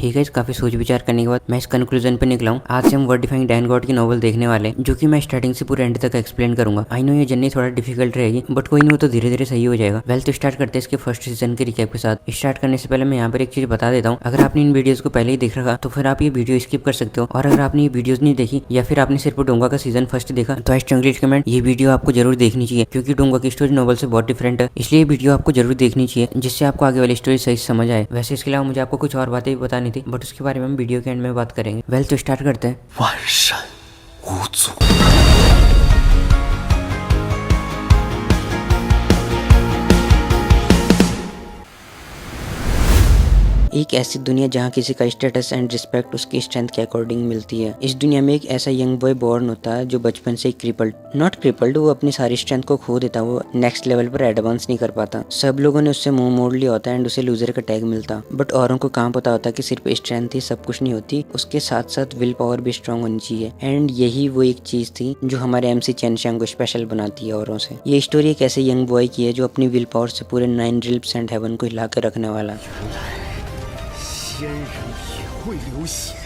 ठीक है, काफी सोच विचार करने के बाद मैं इस कंक्लूजन पे निकला हूँ। आज से हम वर्ड डिफाइंग डैन गॉड की नॉवल देखने वाले हैं, जो कि मैं स्टार्टिंग से पूरे एंड तक एक्सप्लेन करूंगा। आई नो ये जर्नी थोड़ा डिफिकल्ट रहेगी, बट कोई नहीं, वो तो धीरे धीरे सही हो जाएगा। वेल, तो स्टार्ट करते हैं इसके फर्स्ट सीजन के रिकैप के साथ। स्टार्ट करने से पहले मैं यहाँ पर एक चीज बता देता हूँ, अगर आपने इन वीडियोस को पहले ही देख रखा तो फिर आप ये वीडियो स्किप कर सकते हो, और अगर आपने ये वीडियोस नहीं देखी या फिर आपने सिर्फ डोंगा का सीजन फर्स्ट देखा तो आई स्ट्रांगली रिकमेंड ये वीडियो आपको जरूर देखनी चाहिए, क्योंकि डोंगा की स्टोरी नॉवल से बहुत डिफरेंट है। इसलिए ये वीडियो आपको जरूर देखनी चाहिए, जिससे आपको आगे वाली स्टोरी सही से समझ आए। वैसे इसके अलावा मुझे आपको कुछ और बातें भी बतानी थी, बट उसके बारे में हम वीडियो के एंड में बात करेंगे। वेल, तो स्टार्ट करते हैं। 万山无阻。 एक ऐसी दुनिया जहाँ किसी का स्टेटस एंड रिस्पेक्ट उसकी स्ट्रेंथ के अकॉर्डिंग मिलती है। इस दुनिया में एक ऐसा यंग बॉय बॉर्न होता है जो बचपन से ही नॉट क्रिपल्ड, वो अपनी सारी स्ट्रेंथ को खो देता, वो नेक्स्ट लेवल पर एडवांस नहीं कर पाता। सब लोगों ने उससे मुंह मोड़ लिया होता है एंड उसे लूजर का टैग मिलता। बट औरों को कहाँ पता होता कि सिर्फ स्ट्रेंथ ही सब कुछ नहीं होती, उसके साथ साथ विल पावर भी स्ट्रांग होनी चाहिए। एंड यही वो एक चीज थी जो हमारे MC चेन को स्पेशल बनाती है औरों से। ये स्टोरी एक ऐसे यंग बॉय की है जो अपनी विल पावर से पूरे 9 रिल्स एंड हेवन को हिला कर रखने वाला है। 仙人也会流血。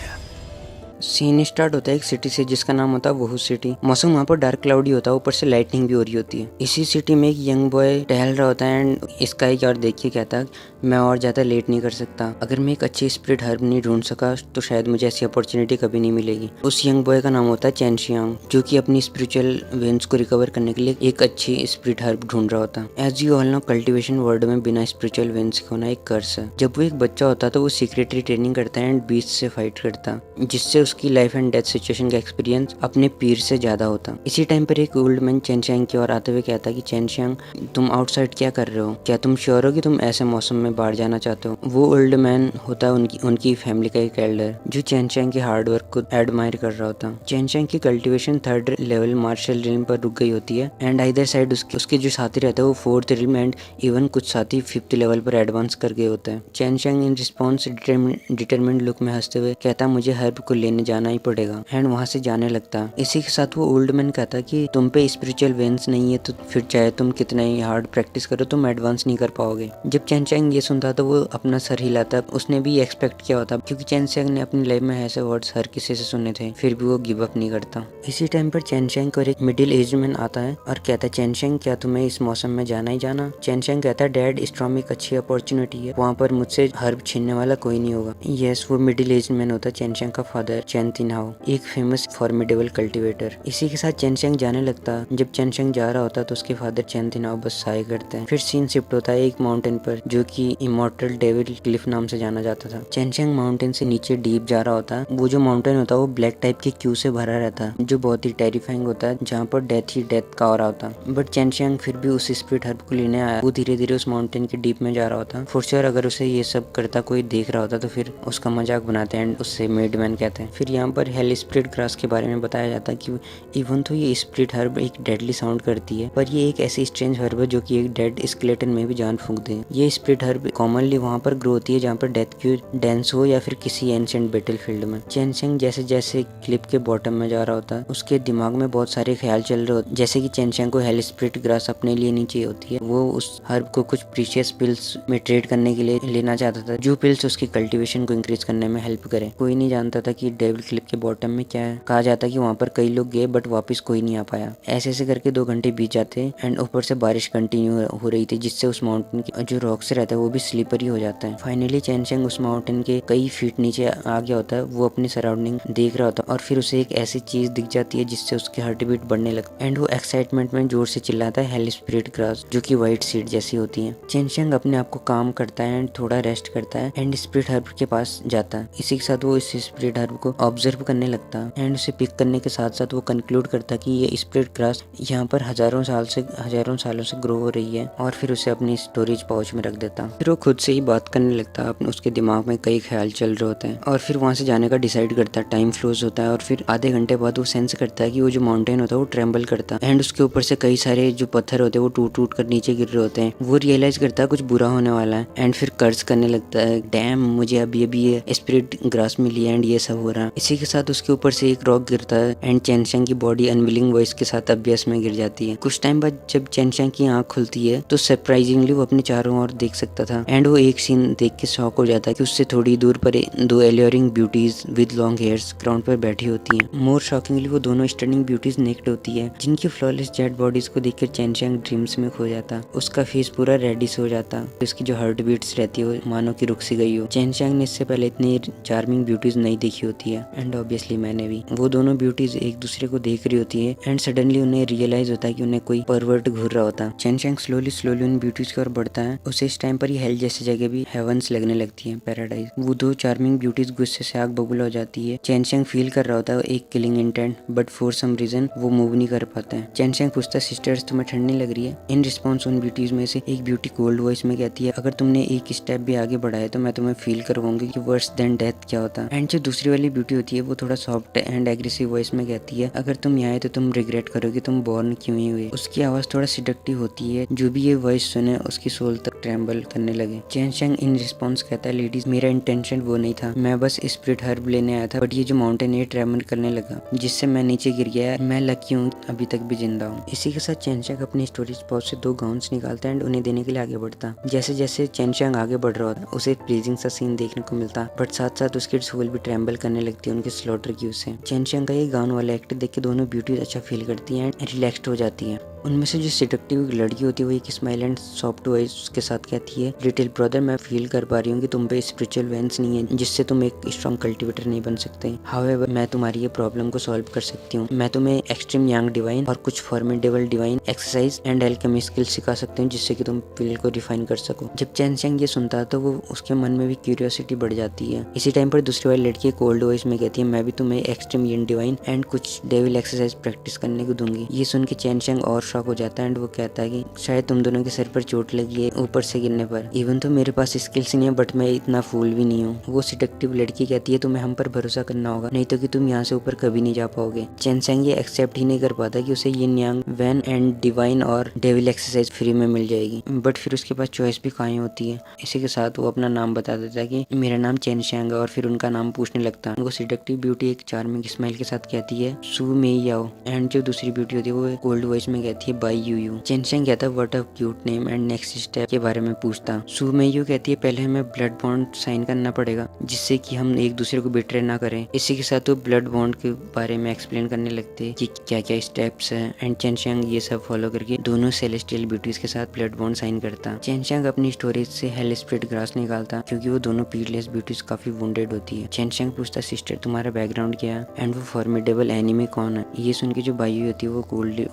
सीन स्टार्ट होता है एक सिटी से जिसका नाम होता है वहू सिटी। मौसम वहाँ पर डार्क क्लाउडी होता है, ऊपर से लाइटनिंग भी हो रही होती है। इसी सिटी में एक यंग बॉय टहल रहा होता है एंड स्काई की ओर देख के कहता है मैं और ज्यादा लेट नहीं कर सकता। अगर मैं एक अच्छी स्पिरिट हर्ब नहीं ढूंढ सका तो शायद मुझे ऐसी अपॉर्चुनिटी कभी नहीं मिलेगी। उस यंग बॉय का नाम होता है चैन शियांग, जो कि अपनी स्पिरिचुअल वेन्स को रिकवर करने के लिए एक अच्छी स्पिरिट हर्ब ढूंढ रहा होता है। As you all know, cultivation world में बिना स्पिरिचुअल वेन्स के होना एक कर्स है। जब वो एक बच्चा होता है तो वो सीक्रेटली ट्रेनिंग करता है एंड बीस्ट से फाइट करता, जिससे उसकी लाइफ एंड डेथ सिचुएशन का एक्सपीरियंस अपने पीर से ज्यादा होता। इसी टाइम पर एक ओल्ड मैन चैन शियांग की ओर आते हुए कहता कि चैन शियांग, तुम आउटसाइड क्या कर रहे हो? क्या तुम श्योर हो कि तुम ऐसे मौसम में बाहर जाना चाहते हो? वो ओल्ड मैन होता है उनकी फैमिली का एक एल्डर, जो चैन शियांग के हार्ड वर्क को एडमायर कर रहा होता। चैन शियांग की cultivation 3rd level martial realm पर रुक गई होती है एंड आइदर साइड उसके जो साथी रहते हैं वो 4th रिल्म एंड इवन कुछ साथी 5th लेवल पर एडवांस कर गए होते हैं। Chen Xiang in response determined look में हंसते हुए कहता मुझे हर्ब को लेने जाना ही पड़ेगा एंड वहाँ से जाने लगता। इसी के साथ वो ओल्ड मैन कहता कि तुम पे स्पिरिचुअल वेन्स नहीं है तो फिर चाहे तुम कितना ही हार्ड प्रैक्टिस करो तुम एडवांस नहीं कर पाओगे। जब चैन शियांग ये सुनता तो वो अपना सर हिलाता। उसने भी एक्सपेक्ट किया होता, क्योंकि चैन शियांग ने अपनी लाइफ में ऐसे वर्ड्स हर किसी से सुने थे, फिर भी वो गिव अप नहीं करता। इसी टाइम पर चैन शियांग को एक मिडिल एज मैन आता है और कहता है चैन शियांग, क्या तुम्हें इस मौसम में जाना ही जाना? चैन शियांग कहता है डैड, स्टॉर्म एक अच्छी अपॉर्चुनिटी है, वहाँ पर मुझसे हर्ब छीनने वाला कोई नहीं होगा। यस, वो मिडिल एज मैन होता है चैन शियांग का फादर चैन तिनहाओ, एक फेमस फॉर्मिडेबल कल्टिवेटर। इसी के साथ चैन शियांग जाने लगता। जब चैन शियांग जा रहा होता तो उसके फादर चैन तिनहाओ बस साय करते हैं। फिर सीन शिफ्ट होता है एक माउंटेन पर जो कि इमॉर्टल डेविल क्लिफ नाम से जाना जाता था। चैन शियांग माउंटेन से नीचे डीप जा रहा होता है। वो जो माउंटेन होता है वो ब्लैक टाइप के क्यू से भरा रहता है, जो बहुत ही टेरिफाइंग होता है, जहाँ पर डेथ ही डेथ का और होता है। बट चैन शियांग फिर भी उस स्पिरिट हर्ब को लेने आया। वो धीरे धीरे उस माउंटेन के डीप में जा रहा होता। फॉर श्योर अगर उसे ये सब करता कोई देख रहा होता तो फिर उसका मजाक बनाते हैं एंड उससे मेड मैन कहते हैं। फिर यहाँ पर हेल स्पिरिट ग्रास के बारे में बताया जाता है कि इवन तो ये स्पिरिट हर्ब एक डेडली साउंड करती है, पर ये एक ऐसी स्ट्रेंज हर्ब है जो कि एक डेड स्केलेटन में भी जान फूंक दे। ये स्पिरिट हर्ब कॉमनली वहाँ पर ग्रो होती है जहाँ पर डेथ की डेंस हो या फिर किसी एंशिएंट बैटल फील्ड में। चैन शियांग जैसे जैसे क्लिप के बॉटम में जा रहा होता है उसके दिमाग में बहुत सारे ख्याल चल रहे होते, जैसे कि चैन शियांग को हेल स्पिरिट ग्रास अपने लिए नहीं चाहिए होती है। वो उस हर्ब को कुछ प्रीशियस पिल्स में ट्रेड करने के लिए लेना चाहता था, जो पिल्स उसकी कल्टीवेशन को इंक्रीज करने में हेल्प करे। कोई नहीं जानता था कि डेविल क्लिप के बॉटम में क्या है। कहा जाता कि वहाँ पर कई लोग गए बट वापस कोई नहीं आ पाया। ऐसे ऐसे करके 2 घंटे बीत जाते एंड ऊपर से बारिश कंटिन्यू हो रही थी, जिससे उस माउंटेन के जो रॉक से रहता है वो भी स्लिपरी हो जाता है। फाइनली चैन शियांग उस माउंटेन के कई फीट नीचे आ गया होता है। वो अपनी सराउंडिंग देख रहा होता है और फिर उसे एक ऐसी चीज दिख जाती है जिससे उसकी हार्ट बीट बढ़ने लगती है एंड वो एक्साइटमेंट में जोर से चिल्लाता है हेल स्पिरिट ग्रास, जो कि व्हाइट सीड जैसी होती है। चैन शियांग अपने आप को काम करता है एंड थोड़ा रेस्ट करता है एंड स्पिरिट हर्ब के पास जाता है। इसी के साथ वो इस स्पिरिट हर्ब को ऑब्जर्व करने लगता है एंड उसे पिक करने के साथ साथ वो कंक्लूड करता कि ये स्पिरिट ग्रास यहाँ पर हजारों सालों से ग्रो हो रही है, और फिर उसे अपनी स्टोरेज पाउच में रख देता। फिर वो खुद से ही बात करने लगता है, उसके दिमाग में कई ख्याल चल रहे होते हैं और फिर वहाँ से जाने का डिसाइड करता है। टाइम फ्लोज होता है और फिर आधे घंटे बाद वो सेंस करता है कि वो जो माउंटेन होता है वो ट्रेम्बल करता है एंड उसके ऊपर से कई सारे जो पत्थर होते हैं वो टूट टूट कर नीचे गिर रहे होते हैं। वो रियलाइज करता है कुछ बुरा होने वाला है एंड फिर कर्ज करने लगता है, डैम मुझे अभी अभी ये स्पिरिट ग्रास मिली है एंड ये सब हो रहा रहा। इसी के साथ उसके ऊपर से एक रॉक गिरता है एंड चेनशेंग की बॉडी अनविलिंग वॉइस के साथ अभ्यास में गिर जाती है। कुछ टाइम बाद जब चेनशेंग की आंख खुलती है तो सरप्राइजिंगली वो अपने चारों ओर देख सकता था एंड वो एक सीन देख के शॉक हो जाता है कि उससे थोड़ी दूर पर दो alluring beauties with long hairs ground पर बैठी होती हैं। मोर शॉकिंगली वो दोनों स्टनिंग ब्यूटीज नेक्ड होती है जिनकी फ्लॉलेस जेड बॉडीज को देखकर चेनशेंग ड्रीम्स में खो जाता। उसका फेस पूरा रेडिश हो जाता, उसकी जो हार्ट बीट्स रहती है वो मानो की रुक सी गई हो। चेनशेंग ने इससे पहले इतनी चार्मिंग ब्यूटीज नहीं देखी होती है एंड ऑब्वियसली मैंने भी। वो दोनों ब्यूटीज एक दूसरे को देख रही होती है एंड सडनली उन्हें रियलाइज होता है कि उन्हें कोई परवर्ट घूर रहा होता है। चेनशेंग स्लोली उन ब्यूटीज की ओर बढ़ता है। उसे इस टाइम पर ही हेल जैसी जगह भी हेवंस लगने लगती है, पैराडाइज। वो दो चार्मिंग ब्यूटीज गुस्से से आग बबूला हो जाती है। चेनशेंग फील कर रहा होता है एक killing intent, but for some reason वो मूव नहीं कर पाता है। चेनशेंग पूछता है सिस्टर्स तुम्हें ठंड नहीं लग रही है? इन रिस्पॉन्स उन ब्यूटीज में से एक ब्यूटी कोल्ड वॉइस में कहती है अगर तुमने एक स्टेप भी आगे बढ़ाया तो मैं तुम्हें फील करवाऊंगी कि वर्स देन डेथ क्या होता है। एंड जो दूसरी वाली ब्यूटी होती है वो थोड़ा सॉफ्ट एंड एग्रेसिव वॉइस में कहती है अगर तुम यहाँ आए तो तुम रिग्रेट करोगे तुम बॉर्न क्यों ही हुए। उसकी आवाज थोड़ा सिडक्टिव होती है, जो भी ये वॉइस सुने उसकी सोल तक ट्रेम्बल करने लगे। चेनशेंग इन रिस्पॉन्स कहता है लेडीज मेरा इंटेंशन वो नहीं था, मैं बस स्पिरिट हर्ब लेने आया था, बट ये जो माउंटेन है ट्रेमर करने लगा जिससे मैं नीचे गिर गया। मैं लकी हूँ अभी तक भी जिंदा हूँ। इसी के साथ चेनशेंग अपनी स्टोरेज पाउच से 2 गाउन्स निकालता है एंड उन्हें देने के लिए आगे बढ़ता। जैसे जैसे चेनशेंग आगे बढ़ रहा होता उसे एक प्लीजिंग सा सीन देखने को मिलता, बट साथ साथ उसकी सोल भी ट्रेम्बल करने लगती है उनके स्लॉटर की उससे। चेनशेंग का ये गाउन वाला एक्ट देख के दोनों ब्यूटीज अच्छा फील करती हैं एंड रिलैक्स्ड हो जाती हैं। उनमें से जो सिडक्टिव लड़की होती है वो एक स्माइल एंड सॉफ्ट वॉइस के साथ कहती है लिटिल ब्रदर मैं फील कर पा रही हूँ कि तुम पे स्पिरिचुअल वेंस नहीं है जिससे तुम एक स्ट्रॉन्ग कल्टिवेटर नहीं बन सकते। हाउएवर मैं तुम्हारी ये प्रॉब्लम को सॉल्व कर सकती हूँ। मैं तुम्हें एक्सट्रीम यांग डिवाइन और कुछ formidable divine exercise and alchemy skill सिखा सकती हूँ जिससे कि तुम विल को रिफाइन कर सको। जब चेनशेंग ये सुनता है तो वो उसके मन में भी क्यूरियोसिटी बढ़ जाती है। इसी टाइम पर दूसरी वाली लड़की कोल्ड वॉइस में कहती है मैं भी तुम्हें एक्सट्रीम यंग डिवाइन एंड कुछ डेविल एक्सरसाइज प्रैक्टिस करने को दूंगी। ये सुन के चेनशेंग और शॉक हो जाता है एंड वो कहता है कि शायद तुम दोनों के सर पर चोट लगी है ऊपर से गिरने पर। इवन तो मेरे पास स्किल्स नहीं है बट मैं इतना फूल भी नहीं हूँ। वो सिडक्टिव लड़की कहती है तुम्हें हम पर भरोसा करना होगा नहीं तो कि तुम यहाँ से ऊपर कभी नहीं जा पाओगे। चेनशेंग ये एक्सेप्ट ही नहीं कर पाता कि उसे यिन यांग वैन एंड डिवाइन और डेविल एक्सरसाइज फ्री में मिल जाएगी, बट फिर उसके पास चॉइस भी कहाँ होती है। इसी के साथ वो अपना नाम बता देता है कि मेरा नाम चेनशेंग है और फिर उनका नाम पूछने लगता है। वो सिडक्टिव ब्यूटी एक चार्मिंग स्माइल के साथ कहती है सू मे याओ एंड जो दूसरी ब्यूटी होती है वो कोल्ड वॉइस में कहती है बाई यू यू। चेनशेंग कहता है what a cute name and next step के बारे में पूछता। सू मे यू कहती है पहले हमें ब्लड बॉन्ड साइन करना पड़ेगा जिससे कि हम एक दूसरे को बिट्रे ना करें। इसी के साथ वो ब्लड बॉन्ड के बारे में एक्सप्लेन करने लगते हैं कि क्या क्या स्टेप्स है एंड चेनशेंग ये सब फॉलो करके दोनों सेलेस्टियल ब्यूटीज के साथ ब्लड बॉन्ड साइन करता। चेनशेंग अपनी स्टोरेज से हेल स्प्रिट ग्रास निकालता क्योंकि वो दोनों पीडलेस ब्यूटीज काफी वुंडेड होती है। चेनशेंग पूछता सिस्टर तुम्हारा बैकग्राउंड क्या है एंड वो फॉर्मिडेबल एनिमी कौन है। ये सुन के जो बाई होती है वो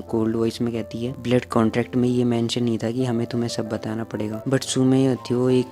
कोल्ड वॉइस में कहती है ब्लड कॉन्ट्रैक्ट में ये मेंशन नहीं था कि हमें तुम्हें सब बताना पड़ेगा, बट सू में होती है वो एक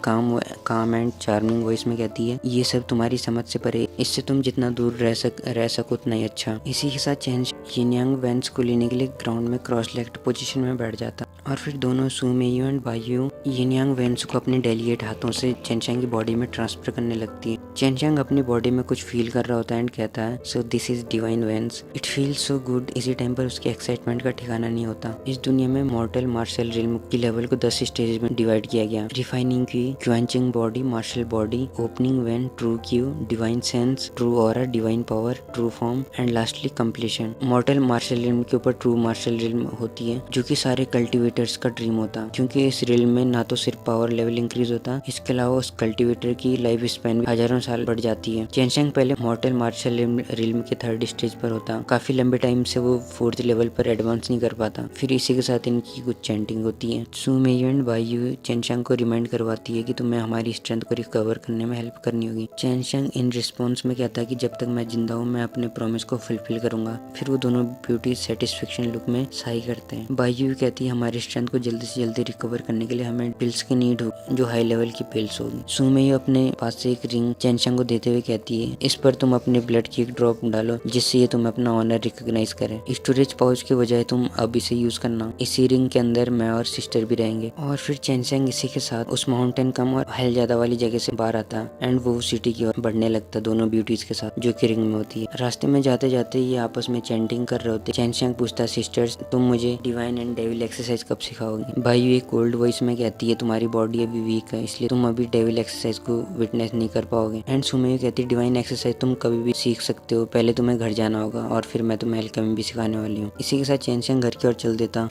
काम एंड चार्मिंग वॉइस में कहती है ये सब तुम्हारी समझ से परे, इससे तुम जितना दूर रह सको उतना ही अच्छा। इसी के साथ चेनशेंग यिन यांग वेंस को लेने के लिए ग्राउंड में क्रॉस लेग्ड पोजीशन में बैठ जाता और फिर दोनों Su Meiyu and Baiyu yin yang veins को अपने डेलीगेट हाथों से चेनशेंग की बॉडी में ट्रांसफर करने लगती है। चेनशेंग अपनी बॉडी में कुछ फील कर रहा होता है एंड कहता है so this is divine veins it feels so good. इसी टाइम पर उसके एक्साइटमेंट का ठिकाना नहीं होता। इस दुनिया में मॉर्टल मार्शल रिल्म की लेवल को 10 स्टेज में डिवाइड किया गया। रिफाइनिंग की, quenching body, martial body, opening vein, true qi, divine sense, true aura, divine power, true form and lastly completion. Mortal martial realm के ऊपर ट्रू मार्शल रिल्म होती है जो कि सारे कल्टिवेटर्स का ड्रीम होता क्योंकि इस रिल्म में ना तो सिर्फ पावर लेवल इंक्रीज होता, इसके अलावा उस कल्टिवेटर की लाइफ स्पैन भी हजारों साल बढ़ जाती है। चेनशेंग पहले मॉर्टल मार्शल रिल्म के 3rd स्टेज पर होता। काफी लंबे टाइम से वो 4th लेवल पर एडवांस नहीं कर पाता। फिर इसी के साथ इनकी कुछ चैंटिंग होती है। सू मेयू एंड बायू चेनशेंग को रिमाइंड करवाती है कि तुम्हें हमारी स्ट्रेंथ को रिकवर करने में हेल्प करनी होगी। चेनशेंग इन रिस्पॉन्स में कहता है कि जब तक मैं जिंदा हूँ मैं अपने प्रॉमिस को फुलफिल करूंगा। फिर वो दोनों ब्यूटी सेटिस्फेक्शन लुक में साई करते हैं। बायू कहती है हमारी स्ट्रेंथ को जल्दी से जल्दी रिकवर करने के लिए हमें पिल्स की नीड होगी जो हाई लेवल की पिल्स होगी। सू मेयू अपने पास से एक रिंग चेनशेंग को देते हुए कहती है इस पर तुम अपने ब्लड की एक ड्रॉप डालो जिससे ये तुम अपना ऑनर रिकॉग्नाइज करे। स्टोरेज पाउच के बजाय तुम अब इसे यूज करना। इसी रिंग के अंदर मैं और सिस्टर भी रहेंगे। और फिर चेनशेंग इसी के साथ उस माउंटेन कम और हेल ज्यादा वाली जगह से बाहर आता एंड वो सिटी की ओर बढ़ने लगता दोनों ब्यूटीज के साथ जो कि रिंग में होती है। रास्ते में जाते जाते ये आपस में चैंटिंग कर रहे होते। चेनशेंग पूछता सिस्टर्स तुम मुझे डिवाइन एंड डेविल एक्सरसाइज कब सिखाओगी। भाई ये कोल्ड वॉइस में कहती कहती है तुम्हारी बॉडी अभी वीक है, इसलिए तुम अभी डेविल एक्सरसाइज को विटनेस नहीं कर पाओगे। एंड सुमेयो कहती है डिवाइन एक्सरसाइज तुम कभी भी सीख सकते हो, पहले तुम्हें घर जाना होगा और फिर मैं तुम्हें एल्केमी भी सिखाने वाली हूँ। इसी के साथ चेन घर की ओर चल देता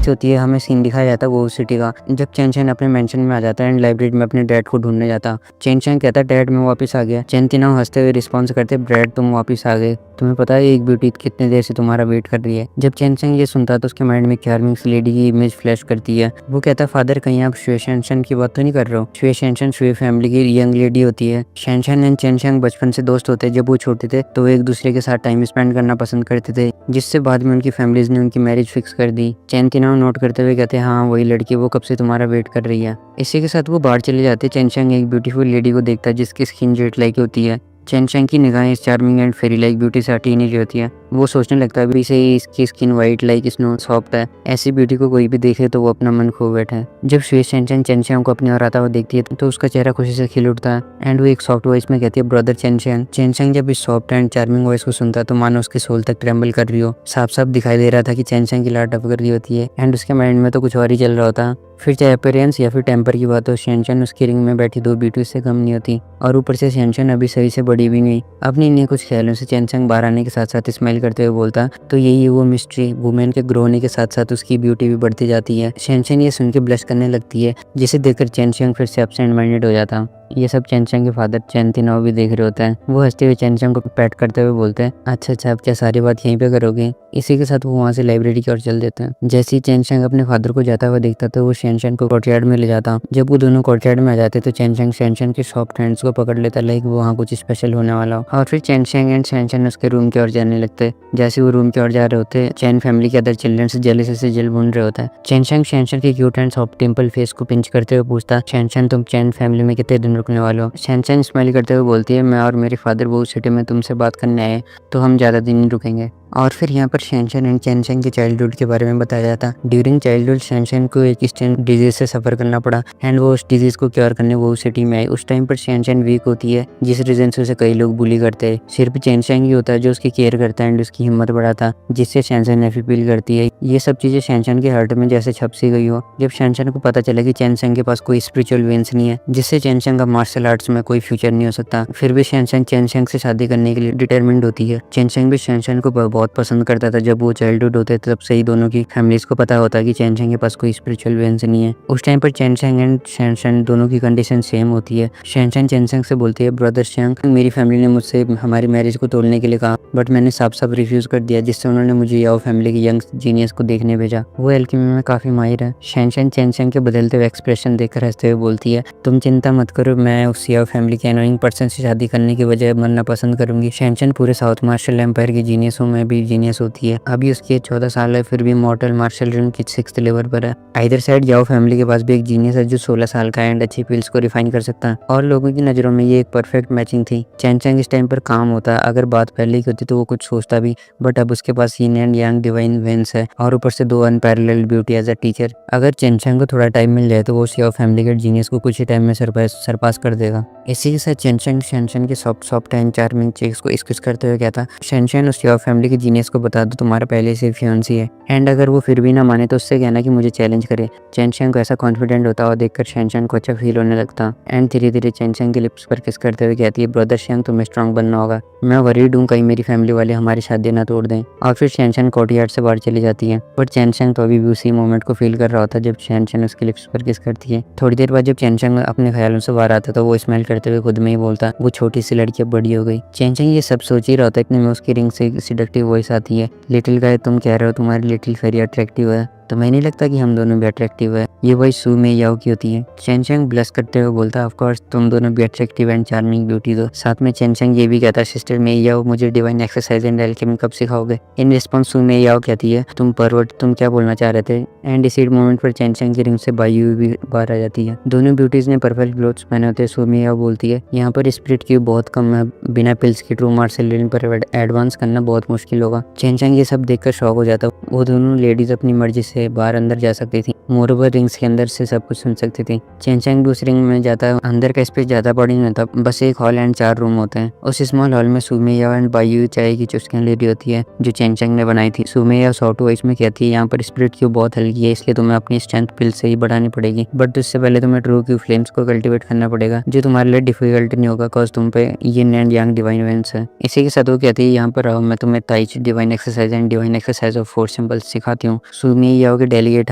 होती है। हमें सीन दिखाया जाता है वो सिटी का, जब चेन अपने मेंशन में आ जाता है एंड लाइब्रेरी में अपने डैड को ढूंढने जाता। चेन कहता है डैड मैं वापस आ गया। चेन तीनों हंसते हुए रिस्पॉन्स करते डैड तुम वापस आ गए, तुम्हें पता है एक ब्यूटी कितने देर से तुम्हारा वेट कर रही है। जब चेन ये सुनता है तो उसके माइंड में चार्मिंग लेडी की इमेज फ्लैश करती है। वो कहता है फादर कहीं आप शुए शेनशन की बात तो नहीं कर रहे हो? शुए शेनशन शुए फैमिली की यंग लेडी होती है। शेनशन एंड चेन बचपन से दोस्त होते हैं। जब वो छोटे थे तो वो एक दूसरे के साथ टाइम स्पेंड करना पसंद करते थे, जिससे बाद में उनकी फैमिलीज ने उनकी मैरिज फिक्स कर दी। चेन तीनों नोट करते हुए कहते हैं हाँ वही लड़की, वो कब से तुम्हारा वेट कर रही है। इसी के साथ वो बाहर चले जाते। चेन एक ब्यूटीफुल लेडी को देखता है जिसकी स्किन जेट लाइक होती है। चेन की निगाहें इस charming and fairy like beauty से हटी नहीं होती है। वो सोचने लगता है अभी से ही इसकी skin white like snow soft है, ऐसी ब्यूटी को कोई भी देखे तो वो अपना मन खो बैठा है। जब शुए चेन को अपनी ओर आता हुआ देखती है तो उसका चेहरा खुशी से खिल उठता है एंड वो एक सॉफ्ट वॉइस में कहती है ब्रदर चेन जब इस सॉफ्ट एंड चार्मिंग वॉइस को सुनता तो मानो उसकी सोल तक ट्रेम्बल कर रही हो। साफ साफ दिखाई दे रहा था कि चेन की लाट टपक रही होती है एंड उसके माइंड में तो कुछ और ही चल रहा होता। फिर चाहे अपीयरेंस या फिर टेम्पर की बात हो, शेनशन उसकी रिंग में बैठी दो ब्यूटी से कम नहीं होती और ऊपर से शेनशन अभी सही से बड़ी भी नहीं। अपनी इन्हीं कुछ ख्यालों से चेन बाहर आने के साथ साथ स्माइल करते हुए बोलता तो यही है वो मिस्ट्री, वुमेन के ग्रो होने के साथ साथ उसकी ब्यूटी भी बढ़ती जाती है। शेनशन ये सुन के ब्लश करने लगती है, जिसे देखकर चेन फिर से एब्सेंट माइंडेड हो जाता। ये सब चेन के फादर चेन तीनों भी देख रहे होते हैं। वो हंसते हुए चेन को पैट करते हुए बोलते हैं अच्छा आप क्या सारी बात यहीं पे करोगे? इसी के साथ वो वहाँ से लाइब्रेरी की ओर चल देते हैं। जैसे ही चेन अपने फादर को जाता हुआ देखता तो वो शेनशन को कोर्टयार्ड में ले जाता। जब वो दोनों कोर्टयार्ड में आ जाते तो चेन के सॉफ्ट हैंड्स को पकड़ लेता लाइक वहाँ कुछ स्पेशल होने वाला हो, और फिर चेन एंड शेनशन उसके रूम की ओर जाने लगते। जैसे वो रूम की ओर जा रहे होते चेन फैमिली के अदर चिल्ड्रन से जेलसी से जल भून रहे होता है। शेनशन के cute and soft temple face को पिंच करते हुए पूछता शेनशन तुम चेन फैमिली में कितने दिन रुकने वाले हो? शेनशन स्माइल करते हुए बोलती है मैं और मेरे फादर वो सिटी में तुमसे बात करने आए तो हम ज़्यादा दिन नहीं रुकेंगे। और फिर यहाँ पर शेनशन एंड चेन के चाइल्डहुड के बारे में बताया जाता। ड्यूरिंग चाइल्डहुड शेनशन को एक स्टेन डिजीज से सफर करना पड़ा एंड वो उस डिजीज को क्योर करने वो सिटी में आई। उस टाइम पर शेनशन वीक होती है, जिस रीजन से उसे कई लोग बुली करते हैं। सिर्फ चेन ही होता है जो उसकी केयर करता है एंड उसकी हिम्मत बढ़ाता, जिससे शेनशन नेफी फील करती है। ये सब चीजें शेनशन के हार्ट में जैसे छप सी गई हो। जब शेनशन को पता चला कि चेन के पास कोई स्पिरिचुअल वेंस नहीं है, जिससे चेन का मार्शल आर्ट्स में कोई फ्यूचर नहीं हो सकता, फिर भी शेनशन चेन से शादी करने के लिए डिटरमिन्ड होती है। चेन भी शेनशन को बहुत पसंद करता था। जब वो चाइल्डहुड होते तब से ही दोनों की फैमिलीज को पता होता कि चेन के पास कोई स्पिरिचुअल वेंस नहीं है। उस टाइम पर चेन एंड शेनशन दोनों की कंडीशन सेम होती है। शेनशन चेन से बोलती है ब्रदर शेंग मेरी फैमिली ने मुझसे हमारी मैरिज को तोड़ने के लिए कहा बट मैंने साफ रिफ्यूज कर दिया, जिससे उन्होंने मुझे याओ फैमिली के यंग जीनियस को देखने भेजा। वो एल्केमी में काफी माहिर है। शेनशन चेन के बदलते हुए एक्सप्रेशन देखकर हंसते हुए बोलती है तुम चिंता मत करो, मैं उस याओ फैमिली के एनोइंग पर्सन से शादी करने की वजह मरना पसंद करूंगी। शेनशन पूरे साउथ मार्शल एम्पायर की जीनियसों में भी जीनियस होती है। अभी उसकी एज 14 साल है, फिर भी मॉर्टल मार्शल रिंग की 6th लेवल पर है। इधर साइड याओ फैमिली के पास भी एक जीनियस है जो 16 साल का एंड अच्छी फील्ड्स को रिफाइन कर सकता है, और लोगों की नजरों में ये एक परफेक्ट मैचिंग थी। चेन इस टाइम पर काम होता है। अगर बात पहले की होती तो वो कुछ सोचता भी, बट अब उसके पास yin and yang divine veins है और ऊपर से 2 unparalleled beauty as a teacher. अगर चेन को थोड़ा टाइम मिल जाए तो वो याओ फैमिली के जीनियस को कुछ ही टाइम में सरपास कर देगा। इसी के साथ चेन के सॉफ्ट एंड चार्मिंग चेक्स को एक्सक्यूज करते हुए कहता शेनशन उस याओ फैमिली के जीनियस को बता दो तुम्हारा पहले से फियांसी है, एंड अगर वो फिर भी ना माने तो उससे कहना कि मुझे चैलेंज करे। चेन को ऐसा कॉन्फिडेंट होता हुआ देखकर शेनशन को अच्छा फील होने लगता एंड धीरे धीरे चेन के लिप्स पर किस करते हुए कहती है ब्रदर शेंग तुम्हें स्ट्रांग बनना होगा, मैं वरीड हूँ कहीं मेरी फैमिली वाले हमारी शादी ना तोड़ दें। और फिर शेनशन कोर्टयार्ड से बाहर चली जाती है, बट चेन तो अभी भी उसी मोमेंट को फील कर रहा होता जब शेनशन उसके लिप्स पर किस करती है। थोड़ी देर बाद जब चेन अपने ख्यालों से बाहर आता तो वो स्माइल करते हुए खुद में ही बोलता वो छोटी सी लड़की अब बड़ी हो गई। चेन ये सब सोच ही रहा होता है इतने में उसकी रिंग से सिडक्टिव वॉइस आती है लिटिल गाय तुम कह रहे हो तुम्हारी लिटिल फेरी अट्रैक्टिव है, तो मैं नहीं लगता कि हम दोनों भी अट्रैक्टिव है। ये वही सू में याओ की होती है। चेन ब्लश करते हुए बोलता ऑफ कोर्स तुम दोनों भी अट्रैक्टिव एंड चार्मिंग ब्यूटी दो। साथ में चेन ये भी कहता सिस्टर में याओ मुझे डिवाइन एक्सरसाइज एंड एल्केमी कब सिखाओगे। इन रिस्पॉन्स सू में याओ कहती है तुम परवर्ट तुम क्या बोलना चाह रहे थे। एंड इसी मोमेंट पर चेन की रिंग से बायू भी बाहर आ जाती है। दोनों ब्यूटीज ने परफेक्ट क्लोथ्स पहने होते हैं। सू में याओ बोलती है यहाँ पर स्पिरिट क्यूब बहुत कम है, बिना पिल्स की ट्रू मार्शल रिंग पर एडवांस करना बहुत मुश्किल होगा। चेन ये सब देखकर शॉक हो जाता। वो दोनों लेडीज अपनी मर्जी से से बाहर अंदर जा सकती थी। मोरोवर रिंग्स के अंदर से सब कुछ सुन सकती थी। चेंचेंग उस रिंग में जाता, अंदर का स्पेस ज़्यादा बड़ी नहीं होता, बस एक हॉल एंड 4 रूम होते हैं। उस स्मॉल हॉल में सुमेया एंड बायू चाय की चुस्कियां ले रही होती है जो चेंचेंग ने बनाई थी। सुमेया सॉफ्ट वॉइस में कहती है यहाँ पर स्पिरिट क्यूब बहुत हल्की है, इसलिए तुम्हें अपनी स्ट्रेंथ पिल से ही बढ़ानी पड़ेगी, बट उससे पहले तुम्हें ट्रू क्यूब फ्लेम्स को कल्टिवेट करना पड़ेगा, जो तुम्हारे लिए डिफिकल्ट नहीं होगा कॉज तुम पे yin and yang divine veins है। इसी के साथ वो कहती है यहाँ पर आओ, मैं तुम्हें ताई ची divine exercise and divine exercise of 4 symbols सिखाती हूँ। सुमेया के डेलीगेट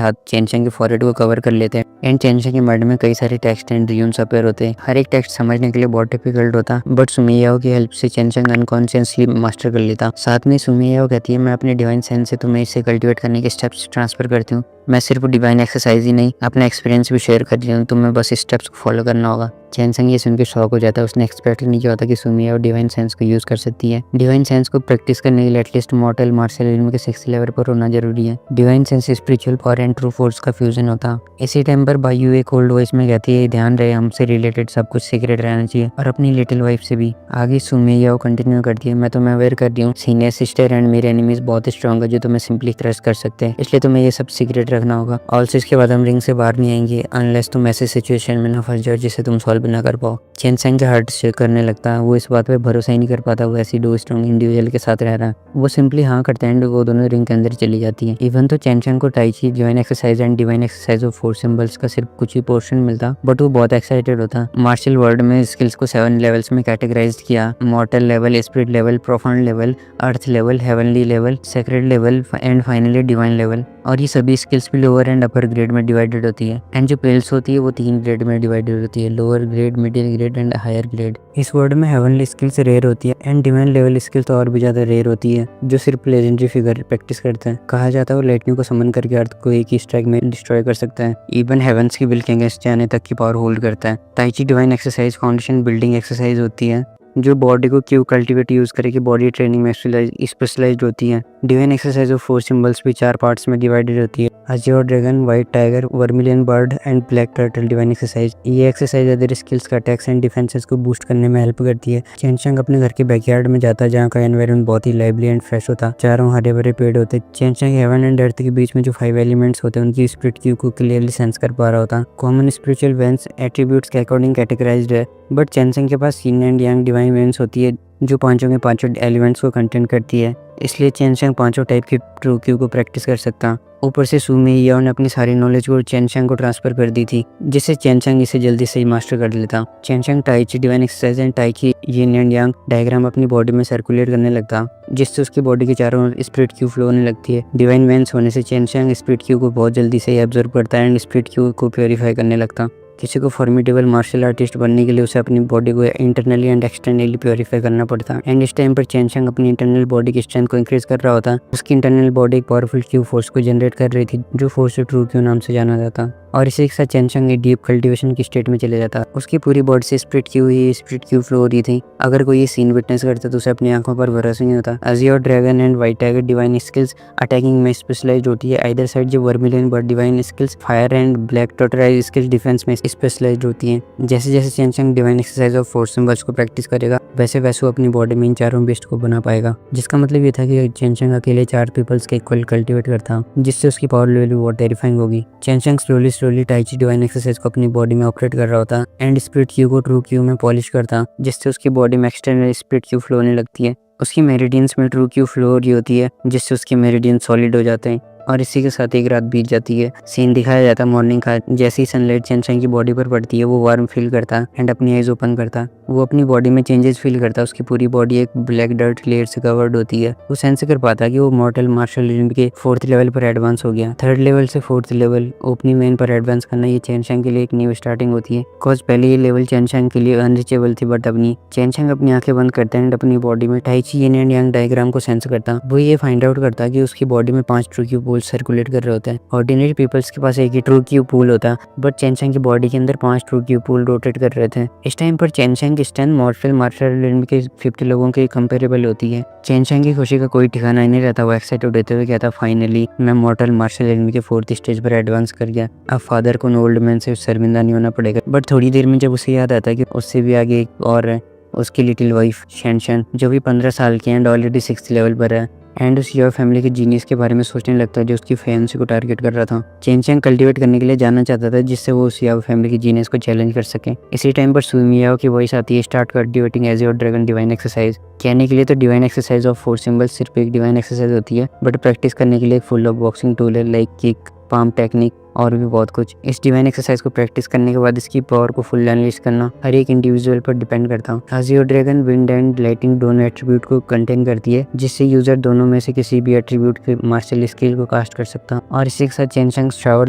हाथ चेंचेंग के फॉरहेड को कवर कर लेते हैं एंड चेंचेंग के माइंड में कई सारे टेक्स्ट एंड ड्रीम्स अपेयर होते हैं। हर एक टेक्स्ट समझने के लिए बहुत डिफिकल्ट होता, बट सुमेया की हेल्प से चेंचेंग अनकॉन्शियसली मास्टर कर लेता। साथ में सुमेया कहती है मैं अपने डिवाइन सेंस से तुम्हें इसे कल्टिवेट करने के स्टेप्स ट्रांसफर करती हूँ। मैं सिर्फ डिवाइन एक्सरसाइज ही नहीं, अपना एक्सपीरियंस भी शेयर कर रही हूँ, तुम्हें बस स्टेप्स को फॉलो करना होगा। चेंचेंग ये सुन के शॉक हो जाता है, उसने एक्सपेक्ट नहीं किया होता कि सुमेया और डिवाइन सेंस को यूज कर सकती है। डिवाइन सेंस को प्रैक्टिस करने के लिए एटलीस्ट मॉर्टल मार्शल इल्म के 6th लेवल पर होना जरूरी है। Divine sense spiritual power and true force का फ्यूजन होता। इसी टाइम पर बायू एक ओल्ड वॉइस में कहती है ध्यान रहे हमसे रिलेटेड सब कुछ सीक्रेट रहना चाहिए और अपनी लिटिल वाइफ से भी। आगे सुमेया कंटिन्यू करती है मैं तुम्हें अवेयर कर रही हूँ सीनियर सिस्टर एंड मेरे एनिमीज बहुत स्ट्रॉन्ग है जो तुम्हें सिंपली क्रश कर सकते हैं, इसलिए तुम्हें ये सब सीक्रेट रखना होगा। ऑल्सो इसके बाद हम रिंग से बाहर नहीं आएंगे अनलेस तुम ऐसे सिचुएशन में ना फंस जाओ जिसे तुम सॉल्व ना कर पाओ। चेंचेंग का हार्ट शेक करने लगता है, वो इस बात पे भरोसा ही नहीं कर पाता वो ऐसी 2 स्ट्रॉन्ग इंडिविजुअल के साथ रह रहा है। वो सिंपली हाँ करते हैं एंड वो दोनों रिंग के अंदर चली जाती है। इवन तो चेंचेंग को टाई ची divine exercise and divine exercise of 4 symbols का सिर्फ कुछ ही पोर्शन मिलता, बट वो बहुत एक्साइटेड होता। मार्शल वर्ल्ड में स्किल्स को 7 लेवल्स में कैटेगराइज किया, मॉर्टल level, spirit level, profound level, earth level, heavenly level, sacred level and finally divine level. और ये सभी स्किल्स भी लोअर एंड अपर ग्रेड में डिवाइडेड होती है एंड जो पेल्स होती है वो 3 ग्रेड में डिवाइडेड होती है, lower grade, middle grade and higher grade. इस वर्ड में हेवनली स्किल्स रेयर होती है एंड डिवाइन लेवल स्किल्स तो और भी ज्यादा रेयर होती है जो सिर्फ लेजेंडरी फिगर प्रैक्टिस करते हैं। कहा जाता है वो लाइटनिंग को समन करके अर्थ को एक ही स्ट्राइक में डिस्ट्रॉय कर सकता है, इवन हेवंस की बिल के अगेंस्ट जाने तक की पावर होल्ड करता है। ताई ची divine exercise foundation building exercise होती है जो बॉडी को क्यू कल्टिवेट यूज करके बॉडी ट्रेनिंग में स्पेशलाइज्ड होती है। डिवाइन एक्सरसाइज ऑफ 4 सिंबल्स भी 4 पार्ट्स में डिवाइडेड होती है, Azure dragon, white tiger, vermilion bird and black turtle divine exercise. ये एक्सरसाइज अदर स्किल्स का अटैक्स एंड डिफेंसेस को बूस्ट करने में हेल्प करती है। चेंचेंग अपने घर के बैकयार्ड में जाता है जहाँ का एनवायरनमेंट बहुत ही लाइवली एंड फ्रेश होता, चारों हरे भरे पेड़ होते। चेंचेंग हेवन एंड अर्थ के बीच में जो 5 एलिमेंट्स होते हैं उनकी स्पिरिट क्यू को क्लियरली सेंस कर पा रहा होता। कॉमन स्पिरिचुअल वेंस एट्रीब्यूट्स के अकॉर्डिंग कैटेगराइज्ड है, बट चेंचेंग के पास yin and yang divine veins होती है जो पांचों के पांचों एलिमेंट्स को कंटेन करती है, इसलिए चेंचेंग 5 टाइप की ट्रू क्यू को प्रैक्टिस कर सकता। ऊपर से सुमेया ने अपनी सारी नॉलेज को चेंचेंग को ट्रांसफर कर दी थी जिससे चेंचेंग इसे जल्दी से ही मास्टर कर लेता। चेंचेंग ताई ची डिवाइन एक्सरसाइज एंड ताई की यिन एंड यांग डायग्राम अपनी बॉडी में सर्कुलेट करने लगता जिससे उसकी बॉडी के चारों ओर स्पिरिट क्यू फ्लो होने लगती है। डिवाइन वेंस होने से चेंचेंग स्पिरिट क्यू को बहुत जल्दी से एब्जॉर्ब करता है एंड स्पिरिट क्यू को प्योरीफाई करने लगता। किसी को फॉर्मिडेबल मार्शल आर्टिस्ट बनने के लिए उसे अपनी बॉडी को इंटरनली एंड एक्सटर्नली प्योरीफाई करना पड़ता एंड इस टाइम पर चेंचेंग अपनी इंटरनल बॉडी की स्ट्रेंथ को इंक्रीज कर रहा होता। उसकी इंटरनल बॉडी एक पावरफुल क्यू फोर्स को जनरेट कर रही थी जो फोर्स ट्रू क्यू नाम से जाना जाता और इसी के साथ चेंचेंग एक डीप कल्टिवेशन की स्टेट में चले जाता। उसकी पूरी बॉडी से स्पिरिट क्यू फ्लो हो रही थी। अगर कोई ये सीन विटनेस करता तो उसे अपनी आंखों पर भरोसा नहीं होता। Azure dragon and white tiger divine skills attacking में स्पेशलाइज्ड होती है, आइदर साइड जो vermilion bird divine skills fire and black tortoise skills defense में स्पेशलाइज्ड होती है। जैसे जैसे Chencheng divine exercise of 4 symbols को प्रैक्टिस करेगा वैसे वैसे वो अपनी बॉडी में इन चारों बेस्ट को बना पाएगा, जिसका मतलब ये था कि चेंचेंग अकेले 4 पीपल्स के इक्वल कल्टिवेट करता जिससे उसकी पावर लेवल बहुत टेरिफाइंग होगी। चेंचेंग स्लोली ताई ची डिवाइन एक्सरसाइज को अपनी बॉडी में ऑपरेट कर रहा होता एंड स्पिरिट क्यू को ट्रू क्यू में पॉलिश करता जिससे उसकी बॉडी में एक्सटर्नल स्पिरिट क्यू फ्लो होने लगती है। उसकी मेरिडियंस में ट्रू क्यू फ्लो हो रही होती है जिससे उसके मेरिडियन सॉलिड हो जाते हैं और इसी के साथ एक रात बीत जाती है। सीन दिखाया जाता मॉर्निंग का, जैसे ही सनलाइट चेंचेंग की बॉडी पर पड़ती है वो वार्म फील करता एंड अपनी आइज ओपन करता। वो अपनी बॉडी में चेंजेस फील करता, उसकी पूरी बॉडी एक ब्लैक डर्ट लेयर से कवर्ड होती है। वो सेंस कर पाता कि वो मॉर्टल मार्शल आर्ट के 4th लेवल पर एडवांस हो गया। 3rd लेवल से 4th लेवल ओपनिंग मेन पर एडवांस करना ये चेंचेंग के लिए एक न्यू स्टार्टिंग होती है। कॉज पहले ये लेवल चेंचेंग के लिए अनरीचेबल थी, बट अब नहीं। चेंचेंग अपनी आंखें बंद करता एंड अपनी बॉडी में ताई ची यिन एंड यांग डायग्राम को सेंस करता। वो ये फाइंड आउट करता कि उसकी बॉडी में 5 ट्रू क्यू पूल सर्कुलेट कर रहे होते हैं। ऑर्डिनरी पीपल्स के पास एक ही ट्रू क्यू पूल होता, बट चेंचेंग की बॉडी के अंदर 5 ट्रू क्यू पूल रोटेट कर रहे थे। इस टाइम पर चेंचेंग की स्ट्रेंथ मार्शल आर्ट के 50 लोगों के कंपेरेबल होती है। चेंचेंग की खुशी का कोई ठिकाना नहीं रहता। वो एक्साइटेड होते हुए कहता फाइनली मैं मॉर्टल मार्शल आर्ट के 4th स्टेज पर एडवांस कर गया, अब फादर को ओल्ड मैन से शर्मिंदा नहीं होना पड़ेगा। बट थोड़ी देर में जब उसे याद आता कि उससे भी आगे एक और है, उसकी लिटिल वाइफ शेनशन जो भी 15 साल की एंड ऑलरेडी 6th लेवल पर है एंड उस याओ फैमिली के जीनियस के बारे में सोचने लगता है जो उसकी फैंसी को टारगेट कर रहा था। चेन चेंग कल्टीवेट करने के लिए जाना चाहता था जिससे वो उस याओ फैमिली के जीनियस को चैलेंज कर सके। इसी टाइम पर सुमी याओ की वॉइस आती है, start cultivating as your dragon divine exercise. कहने के लिए तो डिवाइन एक्सरसाइज ऑफ 4 सिंबल्स सिर्फ एक डिवाइन एक्सरसाइज होती है, बट प्रैक्टिस करने के लिए फुल ऑफ बॉक्सिंग टूल है, लाइक किक, पाम टेक्निक और भी बहुत कुछ। इस डिवाइन एक्सरसाइज को प्रैक्टिस करने के बाद इसकी पावर को फुल अनलीश करना हर एक इंडिविजुअल पर डिपेंड करता है। अज़ियो ड्रैगन विंड एंड लाइटिंग दोनों एट्रीब्यूट को कंटेन करती है, जिससे यूजर दोनों में से किसी भी एट्रीब्यूट के मार्शल स्किल को कास्ट कर सकता है। और इसी के साथ चेन चेंग शावर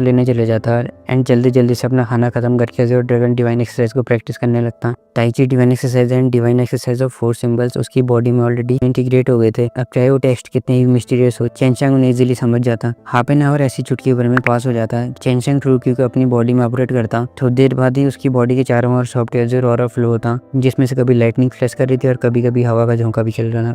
लेने चले जाता है एंड जल्दी जल्दी से अपना खाना खत्म करके अज़ियो ड्रैगन डिवाइन एक्सरसाइज को प्रैक्टिस करने लगता है। Tai chi divine exercise and divine exercise of 4 symbols उसकी बॉडी में ऑलरेडी इंटीग्रेट हो गए थे। अब चाहे वो टेक्स्ट कितने भी मिस्टीरियस हो, चेन चेंग उन्हें इजीली समझ जाता। हाफ एन आवर ऐसी चुटकी भर में पास हो जाता है। चेन चेंग ट्रू क्यू को अपनी बॉडी में ऑपरेट करता। थोड़ी देर बाद ही उसकी बॉडी के चारों ओर सॉफ्टवेयर और फ्लो होता, जिसमें से कभी लाइटनिंग फ्लैश कर रही थी और कभी कभी हवा का झोंका भी चल रहा था।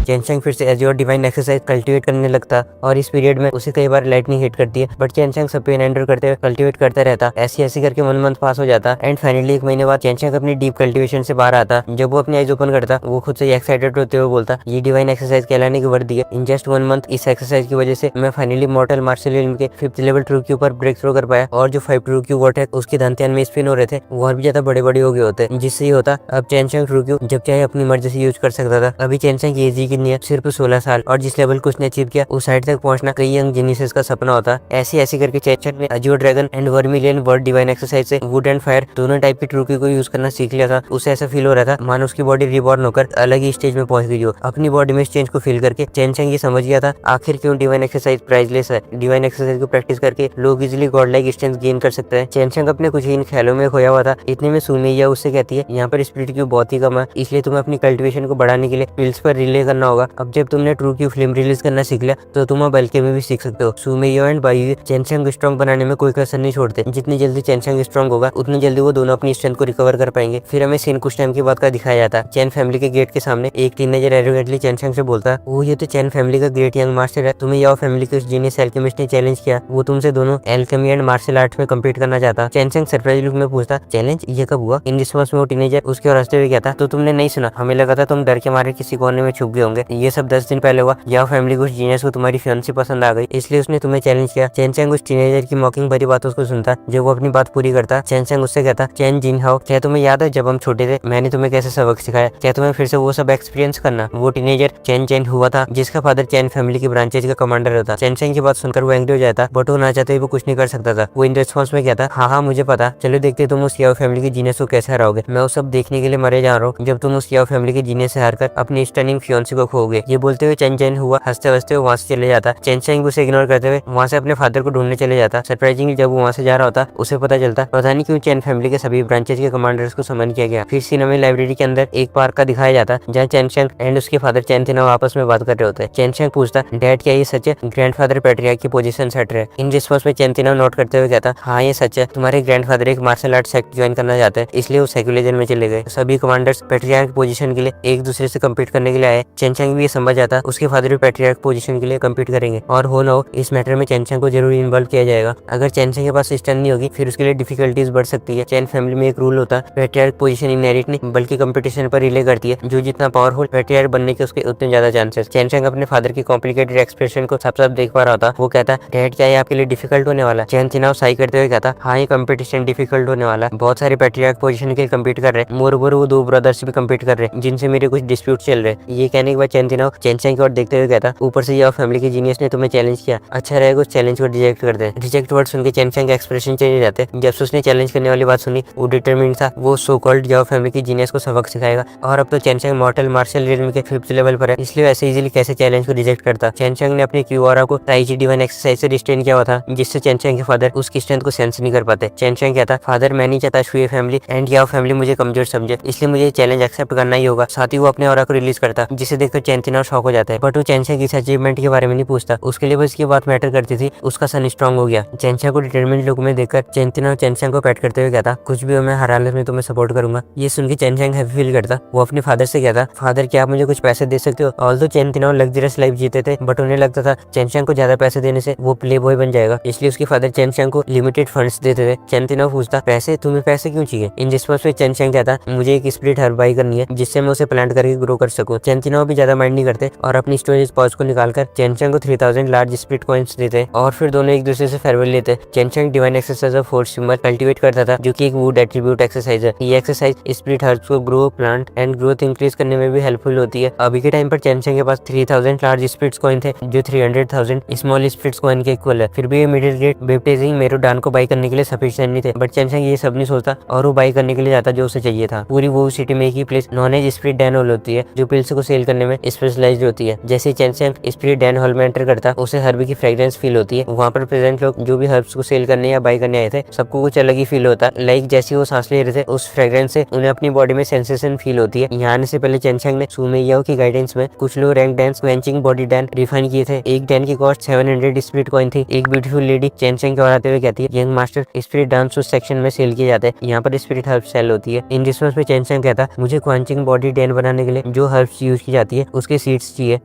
चेन चेंग फिर से एज़ियोर डिवाइन एक्सरसाइज कल्टीवेट करने लगता और इस पीरियड में उसे कई बार लाइटनिंग हिट करती है, बट चेन चेंग सब पेन एंडर करते हुए कल्टीवेट करता रहता। ऐसी करके 1 मंथ पास हो जाता एंड फाइनली 1 महीने बाद चेन चेंग अपनी डीप कल्टीवेशन से बाहर आता। जब वो अपनी आइज ओपन करता, वो खुद से एक्साइटेड होते हुए बोलता, ये डिवाइन एक्सरसाइज कहलाने की वर्दी है। इन जस्ट 1 मंथ इस एक्सरसाइज की वजह से मैं फाइनली मॉर्टल मार्शल रियल्म के 5th लेवल ट्रू क्यू पर ब्रेक थ्रू कर पाया, और जो 5 ट्रू क्यू वर्ड है उसके धंतियान में स्पिन हो रहे थे वो और भी ज्यादा बड़े बड़े हो गए होते, जिससे ही होता अब चेन चेंग ट्रू क्यू जब चाहे अपनी मर्जी से यूज कर सकता था। अभी चेन चेंग की एज कितनी है, सिर्फ 16 साल, और जिस लेवल को उसने अचीव किया उस साइड तक पहुंचना कई यंग जीनियसेस का सपना होता। ऐसी करके चेन चेंग ने azure dragon and vermilion bird divine exercise से वुड एंड फायर दोनों टाइप की ट्रू क्यू को यूज करना सीख लिया था। उसे ऐसा फील हो रहा था मानो उसकी बॉडी रिबॉर्न होकर अलग ही स्टेज में पहुंच गई हो। अपनी बॉडी में इस चेंज को फील करके चेन चेंग ये समझ गया था आखिर क्यों डिवाइन एक्सरसाइज प्राइसलेस है। डिवाइन एक्सरसाइज को प्रैक्टिस करके लोग easily God like strength gain कर सकते हैं। चेन चेंग अपने कुछ इन ख्यालों में खोया हुआ था। इतने में सुमेया उससे कहती है, यहाँ पर स्पिरिट क्यू बहुत ही कम है, इसलिए तुम्हें अपनी कल्टिवेशन को बढ़ाने के लिए पिल्स पर रिले करना होगा। अब जब तुमने ट्रू क्यू फिल्म रिलीज करना सीख लिया तो तुम अब एलके में भी सीख सकते हो। सुमेयो एंड बायू चेन चेंग स्ट्रॉन्ग बनाने में कोई कसर नहीं छोड़ते। जितनी जल्दी चेन चेंग स्ट्रॉन्ग होगा उतनी जल्दी वो दोनों अपनी स्ट्रेंथ को रिकवर कर पाएंगे। फिर हमें सीन कुछ टाइम के बाद का दिखाया जाता है। चेन फैमिली के गेट के सामने एक टीनेजर एरोगेंटली चेन चेंग से बोलता है, वो ये तो चेन फैमिली का ग्रेट यंग मास्टर है, तुम्हें याओ फैमिली के उस जीनियस एल्केमिस्ट ने चैलेंज किया, वो तुमसे दोनों एल्केमी एंड मार्शल आर्ट्स में कम्पीट करना चाहता। चेन चेंग सरप्राइज लुक में पूछता, चैलेंज ये कब हुआ? इन रिस्पॉन्स में वो टीनेजर उसके और हंसते हुए कहता, तो तुमने नहीं सुना, हमें लगा था तुम डर के मारे किसी कोने में छुप गए होंगे। ये सब 10 दिन पहले हुआ। याओ फैमिली को उस जीनियस को तुम्हारी फियांसी पसंद आ गई, इसलिए उसने तुम्हें चैलेंज किया। चेन चेंग उस टीनेजर की मॉकिंग भरी बातों को सुनता। जब वो अपनी बात पूरी करता, चेन चेंग उससे कहता, चेन जिन हाओ, क्या तुम्हें याद है जब हम छोटे थे मैंने तुम्हें कैसे सबक सिखाया? क्या तुम्हें फिर से वो सब एक्सपीरियंस करना? वो टीनेजर चेन चेन हुआ था जिसका फादर चेन फैमिली की ब्रांचेज का कमांडर होता। चेन चेंग की बात सुनकर वो एंग्री हो जाता, बट वो ना चाहते वो कुछ नहीं कर सकता था। वो इन रिस्पॉन्स में कहता, हाँ मुझे पता, चलो देखते तुम उस याओ फैमिली की जीनियस को कैसे हराओगे। मैं वो सब देखने के लिए मरे जा रहा हूँ जब तुम उस याओ फैमिली की जीनियस से हारकर अपनी स्टनिंग फियांसी को खोगे। ये बोलते हुए चेन चेन हुआ हंसते हंसते वहां से चले जाता। चेन चेंग उसे इग्नोर करते हुए वहां से अपने फादर को ढूंढने चले जाता। सरप्राइजिंगली जब वो वहां से जा रहा होता उसे पता चलता पता नहीं क्यों चेन फैमिली के सभी ब्रांचेज के कमांडर्स को समन किया गया। फिर सीन में लाइब्रेरी के अंदर एक पार्क का दिखाया जाता जहाँ चेन चेंग एंड उसके फादर चेन तिनाओ आपस में बात कर रहे होते हैं। चेन चेंग पूछता, डैड क्या ये सच है ग्रैंडफादर पैट्रियार्क की पोजीशन सेट है? इन रिस्पॉन्स में चेन तिनाओ नोट करते हुए कहता, हाँ ये सच है, तुम्हारे ग्रैंडफादर एक मार्शल आर्ट सेक्ट ज्वाइन करना चाहते हैं, इसलिए वो सेक्युलरिज्म में चले गए। सभी कमांडर्स पैट्रियार्क पोजीशन के लिए एक दूसरे से कम्पीट करने के लिए आए। चेन चेंग भी ये समझ जाता उसके फादर भी पैट्रियार्क पोजीशन के लिए कम्पीट करेंगे, और हो ना हो इस मैटर में चेन चेंग को जरूर इन्वॉल्व किया जाएगा। अगर चेन चेंग के पास स्टैंड नहीं होगी फिर उसके लिए डिफिकल्टीज बढ़ सकती है। चेन फैमिली में एक रूल होता है, पैट्रियार्क पोजीशन इनहेरिट नहीं बल्कि कंपटीशन पर रिले करती है। जो जितना पावरफुल पैट्रियार्क बनने के उसके उतने ज्यादा चांसेस। चेन चेंग अपने फादर की कॉम्प्लिकेटेड एक्सप्रेशन को साफ देख पा रहा था। वो कहता, डैड क्या ये आपके लिए डिफिकल्ट होने वाला? चेन तिनाओ साई करते हुए कहता, हाँ ये कंपटीशन डिफिकल्ट होने वाला, बहुत सारे पैट्रियार्क पोजीशन के कम्पीट कर रहे हैं। मोरओवर वो 2 ब्रदर्स भी कम्पीट कर रहे हैं जिनसे मेरे कुछ डिस्प्यूट चल रहे हैं। ये कहने के बाद चेन तिनाओ चेन चेंग की ओर देखते हुए कहता, ऊपर से याओ फैमिली के जीनियस ने तुम्हें चैलेंज किया, अच्छा रहेगा उस चैलेंज को रिजेक्ट कर दे। रिजेक्ट वर्ड सुन के चेन चेंग का एक्सप्रेशन चेंज हो जाते। जब से उसने चैलेंज करने वाली बात सुनी वो डिटरमिन्ड था, वो सो कॉल्ड याओ फैमिली की जीनियस को सबक सिखाएगा। और अब तो Chen Cheng mortal martial realm के 5th लेवल पर है, इसलिए ऐसे इजीली कैसे चैलेंज को रिजेक्ट करता। चेन चेंग ने अपनी क्यू ऑरा को ताइची डिवाइन एक्सरसाइज से रिस्ट्रेन किया हुआ था, जिससे चेन चेंग के फादर उसकी स्ट्रेंथ को सेंस नहीं कर पाते। चेन चेंग कहता, फादर मैं नहीं चाहता शुए फैमिली एंड याओ फैमिली मुझे कमजोर समझे, इसलिए मुझे चैलेंज एक्सेप्ट करना ही होगा। साथ ही वो अपने ऑरा को रिलीज करता, जिसे देखकर चेन तिनाओ शॉक हो जाता है। बट वो चेन चेंग इस अचीवमेंट के बारे में नहीं पूछता, उसके लिए बस की बात मैटर करती थी, उसका सन स्ट्रॉन्ग हो गया। चेन चेंग को डिटरमिन्ड लुक में देखकर चेन तिनाओ चेन चेंग को पैट करते हुए कहता, कुछ भी हो मैं हर हालत में तुम्हें सपोर्ट करूंगा। ये सुन के चेन चेंग हैप्पी फील करता। वो अपने फादर से कहता, फादर क्या आप मुझे कुछ पैसे दे सकते हो? Although chain Tinau luxurious life जीते थे बट उन्हें लगता था चेन चेंग को ज्यादा पैसे देने से वो प्ले बॉय बन जाएगा, इसलिए उसके फादर चेन चेंग को लिमिटेड फंड्स देते थे। चेन तिनाओ पूछता, पैसे? तुम्हें पैसे क्यों चाहिए? इन रिस्पॉन्स में चेन चेंग कहता, मुझे एक स्प्लिट हर्ब बाई करनी है जिससे मैं उसे प्लांट करके ग्रो कर सकूं। चेन तिनाओ भी ज्यादा माइंड नहीं करते और अपनी स्टोरेज पॉज को निकालकर चेनचंग को 3000 लार्ज स्पिरिट कॉइन्स देते और फिर दोनों एक दूसरे से फेयरवेल लेते। Chencheng divine exercise of four symbol cultivate करता था, जो कि एक वुड एट्रीब्यूट एक्सरसाइज है। ये एक्सरसाइज स्पिरिट हर्ब्स को grow, plant and growth increase करने में भी हेल्पफुल होती है। अभी के टाइम पर चेनचंग के पास 3000 लार्ज स्पिरिट कॉइन थे, जो 300,000 स्मॉल स्पिरिट कॉइन के इक्वल है। फिर भी ये मिडिल ग्रेड बेप्टेजिंग मेरोडान को बाई करने के लिए सफिशिएंट नहीं थे, बट चेनचंग ये सब नहीं सोचता और वो बाई करने के लिए जाता जो उसे चाहिए था। पूरी वो सिटी में एक ही place known as spirit dan hall होती है, जो पिल्स को सेल करने में स्पेशलाइज्ड होती है। जैसे चेनचंग स्पिरिट डैन हॉल में एंटर करता, उसे हर्ब की फ्रेग्रेंस फील होती है। वहाँ पर प्रेजेंट लोग जो भी हर्ब्स को सेल करने या बाई करने आए थे, सबको कुछ अलग ही फील होता। लाइक जैसे वो सांस ले रहे थे, उस फ्रेग्रेंस से उन्हें अपनी बॉडी में सेंसेशन फील होती है। यहाँ आने से पहले चेनचंग ने सुमेयाओ की गाइडेंस में कुछ लो rank dance quenching body Dan refine किए थे। एक डैन की कॉस्ट 700 स्पिरिट कॉइन थी। एक ब्यूटीफुल लेडी चेनचंग के और आते हुए कहती है, यंग मास्टर स्पिरिट डांस उस सेक्शन में सेल किए जाते हैं, यहाँ पर स्पिरिट हर्ब सेल होती है। इन रिस्पॉन्स में चेनचंग कहता, मुझे क्वेंचिंग बॉडी डैन बनाने के लिए जो हर्ब्स यूज की जाती है उसके सीड्स चाहिए,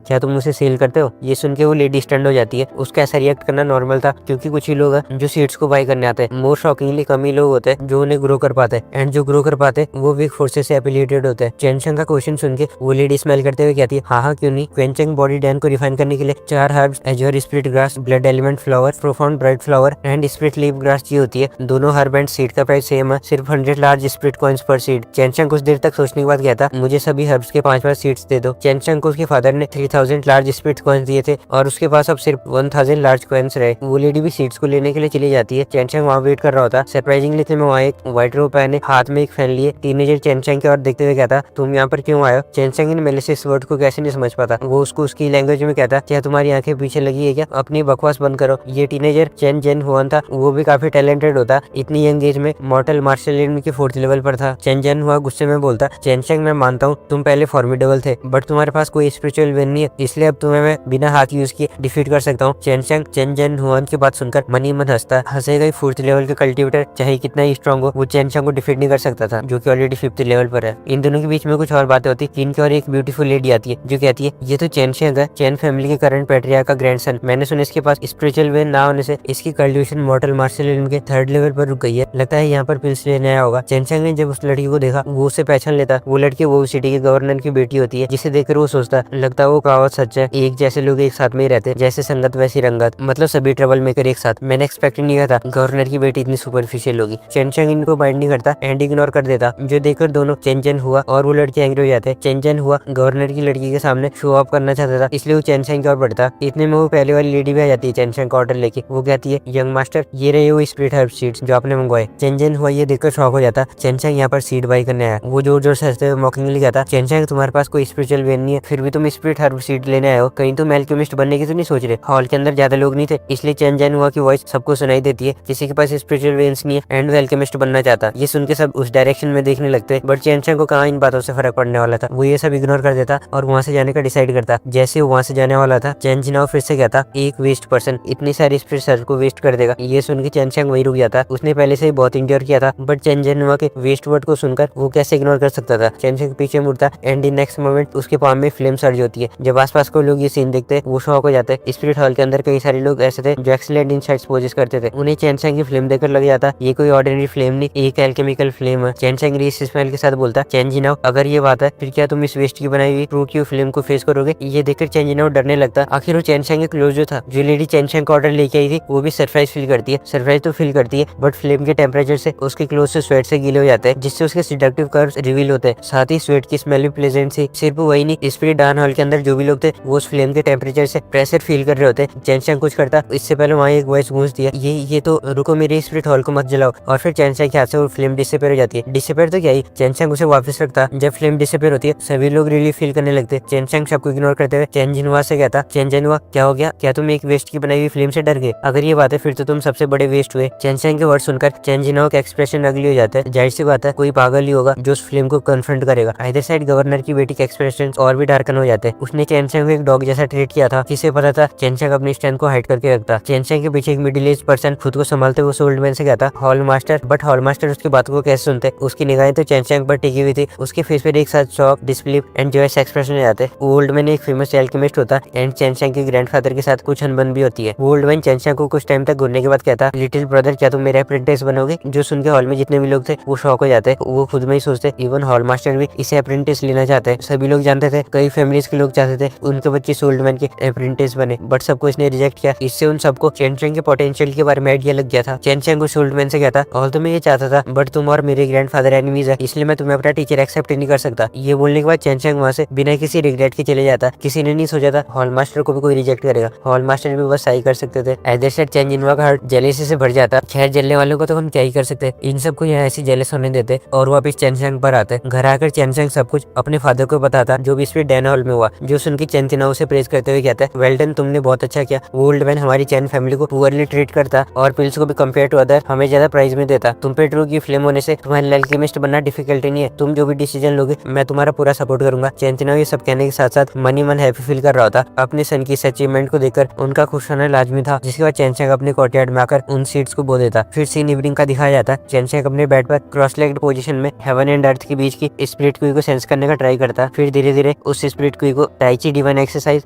क्या तुम उसे सेल करते हो? ये सुन के वो लेडी स्टंड हो जाती है। उसका ऐसा रिएक्ट करना नॉर्मल था, क्योंकि कुछ ही लोग हैं जो सीड्स को बाई करने आते हैं। मोर शॉकिंगली कम ही लोग होते हैं जो उन्हें ग्रो कर पाते हैं, एंड जो ग्रो कर पाते वो वीक फोर्सेस से एफिलिएटेड होते हैं। चेनचंग का क्वेश्चन सुन के वो लेडी स्माइल करते हुए कहती है, हाँ क्यों नहीं। क्वेंचिंग बॉडी डैन को रिफाइन करने के लिए 4 herbs एजोर spirit grass, blood element flower, profound bright flower and spirit leaf grass चाहिए होती है। दोनों हर्ब एंड सीड का प्राइस सेम है, सिर्फ 100 लार्ज स्पिरिट कॉइन्स पर सीड। चेनचंग कुछ देर तक सोचने के बाद कहता, मुझे सभी हर्ब्स के 5 सीड्स दे दो। चेनचंग को उसके फादर ने 3000 लार्ज स्पिरिट कॉइन्स दिए थे और उसके पास अब सिर्फ 1000 लार्ज कॉइन्स रहे। वो लेडी भी सीड्स को लेने के लिए चली जाती है। चेनचंग वहाँ वेट कर रहा होता। सरप्राइजिंगली में वहाँ एक व्हाइट रोब पहने, हाथ में एक फैन लिए टीनेजर चेनचंग की ओर देखते हुए कहता, तुम यहाँ पर क्यों आए हो? चेनचंग इन मेलिशियस वर्ड को कैसे नहीं समझ पाता। वो उसको उसकी लैंग्वेज में कहता, क्या तुम्हारी आंखें पीछे लगी है क्या? अपनी बकवास बंद करो। ये टीनेजर चेन जेन हुआन था, वो भी काफी टैलेंटेड होता। इतनी यंग एज में मॉर्टल मार्शल आर्ट के 4th लेवल पर था। चेन जेन हुआ गुस्से में बोलता, चेनचंग मैं मानता हूँ तुम पहले फॉर्मिडेबल थे, बट तुम्हारे पास कोई स्पिरिचुअल वेन नहीं है, इसलिए अब तुम्हें मैं बिना हाथ यूज किए डिफीट कर सकता हूँ। चेनचंग चेन जेन हुआन की बात सुनकर मन ही मन हंसता। हंसेगा ही 4th लेवल के कल्टिवेटर चाहे कितना ही स्ट्रॉन्ग हो, वो चेनचंग को डिफीट नहीं कर सकता था, जो कि ऑलरेडी 5th लेवल पर है। इन दोनों के बीच में कुछ और बातें होती। इनकी और एक ब्यूटीफुल लेडी आती है जो कहती है, ये तो चेनशेंग है, चेन फैमिली के करंट पैट्रियार्क का ग्रैंडसन। मैंने सुना इसके पास स्पिरिचुअल वेन ना होने से इसकी कल्टिवेशन मॉर्टल मार्शल आर्ट के 3rd लेवल पर रुक गई है। लगता है यहाँ पर पिल्स लेने आया होगा। चेनचंग ने जब उस लड़की को देखा, वो उसे पहचान लेता। वो लड़की वो सिटी के गवर्नर की बेटी होती है, जिसे देखकर वो सोचता, लगता है वो कहावत सच है, एक जैसे लोग एक साथ में ही रहते, जैसे संगत वैसी रंगत, मतलब सभी ट्रबल मेकर एक साथ। मैंने एक्सपेक्ट नहीं किया था गवर्नर की बेटी इतनी सुपरफिशियल होगी। चेनचंग इनको बाइंड नहीं करता एंड इग्नोर कर देता, जो देखकर दोनों चेनचेन हुआ और वो लड़की एंग्री हो जाते। चेनचेन हुआ गवर्नर की लड़की के सामने शो ऑफ करना चाहता था, इसलिए वो चेनचेंग की ओर बढ़ता। इतने में वो पहले वाली लेडी भी आ जाती है चेनचेंग का ऑर्डर लेके। वो कहती है, यंग मास्टर ये रहे वो स्पिरिट हर्ब सीड्स जो आपने मंगवाए। चेनचेन हुआ ये देखकर शॉक हो जाता। चेनचेंग यहाँ पर सीड बाई करने आया। वो जोर जोर से हंसते हुए मॉकिंगली कहता, चेनचेंग तुम्हारे पास कोई स्पिरिचुअल वेन नहीं है, फिर भी तुम स्पिरिट हर्ब सीड लेने आए हो, कहीं तुम एल्केमिस्ट बनने की तो नहीं सोच रहे? हॉल के अंदर ज्यादा लोग नहीं थे, इसलिए चेनचेन हुआ की वॉइस सबको सुनाई देती है, किसी के पास स्पिरिचुअल वेन्स नहीं है एंड वो एल्केमिस्ट बनना चाहता। ये सुन के सब उस डायरेक्शन में देखने लगते, बट चेनचेंग को कहाँ इन बातों से फर्क पड़ने वाला था। वो ये सब इग्नोर कर देता और वहाँ से जाने का डिसाइड करता। जैसे वो वहाँ से जाने वाला था, चेनजिनाओ फिर से कहता, एक वेस्ट पर्सन इतनी सारी स्पिरिट हर्ब को वेस्ट कर देगा। ये सुन के चेनचेंग वही रुक जाता। उसने पहले से ही बहुत इंजॉय किया था, बट चेनजिनहुआ के वेस्ट वर्ड को सुनकर वो कैसे इग्नोर कर सकता था। चेनचेंग पीछे मुड़ता एंड इन नेक्स्ट मोमेंट उसके पाम में फ्लेम सर्ज होती है। जब आसपास को लोग ये सीन देखते वो शॉक हो जाते। स्पिरिट हॉल के अंदर कई सारे लोग ऐसे थे जो एक्सीलेंट इनसाइट्स पोजेस करते थे। उन्हें चेनचेंग की फ्लेम देखकर लग जाता ये कोई ऑर्डिनरी फ्लेम नहीं, एक एल्केमिकल फ्लेम है। चेनचेंग रीस स्माइल के साथ बोलता, चेनजिनाओ अगर ये बात है फिर क्या तुम इस वेस्ट की बनाई हुई क्रू की फ्लेम को फेस करोगे? ये देखकर चेनजिनाओ डरने लगता। आखिर वो चेनचेंग के क्लोज जो था, जो लेडी चेनचेंग का ऑर्डर लेके आई थी, वो भी सरप्राइज फील करती है। सरप्राइज तो फील करती है, बट फ्लेम के टेम्परेचर से उसके क्लोज से स्वेट से गीले हो जाते हैं, जिससे उसके सिडक्टिव कर्व्स रिवील होते हैं। साथ ही स्वेट की स्मेल भी प्लेजेंट थी। सिर्फ वही नहीं, स्पिरिट डांस हॉल के अंदर जो भी लोग थे वो उस फ्लेम के टेम्परेचर से प्रेशर फील कर रहे होते। चेनचेंग कुछ करता इससे पहले वहाँ एक वॉइस गूंजती है, ये तो रुको मेरे स्पिरिट हॉल को मत जलाओ। और फिर चेनचेंग के हाथ से वो फ्लेम डिसअपीयर हो जाती है। डिसअपीयर तो क्या ही, चेनचेंग उसे वापस रखता। जब फ्लेम डिसअपीयर होती है सभी लोग रिलीफ फील करने लगते। चेनचेंग सबको इग्नोर करते हुए चेनजिनहुआ से कहता, चेनजिनहुआ क्या हो गया? क्या तुम एक वेस्ट की बनाई हुई फ्लेम से डर गए? अगर ये बात है फिर तो तुम सबसे बड़े वेस्ट हुए। चेनचेंग के वर्ड सुनकर चेनजिनहुआ का एक्सप्रेशन अगली हो जाता है। जाहिर सी बात है कोई पागल ही होगा जो उस फ्लेम को कन्फ्रंट करेगा। आइदर साइड गवर्नर की बेटी के एक्सप्रेशन और भी डार्कन हो जाते हैं। उसने चेनचेंग को एक डॉग जैसा ट्रीट किया था, किसे पता था चेनचेंग अपनी स्ट्रेंथ को हाइड करके रखता। चेनचेंग के पीछे एक मिडिल एज पर्सन खुद को संभालते हुए उस ओल्ड मैन से कहता, hall master. But hall master उसकी बातों को कैसे सुनते? उसकी निगाहें तो चेनचेंग पर टिकी हुई थी। उसके फेस पर एक साथ shock, disbelief and joyous expression आ जाते। ओल्ड मैन एक फेमस एल्केमिस्ट होता एंड चेनचेंग के ग्रैंडफादर के साथ कुछ अनबन भी होती है। ओल्ड मैन चेनचेंग को कुछ टाइम तक घूरने के बाद कहता, लिटिल ब्रदर क्या तुम मेरे अप्रेंटिस बनोगे? जो सुन के हॉल में जितने भी लोग थे वो शॉक हो जाते। वो खुद में ही सोचते इवन हॉल मास्टर भी इसे अप्रेंटिस लेना चाहते हैं। सभी लोग जानते थे थे, कई फैमिलीज के लोग चाहते थे उनके बच्चे सोल्डमैन के अप्रेंटिस बने, बट सबको इसने रिजेक्ट किया। इससे उन सबको चेन चेंग के पोटेंशियल के बारे में आइडिया लग गया था। चेन चेंग को सोल्डमैन से कहता, और तो मैं ये चाहता था बट तुम और मेरे ग्रैंडफादर एनिमीज है, इसलिए मैं तुम्हें अपना टीचर एक्सेप्ट नहीं कर सकता। ये बोलने के बाद चेन चेंग वहाँ से बिना किसी रिग्रेट के चले जाता। किसी ने नहीं सोचा था हॉल मास्टर को भी कोई रिजेक्ट करेगा, हॉल मास्टर भी बस सही कर सकते थे। एट दैट चेन जिनवा का हार्ट जेलेसी से भर जाता। खैर जलने वालों को तो हम क्या ही कर सकते, इन सबको यहाँ ऐसे जेलस होने देते और वापिस चेन चेंग पर आते। घर आकर चेन चेंग सब कुछ अपने फादर को बताता, जो भी स्पीड डैन हॉल में हुआ, जो सुन के चेन तिना उसे प्रेज करते हुए कहता है, वेल डन, तुमने बहुत अच्छा किया। वो ओल्ड मैन हमारी चैन फैमिली को पुअरली ट्रीट करता और पिल्स को भी कंपेयर टू अदर हमें ज्यादा प्राइस में देता। तुम पे ट्रू की फ्लेम होने से तुम्हारे अल्केमिस्ट बनना डिफिकल्ट नहीं है, तुम जो भी डिसीजन लोगे मैं तुम्हारा पूरा सपोर्ट करूंगा। चैंतिनो ये सब कहने के साथ साथ मनी मन हैप्पी फील कर रहा था। अपने सन की इस अचीवमेंट को देखकर उनका खुश होना लाजमी था। जिसके बाद चैन चेंग अपने कोर्टयार्ड में आकर उन सीट्स को बो देता। फिर सीन इवनिंग का दिखाया जाता। चैन चेंग अपने बेड पर क्रॉस लेग्ड पोजीशन में हेवन एंड अर्थ के बीच की स्पिरिट क्वी को सेंस करने का ट्राई करता। फिर धीरे धीरे उस स्पिरिट क्वी को Taichi divine exercise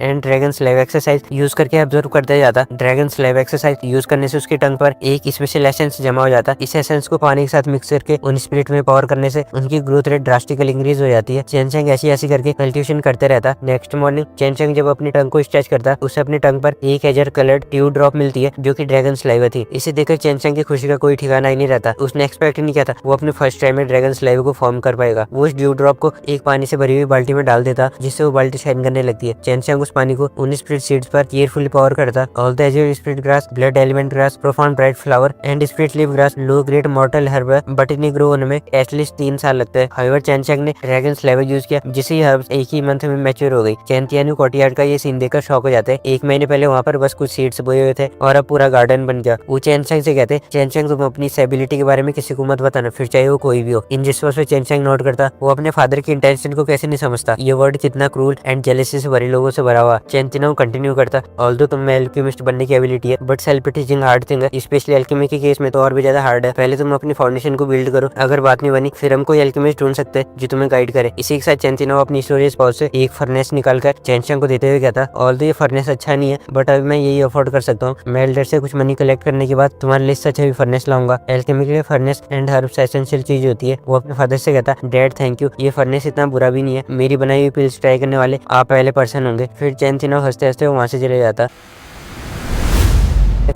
and dragon slave exercise use करके ऑब्जर्व करता जाता। ड्रैगन स्लेव एक्सरसाइज यूज करने से उसकी टंग पर एक स्पेशल एसेंस जमा हो जाता। इस एसेंस को पानी के साथ मिक्स करके उन स्पिरिट में पावर करने से उनकी ग्रोथ रेट ड्रास्टिकली इंक्रीज हो जाती है। चैन चेंग ऐसी करके कल्टिवेशन करते रहता। नेक्स्ट मॉर्निंग चैन चेंग जब अपनी टंग को स्ट्रेच करता, उसे अपनी टंग पर एक एजर कलर्ड ट्यूब ड्रॉप मिलती है जो कि ड्रैगन स्लाइव थी। इसे देखकर चैन चेंग की खुशी का कोई ठिकाना ही नहीं रहता। उसने एक्सपेक्ट नहीं किया था वो अपने फर्स्ट टाइम में ड्रैगन स्लाइव को फॉर्म कर पाएगा। वो इस ट्यूब ड्रॉप को एक पानी से भरी हुई बाल्टी में डाल देता, जिससे वो बाल्टी शाइन करने लगती है। चैन चेंग उस पानी को उन स्पिरिट सीड्स पर केयरफुली पावर करता। All the eager spirit grass, blood element grass, profound bright flower and spirit leaf grass low grade mortal herb है, बट इन्हें ग्रो होने में एटलीस्ट 3 साल लगता है। हाउएवर चैन चेंग ने ड्रैगन स्लाइव यूज किया, जिससे ये हर्ब्स एक ही मंथ में मैच्योर हो गई। चैन तियानु कोर्टयार्ड का ये सीन देखकर शॉक हो जाते हैं। 1 महीने पहले वहाँ पर बस कुछ सीड्स बोए हुए थे और अब पूरा गार्डन बन गया। वो चैन चेंग से कहते, चैन चेंग तुम अपनी एबिलिटी के बारे में किसी को मत बताना, फिर चाहे वो कोई भी हो। इन रिस्पॉन्स पे चैन चेंग नोट करता वो अपने फादर की इंटेंशन को कैसे नहीं समझता। ये वर्ड कितना क्रूल एंड जेलसी से भरे लोगों से भरा हुआ। चैन तिनाउ कंटिन्यू करता, ऑल्दो तुम में एल्केमिस्ट बनने की एबिलिटी है, but self teaching hard thing है, स्पेशली एल्केमी के केस में तो और भी ज्यादा हार्ड है। पहले तुम अपनी फाउंडेशन को बिल्ड करो, अगर बात नहीं बनी फिर हम कोई एल्केमिस्ट ढूंढ सकते हैं जो तुम्हें गाइड करे। इसी के साथ चैन तिनाउ अपनी स्टोरेज पाउच से एक फर्नेस निकालकर चैन चेंग को देते हुए कहता, ऑल्दो ये फर्नेस अच्छा नहीं है बट अभी मैं यही अफोर्ड कर सकता हूँ। मैं एल्डर से कुछ मनी कलेक्ट करने के बाद तुम्हारे लिए अच्छा भी फर्नेस लाऊंगा। एल्केमी के लिए फर्नेस एंड हर्ब्स एसेंशियल चीज होती है। वो अपने फादर से कहता, डैड थैंक यू, ये फर्नेस इतना बुरा भी नहीं है, मेरी बनाई हुई पिल्स ट्राई करने वाले आप पहले पर्सन होंगे। फिर चैन तिनाउ हंसते हंसते वहाँ से चले जाता।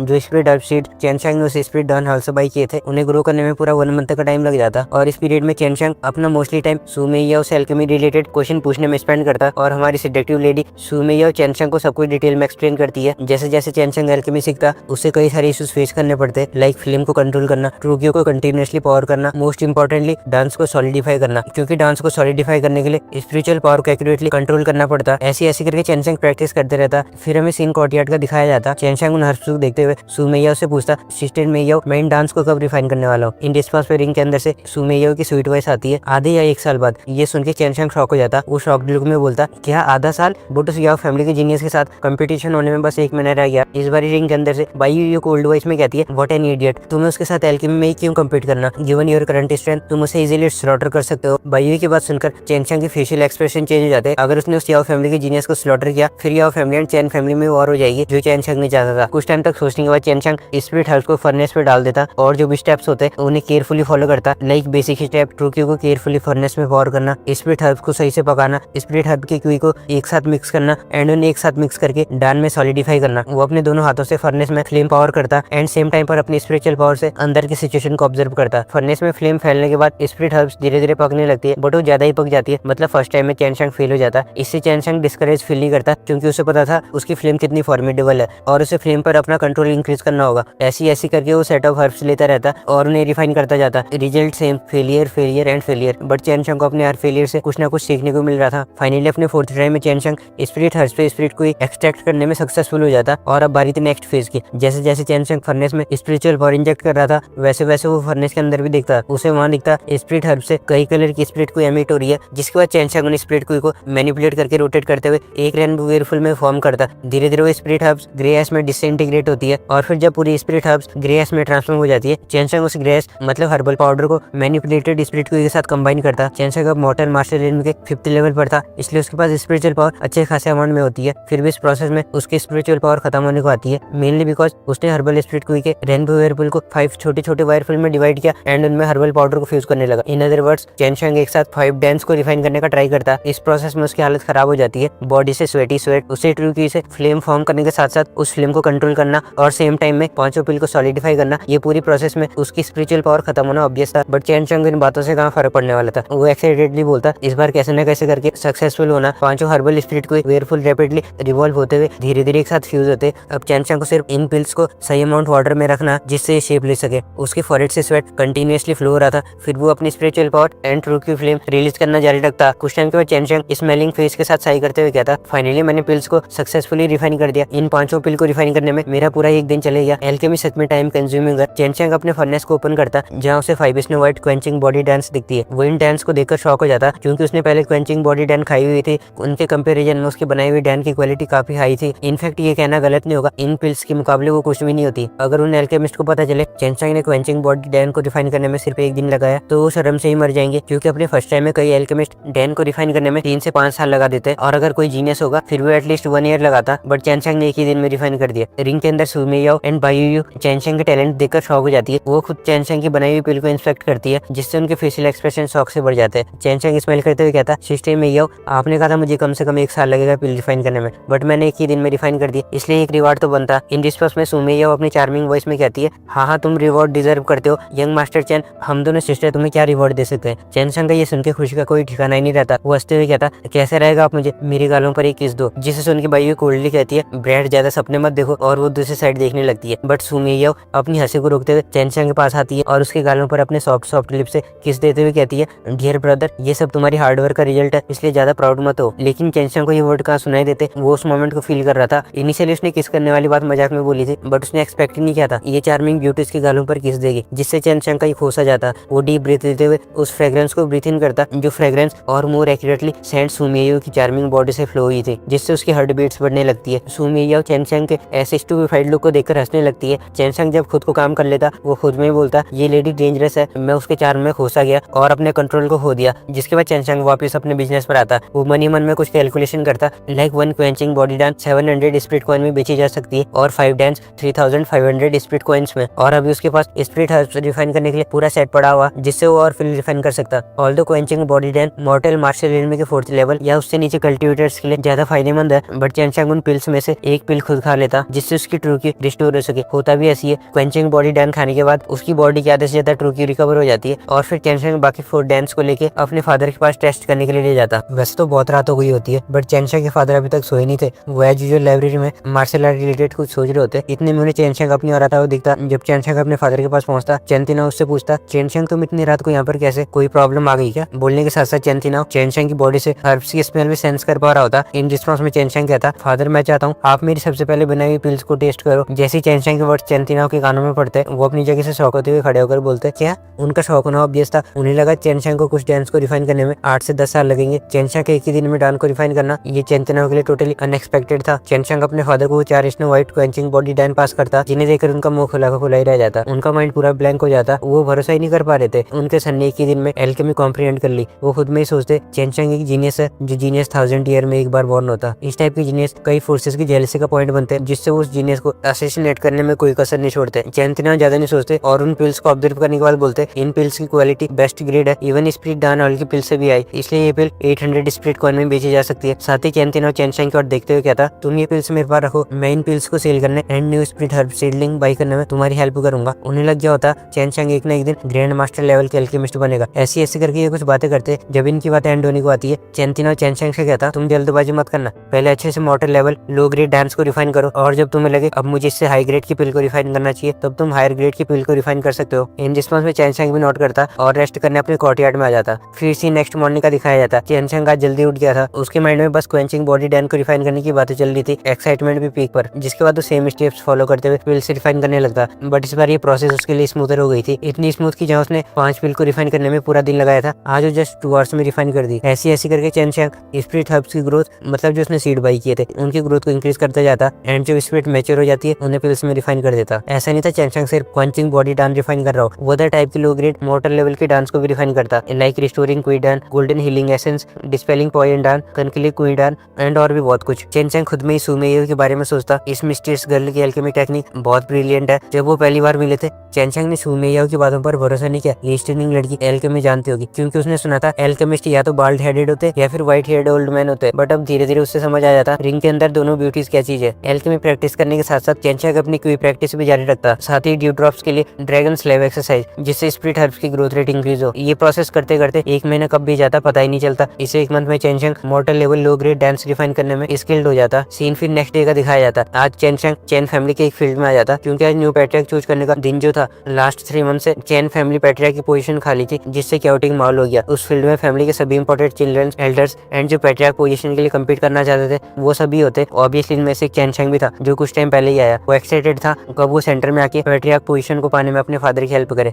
जो स्पिरिट हर्ब सीड चैन चेंग ने उस स्पिरिट डॉन हॉल से बाई किए थे, उन्हें ग्रो करने में पूरा 1 मंथ का टाइम लग जाता। और इस पीरियड में चैन चेंग अपना मोस्टली टाइम सुमेइया से एल्केमी रिलेटेड क्वेश्चन पूछने में स्पेंड करता और हमारी सेडेक्टिव लेडी सुमेइया चैन चेंग को सब कुछ डिटेल में एक्सप्लेन करती है। जैसे जैसे चैन चेंग एल्केमी सीखता उससे कई सारे इश्यूज फेस करने पड़ते, लाइक फ्लेम को कंट्रोल करना, ट्रूकियो को कंटिन्यूअसली पावर करना, मोस्ट इंपॉर्टेंटली डांस को सॉलिडिफाई करना, क्योंकि डांस को सॉलिडिफाई करने के लिए स्पिरिचुअल पावर को एक्यूरेटली कंट्रोल करना पड़ता। ऐसी करके चैन चेंग प्रैक्टिस करते रहता। फिर हमें सीन कोर्टयार्ड का दिखाया जाता। चैन चेंग उन हर्ब्स को देखते हुए सुमेइया से पूछता, सिस्टर मेइयो मैं इन डांस को कब रिफाइन करने वाला हूँ। इन रिस्पॉन्स पे रिंग के अंदर से सुमेइयो की स्वीट वॉइस आती है आधे या 1 साल बाद। ये सुन के चैन चेंग शॉक हो जाता। वो शॉक लुक में बोलता, क्या आधा साल? बोटो याओ फैमिली के जीनियस के साथ कंपटीशन होने में बस 1 महीना रह गया। इस बार रिंग के अंदर से बाइयू कोल्ड वॉइस में कहती है, व्हाट एन इडियट, तुम्हें उसके साथ एल्केमी में क्यों कम्पीट करना, गिवन योर करंट स्ट्रेंथ तुम उसे इजीली स्लॉटर कर सकते हो। बाइयू की बात सुनकर चैन चेंग के फेशियल एक्सप्रेशन चेंज हो जाते हैं। अगर उसने उस याओ फैमिली के जीनियस को स्लॉटर किया फिर याओ फैमिली एंड चैन फैमिली में वॉर हो जाएगी, जो चैन चेंग नहीं चाहता था। कुछ टाइम तक सोचने के बाद चैन चेंग स्पिरिट हर्ब्स को फर्नेस पे डाल देता और जो भी स्टेप्स होते हैं उन्हें केयरफुली फॉलो करता, लाइक बेसिक स्टेप ट्रूकियो को केयरफुली फर्नेस में पावर करना, स्पिरिट हर्ब्स को सही से पकाना, स्पिरिट हर्ब की क्वी को एक साथ मिक्स करना एंड उन्हें एक साथ मिक्स करके डान में सॉलिडिफाई करना। वो अपने दोनों हाथों से फर्नेस में फ्लेम पावर करता एंड सेम टाइम पर अपनी स्पिरिचुअल पावर से अंदर की सिचुएशन को ऑब्जर्व करता। फर्नेस में फ्लेम फैलने के बाद स्पिरिट हर्ब्स धीरे धीरे पकने लगती है, बट वो ज्यादा ही पक जाती है, मतलब फर्स्ट टाइम में चैन चेंग फेल हो जाता। इससे चैन चेंग डिस्करेज फील नहीं करता, क्योंकि उसे पता था उसकी फ्लेम कितनी फॉर्मिडेबल है और उसे फ्लेम पर अपना कंट्रोल इंक्रीज करना होगा। ऐसी करके वो सेट ऑफ हर्ब्स लेता रहता और उन्हें रिफाइन करता जाता। Result same, failure and failure, but Chen Cheng को अपने हर फेलियर से कुछ ना कुछ सीखने को मिल रहा था। फाइनली अपने 4th ट्राई में चैन चेंग स्पिरिट हर्ब्स पे स्पिरिट को एक्सट्रैक्ट करने में सक्सेसफुल हो जाता। और अब बारी थी नेक्स्ट फेज की। जैसे जैसे चैन चेंग फर्नेस में स्पिरिचुअल पावर इंजेक्ट कर रहा था, वैसे वैसे वो फर्नेस के अंदर भी दिखता। उसे वहाँ दिखता स्पिरिट हर्ब से कई कलर की स्पिरिट को एमिट हो रही है, जिसके बाद चैन चेंग स्पिरिट को मैनिपुलेट करके रोटेट करते हुए एक रेनबो वेयरफुल में फॉर्म करता। धीरे धीरे वो स्पिरिट हर्ब्स ग्रे एस में डिसइंटीग्रेट होती है है और फिर जब पूरी स्पिरिट हर्ब्स ग्रेस में ट्रांसफॉर्म हो जाती है, चेनचंग उस ग्रेस मतलब हर्बल पाउडर को मैनिपुलेटेड स्पिरिट के साथ कंबाइन करता। चेनचंग अब मॉर्टल मास्टर रेलम के 5th लेवल पर था, इसलिए उसके पास स्पिरिचुअल पावर अच्छे खासे अमाउंट में होती है। फिर भी इस प्रोसेस में उसकी स्पिरिचुअल पावर खत्म होने को आती है, मेनली बिकॉज उसने हर्बल स्पिरिट क्वी के रेनबो वेयरपुल को 5 छोटे वायरफुल में डिवाइड किया एंड उनमें हर्बल पाउडर को फ्यूज करने लगा। इन अदर वर्ड्स चेनचंग एक साथ 5 डेंस को रिफाइन करने का ट्राई करता। इस प्रोसेस में उसकी हालत खराब हो जाती है, बॉडी से स्वेटी स्वेट, उसे ट्रू की से फ्लेम फॉर्म करने के साथ साथ उस फ्लेम को कंट्रोल करना और सेम टाइम में 5 पिल को सॉलिडिफाई करना, ये पूरी प्रोसेस में उसकी स्पिरिचुअल पावर खत्म होना ऑब्वियस था। बट चेनचंग इन बातों से कहाँ फर्क पड़ने वाला था, वो एक्साइटेडली बोलता इस बार कैसे न कैसे करके सक्सेसफुल होना। 5 हर्बल स्पिरिट को वेयरफुल रैपिडली रिवॉल्व होते हुए धीरे धीरे एक साथ फ्यूज होते। अब चेनचंग को सिर्फ इन पिल्स को सही अमाउंट वाटर में रखना जिससे ये शेप ले सके। उसके फॉरहेड से स्वेट कंटिन्यूअसली फ्लो हो रहा था। फिर वो अपनी स्पिरिचुअल पावर एंड ट्रू की फ्लेम रिलीज करना जारी रखता। कुछ टाइम के बाद चेनचंग स्मेलिंग फेस के साथ सही करते हुए कहता, फाइनली मैंने पिल्स को सक्सेसफुली रिफाइन कर दिया। इन 5 पिल को रिफाइन करने में मेरा पूरा एक दिन चले गया। एल्केमी सच में टाइम कंज्यूमिंग है। चेनचंग अपने फर्नेस को ओपन करता जहाँ उसे 5 snow white quenching body dance दिखती है। वो इन डांस को देखकर शॉक हो जाता क्योंकि उसने पहले क्वेंचिंग बॉडी डैन खाई हुई थी। उनके कंपैरिजन में उसकी बनाई हुई डैन की क्वालिटी काफी हाई थी। इनफैक्ट ये कहना गलत नहीं होगा, इन पिल्स के मुकाबले वो कुछ भी नहीं होती। अगर उन एल्केमिस्ट को पता चले चेनचंग ने क्वेंचिंग बॉडी डैन को रिफाइन करने में सिर्फ एक दिन लगाया तो वो शर्म से ही मर जाएंगे, क्योंकि अपने फर्स्ट टाइम में कई एल्केमिस्ट डैन को रिफाइन करने में 3 से 5 साल लगा देते और अगर कोई जीनियस होगा फिर वो एटलीस्ट 1 ईयर लगाता। बट चेनचंग ने एक ही दिन में रिफाइन कर दिया। रिंग के अंदर सुमेयाओ एंड बायुयू चेनचंग के टैलेंट देखकर शॉक हो जाती है। वो खुद चेनचंग की बनाई हुई पिल को इंस्पेक्ट करती है जिससे उनके फेशियल एक्सप्रेशन शॉक से बढ़ जाते हैं। चेनचंग स्माइल करते हुए कहता, सिस्टर मेयाओ आपने कहा था मुझे कम से कम 1 साल लगेगा पिल रिफाइन करने में, बट मैंने एक ही दिन में रिफाइन कर दी, इसलिए एक रिवार्ड तो बनता। इन रिस्पॉन्स में सुमेयाओ अपनी चार्मिंग वॉइस में कहती है, हाँ तुम रिवॉर्ड डिजर्व करते हो यंग मास्टर चैन, हम दोनों सिस्टर तुम्हें क्या रिवॉर्ड दे सकते हैं। चेनचंग का ये सुन के खुशी का कोई ठिकाना ही नहीं रहता। वो हंसते हुए कहता, कैसे रहेगा आप मुझे मेरी गालों पर एक किस दो, जिसे सुन के बाई कोल्डली कहती है, ब्रैड ज्यादा सपने मत देखो, और वो दूसरी साइड देखने लगती है। बट सुमेयाओ अपनी हंसी को रोकते हुए चेनचंग के पास आती है और उसके गालों पर अपने सॉफ्ट लिप से किस देते हुए कहती है, डियर ब्रदर ये सब तुम्हारी हार्डवर्क का रिजल्ट है, इसलिए ज्यादा प्राउड मत हो। लेकिन चेनचंग को ये वर्ड कहाँ सुनाई देते, वो उस मोमेंट को फील कर रहा था। इनिशियली उसने किस करने वाली बात मजाक में बोली थी, बट उसने एक्सपेक्ट ही नहीं किया था ये चार्मिंग ब्यूटी उसके गालों पर किस देगी, जिससे चेनचंग का खोसा जाता। वो डीप ब्रीथ लेते हुए उस फ्रेग्रेंस को ब्रीथ इन करता, जो फ्रेग्रेंस और मोर एक्यूरेटली सेंट सुमेयाओ की चार्मिंग बॉडी से फ्लो हुई थी, जिससे उसकी हार्ट बीट्स बढ़ने लगती है। सुमेयाओ चेनचंग के ऐसे स्टूपिफाइड लुक को देखकर हंसने लगती है। चेनचंग जब खुद को काम कर लेता वो खुद में बोलता, ये लेडी डेंजरस है, मैं उसके चार्म में खोसा गया और अपने कंट्रोल को खो दिया। जिसके बाद चेनचंग वापस अपने बिजनेस पर आता। वो मन ही मन में कुछ कैलकुलेशन करता, like 1 quenching body dance 700 spirit coin में बेची जा सकती है और 5 डांस 3500 स्पिरिट कॉइन्स में, और अभी उसके पास स्पिरिट हर्ब्स रिफाइन करने के लिए पूरा सेट पड़ा हुआ जिससे वो और फिर रिफाइन कर सकता। Although quenching body dans mortal martial realm के 4th लेवल या उससे नीचे कल्टिवेटर्स के लिए ज्यादा फायदेमंद है, बट चेनचंग उन पिल्स में से एक पिल खुद खा लेता जिससे उसकी ट्रू की रिस्टोर हो सके। होता भी ऐसी है, क्वेंचिंग बॉडी डांस खाने के बाद उसकी बॉडी की आधे से ज्यादा ट्रू की रिकवर हो जाती है और फिर चेनचंग बाकी 4 डांस को लेके अपने फादर के पास टेस्ट करने के लिए ले जाता। वैसे तो बहुत रात हो गई होती है, बट चेनचंग के फादर अभी तक सोए नहीं थे। वो एज यूजुअल लाइब्रेरी में मार्शल आर्ट रिलेटेड कुछ सोच रहे होते। इतने में उन्हें चेनचंग अपनी और आता हुआ दिखता। जब चेनचंग अपने फादर के पास पहुंचता, चेनतिनाओ उससे पूछता, चेनचंग तुम इतनी रात को यहाँ पर कैसे, कोई प्रॉब्लम आ गई क्या? बोलने के साथ साथ चेनतिनाओ चेनचंग की बॉडी से हर्ब्स की स्मेल भी सेंस कर पा रहा होता। इन रिस्पॉन्स में चेनचंग कहता, फादर मैं चाहता हूँ आप मेरी सबसे पहले बनाई हुई पिल्स को टेस्ट करो। जैसे ही चेनचंग के वर्ड्स चेनतिनाओ के कानों में पड़ते वो अपनी जगह से शौक होते हुए खड़े होकर बोलते, क्या? उनका शौक होना ऑब्वियस था। उन्हें लगा चेनचंग को कुछ डांस को रिफाइन करने में 8 से 10 साल लगेंगे। चेनचंग के एक ही दिन में डांस को रिफाइन करना ये चेनतिनाओ के लिए टोटली अनएक्सपेक्टेड था। चेनचंग अपने फादर को 4 snow white quenching body dans pass करता, जिन्हें देखकर उनका मुंह खुला ही रह जाता। उनका माइंड पूरा ब्लैंक हो जाता। वो भरोसा ही नहीं कर पा रहे थे उनके सन ने एक ही दिन में एल्केमी कॉम्प्रिहेंड कर ली। वो खुद में ही सोचते, चेनचंग एक जीनियस है, जो जीनियस 1000 ईयर में एक बार बॉर्न होता। इस टाइप के जीनियस कई फोर्सेस की जेलसी का पॉइंट बनते हैं, जिससे वो उस जीनियस को असैसिनेट करने में कोई कसर नहीं छोड़ते। चेनतिनाओ ज्यादा नहीं सोचते और उन पिल्स को ऑब्जर्व करने के बाद बोलते, इन पिल्स की क्वालिटी बेस्ट ग्रेड है, इवन स्पिरिट डान ऑयल की पिल से भी आई, इसलिए ये पिल 800 स्पिरिट कॉइन में बेची जा सकती है। साथ ही चेनतिनाओ चेनचंग की ओर देखते हुए कहता, तुम ये पिल्स मेरे पास रखो, मैं इन पिल्स को सेल करने and new spirit herb seedling by करने में तुम्हारी हेल्प करूंगा। उन्हें लग गया होता चेनचंग एक ना एक दिन ग्रैंड मास्टर लेवल के एल्केमिस्ट बनेगा। ऐसी करके ये कुछ बातें करते। जब इनकी बातें एंड होने को आती है, चेनतिनाओ चेनचंग से कहता, तुम जल्दबाजी मत करना, पहले अच्छे से मॉर्टल लेवल लो ग्रेड डांस को रिफाइन करो, और जब तुम्हें लगे अब मुझे इससे हाई ग्रेड की पिल को रिफाइन करना चाहिए, तब तुम हायर ग्रेड की पिल को रिफाइन कर सकते हो। इन रिस्पॉन्स में चेनचंग भी नोट करता और रेस्ट करने अपने कोर्टयार्ड में आ जाता। फिर इसी नेक्स्ट मॉर्निंग का दिखाया जाता। चेनचंग आज जल्दी उठ गया था, उसके माइंड में बस क्वेंचिंग बॉडी डांस को रिफाइन करने की बातें चल रही थी, एक्साइटमेंट भी पीक पर। जिसके बाद वो सेम स्टेप्स फॉलो करते हुए पिल से रिफाइन करने लगता, बट इस बार ये प्रोसेस उसके लिए स्मूथर हो गई थी। इतनी स्मूथ की जहाँ उसने 5 पिल को रिफाइन करने में पूरा दिन लगाया था, आज वो जस्ट 2 आवर्स में रिफाइन कर दी। ऐसी करके चेनचंग स्पिरिट हर्ब्स की ग्रोथ, मतलब जो उसने सीड बाई किए थे, उनकी ग्रोथ को इंक्रीज करता जाता। एंड जब स्पिरिट मैच्योर हो जाती है उन्हें फिर उसमें रिफाइन कर देता। ऐसा नहीं था चेनचंग सिर्फ क्वेंचिंग बॉडी डांस रिफाइन कर रहा हो, वो अदर टाइप के लो ग्रेड मोटर लेवल के डांस को भी रिफाइन करता, लाइक रिस्टोरिंग क्वी डान, गोल्डन हीलिंग एसेंस, डिस्पेलिंग पॉइजन डान, कनकली क्वी डान एंड और भी बहुत कुछ। चेनचंग खुद में ही सुमेयो के बारे में सोचता, इस मिस्टीरियस गर्ल की एल्केमी टेक्निक बहुत ब्रिलियंट है। जब वो पहली बार मिले थे चेनचंग ने सुमेयो की बातों पर भरोसा नहीं किया, ये स्टनिंग लड़की एल्केमी जानती होगी, क्योंकि उसने सुना था एल्केमिस्ट या तो बाल्ड हेडेड होते या फिर व्हाइट हेड ओल्ड मैन होते। बट अब धीरे धीरे उससे समझ आ जाता रिंग के अंदर दोनों ब्यूटीज क्या चीज है। एल्केमी प्रैक्टिस करने के साथ साथ चेनचंग अपनी क्वी प्रैक्टिस भी जारी रखता, साथ ही ड्यू ड्रॉप्स के लिए ड्रैगन स्लेव एक्सरसाइज, जिससे स्प्रिट हर्ब्स की ग्रोथ रेट इंक्रीज हो। ये प्रोसेस करते करते एक महीना कब भी जाता पता ही नहीं चलता। इसे एक मंथ में Chencheng mortal level low grade dans refine करने में स्किल्ड हो जाता। सीन फिर नेक्स्ट डे का दिखाया जाता। आज चेनचंग चैन फैमिली के एक फील्ड में आ जाता, क्योंकि आज न्यू पैट्रियार्क चूज करने का दिन जो था। लास्ट 3 मंथ से चैन फैमिली पैट्रियार्क की पोजीशन खाली थी, जिससे क्योटिक माहौल हो गया। उस फील्ड में फैमिली के सभी इंपॉर्टेंट चिल्ड्रन, एल्डर्स एंड जो पैट्रियार्क पोजीशन के लिए कम्पीट करना चाहते थे वो सभी होते। ऑब्वियसली इनमें से चेनचंग भी था, जो कुछ टाइम पहले ही आया। वो एक्साइटेड था कब वो सेंटर में आके पैट्रियार्क पोजीशन को पाने में अपने फादर की हेल्प करे।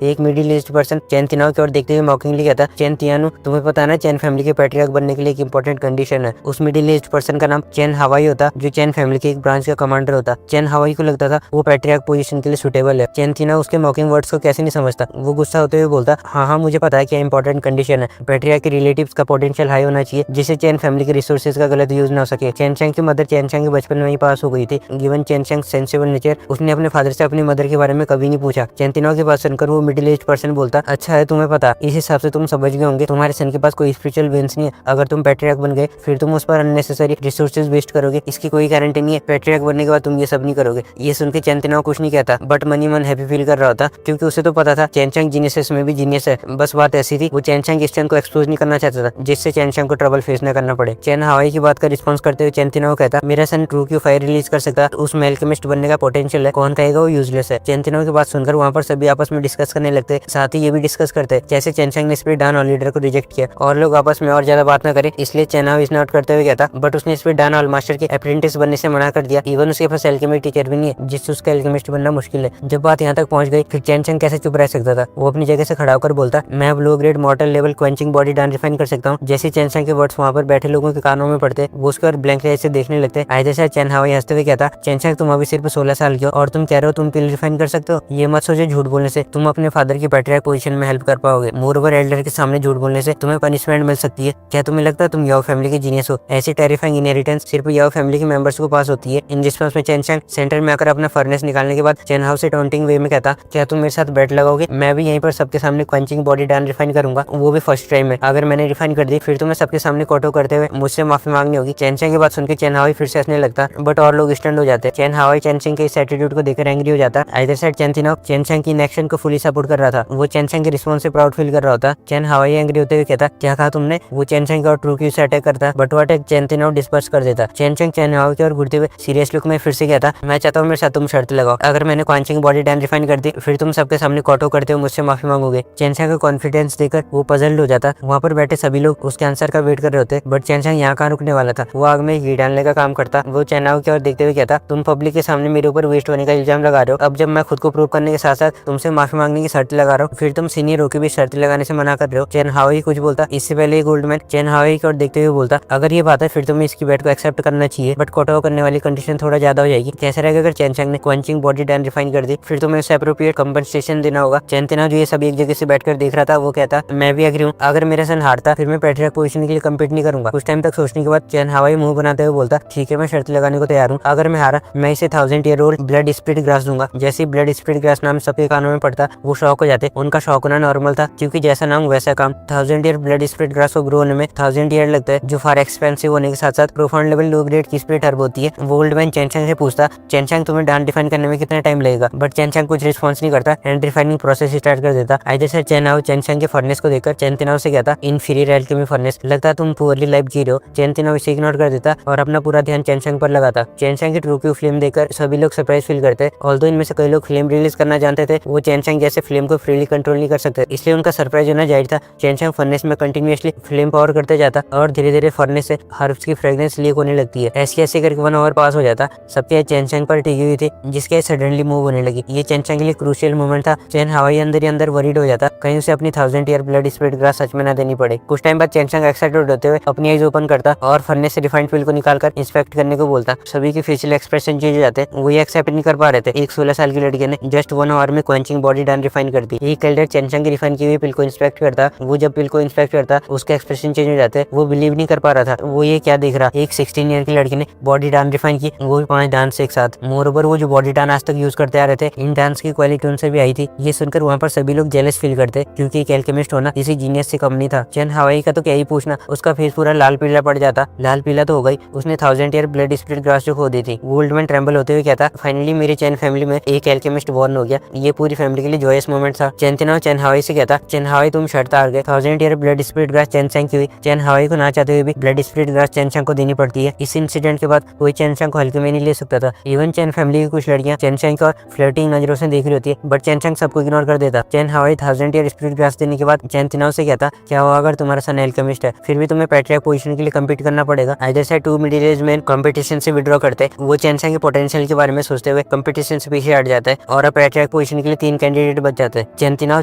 एक मिडिल ईस्ट पर्सन चैन तिनाओ की ओर देखते हुए मॉकिंगली कहता, चैन तियानु, तुम्हें पता है ना चैन फैमिली के पैट्रियार्क बनने के लिए एक इंपॉर्टेंट कंडीशन है। उस मिडिल ईस्ट पर्सन का नाम चैन हवाई होता, जो चैन फैमिली के एक ब्रांच का कमांडर होता। चैन हवाई को लगता था वो पैट्रियार्क पोजीशन के लिए सुटेबल है। चैन तिनाओ उसके मॉकिंग वर्ड्स को कैसे नहीं समझता। वो गुस्सा होते हुए बोलता, हाँ मुझे पता है क्या इंपॉर्टेंट कंडीशन है, पैट्रियार्क के रिलेटिव्स का पोटेंशियल हाई होना चाहिए, जिससे चैन फैमिली के रिसोर्सेज का गलत यूज ना हो सके। चेनचंग की मदर चेनचंग के बचपन में ही पास हो गई थी। गिवन चेनचंग सेंसिबल नेचर, उसने अपने फादर से अपनी मदर के बारे में कभी नहीं पूछा। चैन तिनाओ के पास सुनकर वो मिडिल ईस्ट पर्सन बोलता, अच्छा है तुम्हें पता, इस हिसाब से तुम समझ गए होंगे तुम्हारे सन के पास कोई स्पिरिचुअल बेन्स नहीं है। अगर तुम पैट्रियार्क बन गए फिर तुम उस पर अननेसेसरी रिसोर्सेज वेस्ट करोगे, इसकी कोई गारंटी नहीं है पैट्रियार्क बनने के बाद तुम ये सब नहीं करोगे। ये सुन के चैन तिनाओ कुछ नहीं कहता, बट मनी मन हैप्पी फील कर रहा होता, क्योंकि उसे तो पता था चेनचंग जीनियस में भी जीनियस है। बस बात ऐसी थी वो चेनचंग की स्ट्रेंथ को एक्सपोज नहीं करना चाहता था, जिससे चेनचंग को ट्रबल फेस न करना पड़े। चैन हवाई की बात का रिस्पॉन्स करते हुए चैन तिनाओ कहता, मेरा सन ट्रू क्यू फायर रिलीज कर सकता, उसमें एल्केमिस्ट बनने का पोटेंशियल है, कौन कहेगा वो यूजलेस है। चैन तिनाओ की बात सुनकर वहाँ पर सभी आपस में डिस्कस करने लगते, साथ ही ये भी डिस्कस करते जैसे चेनचंग ने स्पिरिट डान और लीडर को रिजेक्ट किया और लोग आपस में और ज्यादा बात न करें, इसलिए चैन हाउ इस नॉट करते हुए कहता, बट उसने स्पिरिट डान और मास्टर के अप्रेंटिस बनने से मना कर दिया। इवन उसके पास एल्केमी टीचर भी नहीं है, जिससे उसका एल्केमिस्ट बनना मुश्किल है। जब बात यहाँ तक पहुंच गई फिर चेनचंग कैसे चुप रह सकता था। वो अपनी जगह से खड़ा होकर बोलता, मैं अब low grade mortal level quenching body dan refine कर सकता हूँ। जैसे चेनचंग के वर्ड्स वहाँ पर बैठे लोगों के कानों में पड़ते, वो उसके और ब्लैंक से देखने लगते। आधे से चैन हाउ हंसते हुए कहता, चेनचंग तुम अभी सिर्फ 16 साल के हो और तुम कह रहे हो तुम पिल रिफाइन कर सकते हो। ये मत सोचो झूठ बोलने से तुम अपने फादर की पैट्रियार्क पोजीशन में हेल्प कर पाओगे। मोरओवर एल्डर के सामने झूठ बोलने से तुम्हें पनिशमेंट मिल सकती है। क्या तुम्हें लगता है तुम याओ फैमिली के जीनियस हो? ऐसी टेरिफाइंग इनहेरिटेंस सिर्फ याओ फैमिली के मेंबर्स को पास होती है। इन रिस्पॉन्स में चेनचंग सेंटर में आकर अपना फर्नेस निकालने के बाद चैन हाउ से टॉन्टिंग वे में कहता, क्या तुम मेरे साथ बेट लगाओगे? मैं भी यहीं पर सबके सामने क्वेंचिंग बॉडी डान रिफाइन करूंगा, वो भी फर्स्ट टाइम में। अगर मैंने रिफाइन कर दी फिर तुम्हें सबके सामने कोटो करते हुए मुझसे माफी मांगनी होगी। चेनचंग की बात सुनकर चैन हाउ फिर से हंसने लगता, बट और लोग स्टंड हो जाते। चैन हाउ चेनचंग के इस एटीट्यूड को देखकर एंग्री हो जाता। इधर साइड चैन तिनाओ चेनचंग की एक्शन को फुली सपोर्ट कर रहा था। वो चेनचंग के रिस्पॉन्स से प्राउड फील कर रहा होता। चैन हाउ एंग्री होते हुए कहता, क्या कहा तुमने? वो चेनचंग का ट्रू क्यू से अटैक करता, बट वो अटैक चैन तिनाओ डिस्पर्स कर देता। चेनचंग चैन हाउ की ओर घूरते हुए सीरियस लुक में फिर से कहता, मैं चाहता हूँ मेरे साथ तुम शर्त लगाओ, अगर मैंने क्वेंचिंग बॉडी डान रिफाइन कर दी फिर तुम सबके सामने कोटो करते हो मुझसे माफी मांगोगे। चेनचंग का कॉन्फिडेंस देखकर वो पजल्ड हो जाता। वहाँ पर बैठे सभी लोग उसके आंसर का वेट कर रहे होते, बट चेनचंग यहाँ कहाँ रुकने वाला था। वो आग में घी डालने का काम करता। वो चैन हाउ की ओर देखते हुए कहता, तुम पब्लिक के सामने मेरे ऊपर वेस्ट होने का इल्जाम लगा रहे हो। अब जब मैं खुद को प्रूव करने के साथ साथ तुमसे माफी मांगने की शर्त लगा रहा हूँ, फिर तुम सीनियर होकर भी शर्त लगाने से मना कर रहे हो। चैन हाउ कुछ बोलता, इससे पहले गोल्डमैन चैन हाउ की ओर देखते हुए बोलता, अगर ये बात है फिर तुम्हें इसकी बेट को एक्सेप्ट करना चाहिए, बट कोटो करने वाली कंडीशन थोड़ा ज्यादा हो जाएगी। कैसा रहेगा अगर चेनचंग ने क्वेंचिंग बॉडी डान रिफाइन कर दी, फिर तुम्हें उसे अप्रोप्रिएट कंपनसेशन देना होगा। चैन तिनाओ जो ये सब एक जगह से बैठकर देख रहा था वो कहता, मैं भी एग्री हूँ, अगर मेरा सन हारता फिर मैं पैट्रियार्क पोजीशन के लिए कम्पीट नहीं करूंगा। कुछ टाइम तक सोचने के बाद चैन हाउ मुंह बनाते हुए बोलता, ठीक है मैं शर्त लगाने को तैयार हूँ, अगर मैं हारा मैं इसे 1000 year old blood spirit grass दूंगा। जैसे ही ब्लड स्पिरिट ग्रास नाम सबके कानों में पड़ता वो शॉक हो जाते। उनका शॉक होना नॉर्मल था, क्योंकि जैसा नाम वैसा काम। 1000 ईयर ब्लड स्पिरिट ग्रास को ग्रो होने में 1000 ईयर लगता है, जो फार एक्सपेंसिव होने के साथ साथ प्रोफाउंड लेवल लो ग्रेड की स्पिरिट हर्ब होती है। वो ओल्डमैन चेनचंग से पूछता, चेनचंग तुम्हें डान डिफाइन करने में कितना टाइम लगेगा? बट चेनचंग कुछ रिस्पॉन्स नहीं करता एंड रिफाइनिंग प्रोसेस स्टार्ट कर देता। इधर से चैन हाउ चेनचंग के फर्नेस को देखकर चैन तिनाओ से कहता, इनफीरियर एल्केमी फर्नेस, लगता तुम पुअरली लाइफ जी रहे हो। चैन तिनाओ इसे इग्नोर कर देता और अपना पूरा ध्यान चेनचंग पर लगाता। चेनचंग की ट्रू क्यू फिल्म देखकर सभी लोग सरप्राइज फील करते। ऑल्दो इनमें से कई लोग फिल्म रिलीज करना जानते थे, वो चेनचंग जैसे फ्लेम को फ्रीली कंट्रोल नहीं कर सकते, इसलिए उनका सरप्राइज होना जाहिर था। चेनचंग फर्नेस में कंटिन्यूअसली फ्लेम पावर करते जाता और धीरे धीरे फर्नेस से हर्ब्स की फ्रेग्रेंस लीक होने लगती है। ऐसे ऐसे करके 1 आवर पास हो जाता। सबकी चेनचंग पर टिकी हुई थी, जिसके सडनली मूव होने लगी। ये चेनचंग के लिए क्रूशियल मोमेंट था। चेन हावाई अंदर ही अंदर वरीड हो जाता, कहीं उसे अपनी 1000 ईयर ब्लड स्प्लिट ग्रास सच में न देनी पड़े। कुछ टाइम बाद चेनचंग एक्साइटेड होते हुए अपनी आईज ओपन करता और फर्नेस से रिफाइंड फ्यूल को निकालकर इंस्पेक्ट करने को बोलता। सभी के फेशियल एक्सप्रेशन चेंज हो जाते, वो ये एक्सेप्ट नहीं कर पा रहे थे। एक 16 साल की लड़की ने जस्ट 1 आवर में क्वेंचिंग बॉडी डान रिफाइन कर दी। एक एल्डर चेनचंग की रिफाइन की हुई पिल को इंस्पेक्ट करता। वो जब पिल को इंस्पेक्ट करता, उसके एक्सप्रेशन चेंज हो जाते। वो बिलीव नहीं कर पा रहा था, वो ये क्या देख रहा। एक 16 ईयर की लड़की ने बॉडी डान रिफाइन की, वो भी 5 डांस एक साथ। मोरओवर वो जो बॉडी डान आज तक यूज करते आ रहे थे, इन डांस की क्वालिटी उनसे भी आई थी। ये सुनकर वहाँ पर सभी लोग जेलस फील करते, क्योंकि एक एल्केमिस्ट होना किसी जीनियस से कम नहीं था। चेन हावाई का तो क्या ही पूछना, उसका फेस पूरा लाल पीला पड़ जाता। लाल पीला तो हो गई, उसने 1000 ईयर ब्लड स्प्लिट ग्रास जो खो दी थी। वो ओल्ड मैन ट्रेम्बल होते हुए कहता, फाइनली मेरे चेन फैमिली में एक एल्केमिस्ट बॉर्न हो गया। ये पूरी फैमिली के लिए जॉयस मोमेंट था। चेनतिनाओ चेन हावाई से कहता, चेन हावाई तुम शर्त हार गए। 1000 ईयर ब्लड स्प्लिट ग्रास चेनचंग की हुई। चेन हावाई को ना चाहते हुए भी ब्लड स्प्लिट ग्रास चेनचंग को देनी पड़ती है। इस इंसिडेंट के बाद कोई चेनचंग को हल्के में नहीं ले सकता था। इवन चेन फैमिली की कुछ लड़कियां चेनचंग को फ्लर्टिंग नजरों से देख रही होती है, बट चेनचंग सबको इग्नोर कर देता। चेन हावाई 1000 ईयर स्प्लिट ग्रास देने के बाद चेनतिनाओ से कहता, क्या हुआ अगर तुम्हारा सन एल्केमिस्ट है, फिर भी तुम्हें पैट्रियार्क पोजीशन के लिए कम्पीट करना पड़ेगा। Either side 2 middle age man competition से विड्रॉ करते। वो चेनचंग के पोटेंशियल के बारे में सोचते हुए कंपटीशन से पीछे हट जाता है और अब पैट्रियार्क पोजीशन के लिए 3 कैंडिडेट बच जाते हैं, चेनतिनाओ,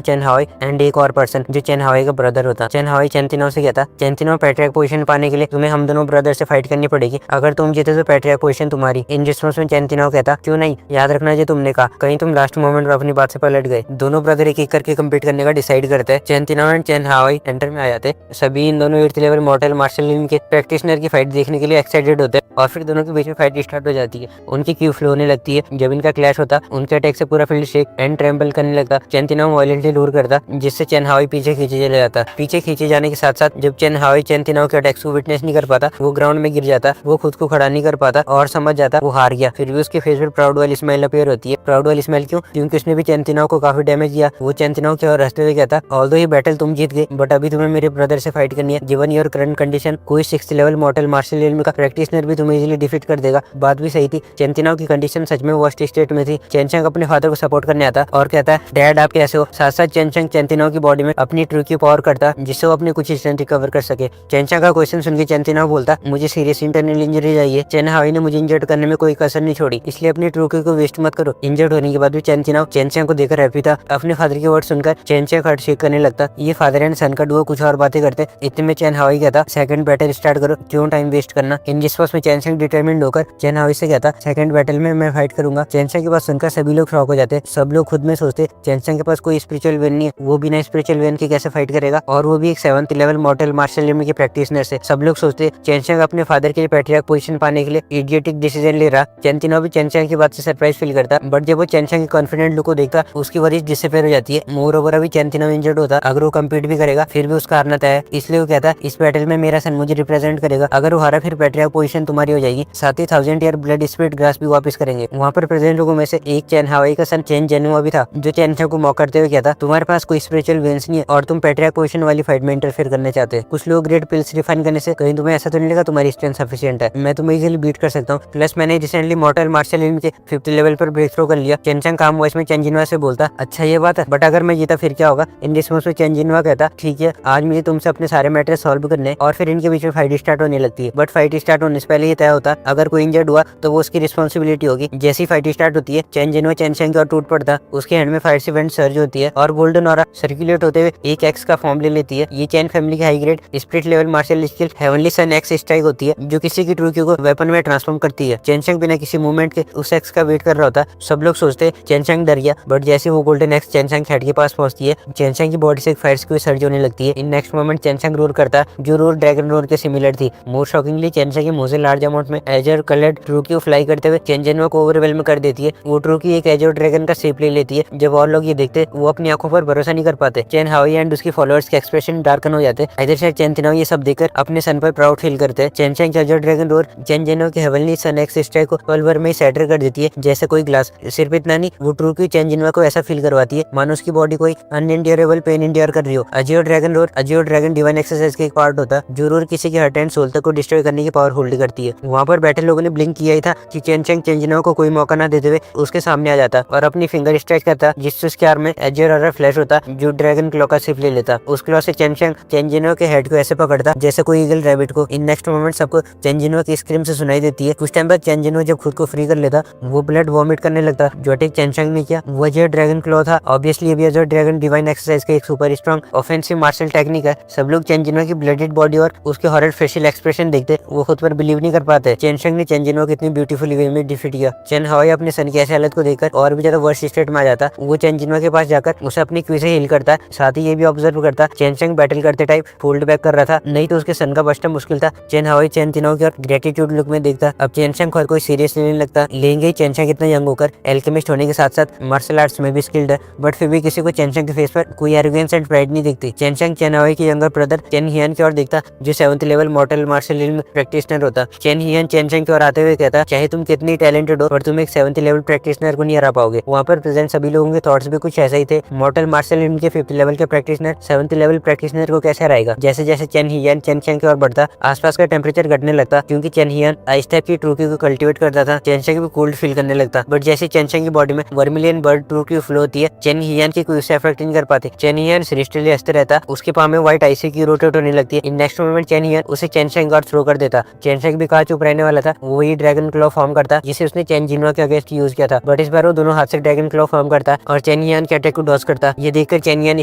चेन हावाई एंड एक और पर्सन जो चेन हावाई का ब्रदर होता। चेन हावाई चेनतिनाओ से कहता, चेनतिनाओ पैट्रियार्क पोजीशन पाने के लिए तुम्हें हम दोनों ब्रदर से फाइट करनी पड़ेगी। अगर तुम जीते तो पैट्रियार्क पोजीशन तुम्हारी। इन रिस्पॉन्स में चेनतिनाओ कहता, क्यों नहीं, याद रखना जो तुमने कहा, कहीं तुम लास्ट मोमेंट में अपनी बात से पलट गए। दोनों ब्रदर एक एक करके कम्पीट करने का डिसाइड करते हैं। चेनतिनाओ एंड चेन हावाई सेंटर में आ जाते। सभी इन दोनों 8th level mortal martial art के प्रैक्टिशनर की फाइट देखने के लिए एक्साइटेड होते हैं और फिर दोनों के बीच में फाइट स्टार्ट हो जाती है। उनकी क्यू फ्लो होने लगती है। जब इनका क्लैश होता, उनके अटैक से पूरा फील्ड शेक एंड ट्रेम्बल करने लगता। चेनतिनाओ वायलेंटली लूर करता, जिससे चेन हावाई पीछे खींचे चले जाता। पीछे खींचे जाने के साथ साथ जब चेन हावाई चेनतिनाओ के अटैक्स को विटनेस नहीं कर पाता, वो ग्राउंड में गिर जाता। वो खुद को खड़ा नहीं कर पाता और समझ जाता वो हार गया। फिर भी उसके फेस पर प्राउड वाली स्माइल अपीयर होती है। प्राउड वाली स्माइल क्यों? क्योंकि उसने भी चेनतिनाओ को काफी डैमेज दिया। वो चेनतिनाओ की ओर हंसते हुए कहता, ऑल्दो ये बैटल तुम जीत गए, बट अभी तुम्हें मेरे ब्रदर से फाइट करनी है। गिवन योर करंट कंडीशन, कोई 6th level mortal martial art का प्रैक्टिशनर भी तुम्हें इजीली डिफीट कर देगा। बात भी सही थी, चेनतिनाओ की कंडीशन सच में वर्स्ट स्टेट में थी। चेनचंग अपने फादर को सपोर्ट करने आता और कहता है, डैड आप कैसे हो? साथ साथ चेनचंग चेनतिनाओ की बॉडी में अपनी ट्रू की पावर करता, जिससे वो अपने कुछ स्ट्रेंथ रिकवर कर सके। चेनचंग का क्वेश्चन सुन के चेनतिनाओ बोलता, मुझे सीरियस इंटरनल इंजरी चाहिए। चेन हावाई ने मुझे इंजर्ड करने में कोई कसर नहीं छोड़ी, इसलिए अपनी ट्रू की को वेस्ट मत करो। इंजर्ड होने के बाद भी चेनतिनाओ चेनचंग को देखकर हैप्पी था। अपने फादर के वर्ड सुनकर चेनचंग हार्ट शेक करने लगता। ये फादर एंड सन का डुओ कुछ और बातें करते। इतने में चेन हावाई कहता, सेकंड बैटल स्टार्ट करो, क्यों टाइम वेस्ट करना। इन रिस्पॉन्स में चेनचंग डिटरमिन्ड होकर चेन हावाई से कहता, सेकंड बैटल में मैं फाइट करूंगा। चेनचंग की बात सुनकर सभी लोग शॉक हो जाते। सब लोग खुद में सोचते, चेनचंग के पास कोई स्पिरिचुअल वेन नहीं है, वो बिना स्पिरिचुअल वेन के कैसे फाइट करेगा, और वो भी एक 7th level mortal martial art के प्रैक्टिशनर से। सब लोग सोचते चेनचंग अपने फादर के लिए पैट्रियार्क पोजीशन पाने के लिए इडियोटिक डिसीजन ले रहा। चेनतिनाओ भी चेनचंग की बात से सरप्राइज फील करता, बट जब वो चेनचंग के कॉन्फिडेंट लुक को देखता, उसकी वरीज डिसअपीयर हो जाती है। मोर ओवर अभी चेनतिनाओ इंजर्ड होता, अगर वो कम्पीट भी करेगा फिर भी उसका हारना तय है। इसलिए वो कहता, इस बैटल में मेरा सन मुझे रिप्रेजेंट करेगा। अगर वो हारा फिर पैट्रियार्क पोजीशन तुम्हारी हो जाएगी। साथ ही 1000 ईयर ब्लड स्प्लिट ग्रास भी वापस करेंगे। वहाँ पर प्रेजेंट लोगों में से एक चेन हावाई का सन चेन जेनुआ भी था, जो चेनचंग को मॉक करते हुए कहता, तुम्हारे पास कोई स्पिरिचुअल वेन्स नहीं है और तुम पैट्रियार्क पोजीशन वाली फाइट में इंटरफेयर करने चाहते हैं। कुछ लोग ग्रेट पिल्स रिफाइन करने से कहीं तुम्हें ऐसा तो नहीं लगा तुम्हारी स्ट्रेंथ सफिशिएंट है, मैं तुम्हें इजीली बीट कर सकता हूँ। प्लस मैंने रिसेंटली मॉर्टल मार्शल आर्ट के 5th लेवल पर ब्रेक थ्रो कर लिया। चेनचंग काम वॉइस में चेन जेनुआ से बोलता, अच्छा ये बात है, बट अगर मैं जीता फिर क्या होगा। इन रिस्पॉन्स में चेन जेनुआ कहता, ठीक है, आज मुझे तुमसे अपने सारे मैटर सॉल्व करने। और फिर इनके बीच में फाइट स्टार्ट होने लगती है। बट फाइट स्टार्ट होने से पहले ये तय होता, अगर कोई इंजर्ड हुआ तो वो उसकी रिस्पॉन्सिबिलिटी होगी। जैसी फाइट स्टार्ट होती है, चेन जेनुआ चेनचंग की ओर टूट पड़ता, उसके हैंड में फायर से वेंट सर्ज होती है और गोल्डन ऑरा सर्कुलेट होते हुए एक एक्स का फॉर्म ले लेती है। ये चेन फैमिली की high grade spirit level martial skill heavenly sun X strike होती है, जो किसी की ट्रू की को वेपन में ट्रांसफॉर्म करती है। चेनचंग बिना किसी मूवमेंट के उस एक्स का वेट कर रहा होता। सब लोग सोचते चेनचंग डर गया, बट जैसे वो गोल्डन एक्स चेनचंग हेड के पास पहुंचती है, चेनचंग की बॉडी से एक फायर की सर्ज होने लगती है। इन नेक्स्ट मोमेंट चेनचंग रोर करता, जो रोर ड्रैगन रोर के सिमिलर थी। मोर शॉकिंगली चेनचंग के मुंह से लार्ज अमाउंट में एजर कलर्ड ट्रू की फ्लाई करते हुए चेन जेनुआ को ओवरवेलम कर देती है। वो ट्रू की एक एजर ड्रैगन का शेप ले लेती है। जब और लोग ये देखते, वो अपनी आंखों पर भरोसा नहीं कर पाते। चेन हावाई एंड उसके फॉलोअर्स के एक्सप्रेशन डार्कन हो जाते। इधर से चेनतिनाओ ये सब देखकर अपने सन पर प्राउड फील करते हैं। चेनचंग एजर ड्रैगन रोर चेन जेनुआ के हेवनली सन एक्स स्ट्राइक को पल भर में सैटर कर देती है, जैसे कोई ग्लास। सिर्फ इतना नहीं, वो ट्रू की चेन जेनुआ को ऐसा फील करवाती है मानो उसकी बॉडी कोई अनएंड्योरेबल पेन इंड्योर कर रही हो। Ajio dragon roar Ajio dragon divine exercise का एक पार्ट होता, जो रोर किसी के हार्ट एंड सोल तक को डिस्ट्रॉय करने की पावर होल्ड करती है। वहाँ पर बैठे लोगों ने ब्लिंक किया ही था कि चेनचंग चेन जेनुआ को कोई मौका ना देते हुए उसके सामने आ जाता और अपनी फिंगर स्ट्राइक करता, जिससे उसके आर्म में एजियर और फ्लैश होता जो ड्रैगन क्लॉ का सिप ले लेता। उस क्लॉ से चेंचेंग चेंजिनो के हेड को ऐसे पकड़ता जैसे कोई ईगल रैबिट को। इन नेक्स्ट मोमेंट सबको चेंजिनो की स्क्रीम से सुनाई देती है। कुछ टाइम बाद चेंजिनो जब खुद को फ्री कर लेता वो ब्लड वॉमिट करने लगता। जो अटैक चेंचेंग ने किया वो जो ड्रैगन क्लॉ था ऑब्वियसली अभी जो ड्रैगन डिवाइन एक्सरसाइज का एक super strong offensive martial technique है। सब लोग चेंजिनो की ब्लडेड बॉडी और उसके हॉरर फेशियल एक्सप्रेशन देखते वो खुद पर बिलीव नहीं कर पाते। चेंचेंग ने चेंजिनो को इतनी ब्यूटीफुल वे में डिफीट किया। चेन हाओई अपने सन की ऐसी हालत को देखकर और भी ज्यादा वर्स्ट स्टेट में आ जाता। वो चेंजिनो के पास जाकर उसे अपनी क्यू से हील करता, साथ ही ये भी ऑब्जर्व करता चेंचेंग बैटल करते टाइप फोल्ड बैक कर रहा था, नहीं तो उसके सन का बचना मुश्किल था। चेन हाओई चेन तिनो की और ग्रेटिट्यूड लुक में देखता। अब चेंचेंग खुद कोई सीरियस नहीं लगता। लेंगे चेंचेंग इतना यंग होकर एल्केमिस्ट होने के साथ साथ मार्शल आर्ट्स में भी स्किल्ड है, बट फिर भी किसी को चेंचेंग के फेस पर कोई एरोगेंस एंड प्राइड नहीं दिखती। चेंचेंग चेन हाओई के यंगर ब्रदर चेन हियन की ओर देखता जो 7th लेवल मॉर्टल मार्शल इल्म प्रैक्टिशनर होता। चेन हियन चेंचेंग की ओर आते हुए कहता चाहे तुम कितनी टैलेंटेड हो पर तुम एक 7th लेवल प्रैक्टिशनर को नहीं हरा पाओगे। वहाँ पर प्रेजेंट सभी लोगों के थॉट्स भी कुछ ऐसा ही थे। मॉर्टल मार्शल इल्म के 5th लेवल के प्रैक्टिशनर 7th लेवल प्रैक्टिशनर को कैसे हराएगा। जैसे जैसे चेन हियन चेंचेंग की ओर बढ़ता आसपास का टेम्परेचर घटने लगता क्योंकि चेन हियन आइस टाइप की ट्रूकी को कल्टीवेट करता था। चेंचेंग भी कोल्ड फील करने लगता, बट जैसे चेंचेंग की बॉडी में वर्मिलियन बर्ड ट्रूकी फ्लो होती है चेन हियन की कोई उससे अफेक्ट नहीं कर पाती। चेन हियन सिरिस्टली हंसते रहता, उसके पाँव में व्हाइट आइसी की रोटेट होने लगती है। इन नेक्स्ट मोमेंट चेन हियन उसे चेंचेंग और थ्रो कर देता। चेंचेंग भी कहा चुप रहने वाला था, वही ड्रैगन क्लॉ फॉर्म करता जिसे उसने चेन जिनवा के अगेंस्ट यूज किया था, बट इस बार वो दोनों हाथ से ड्रैगन क्लॉ फॉर्म करता और चेन हियन के अटैक को डॉज करता। ये देखकर चेन हियन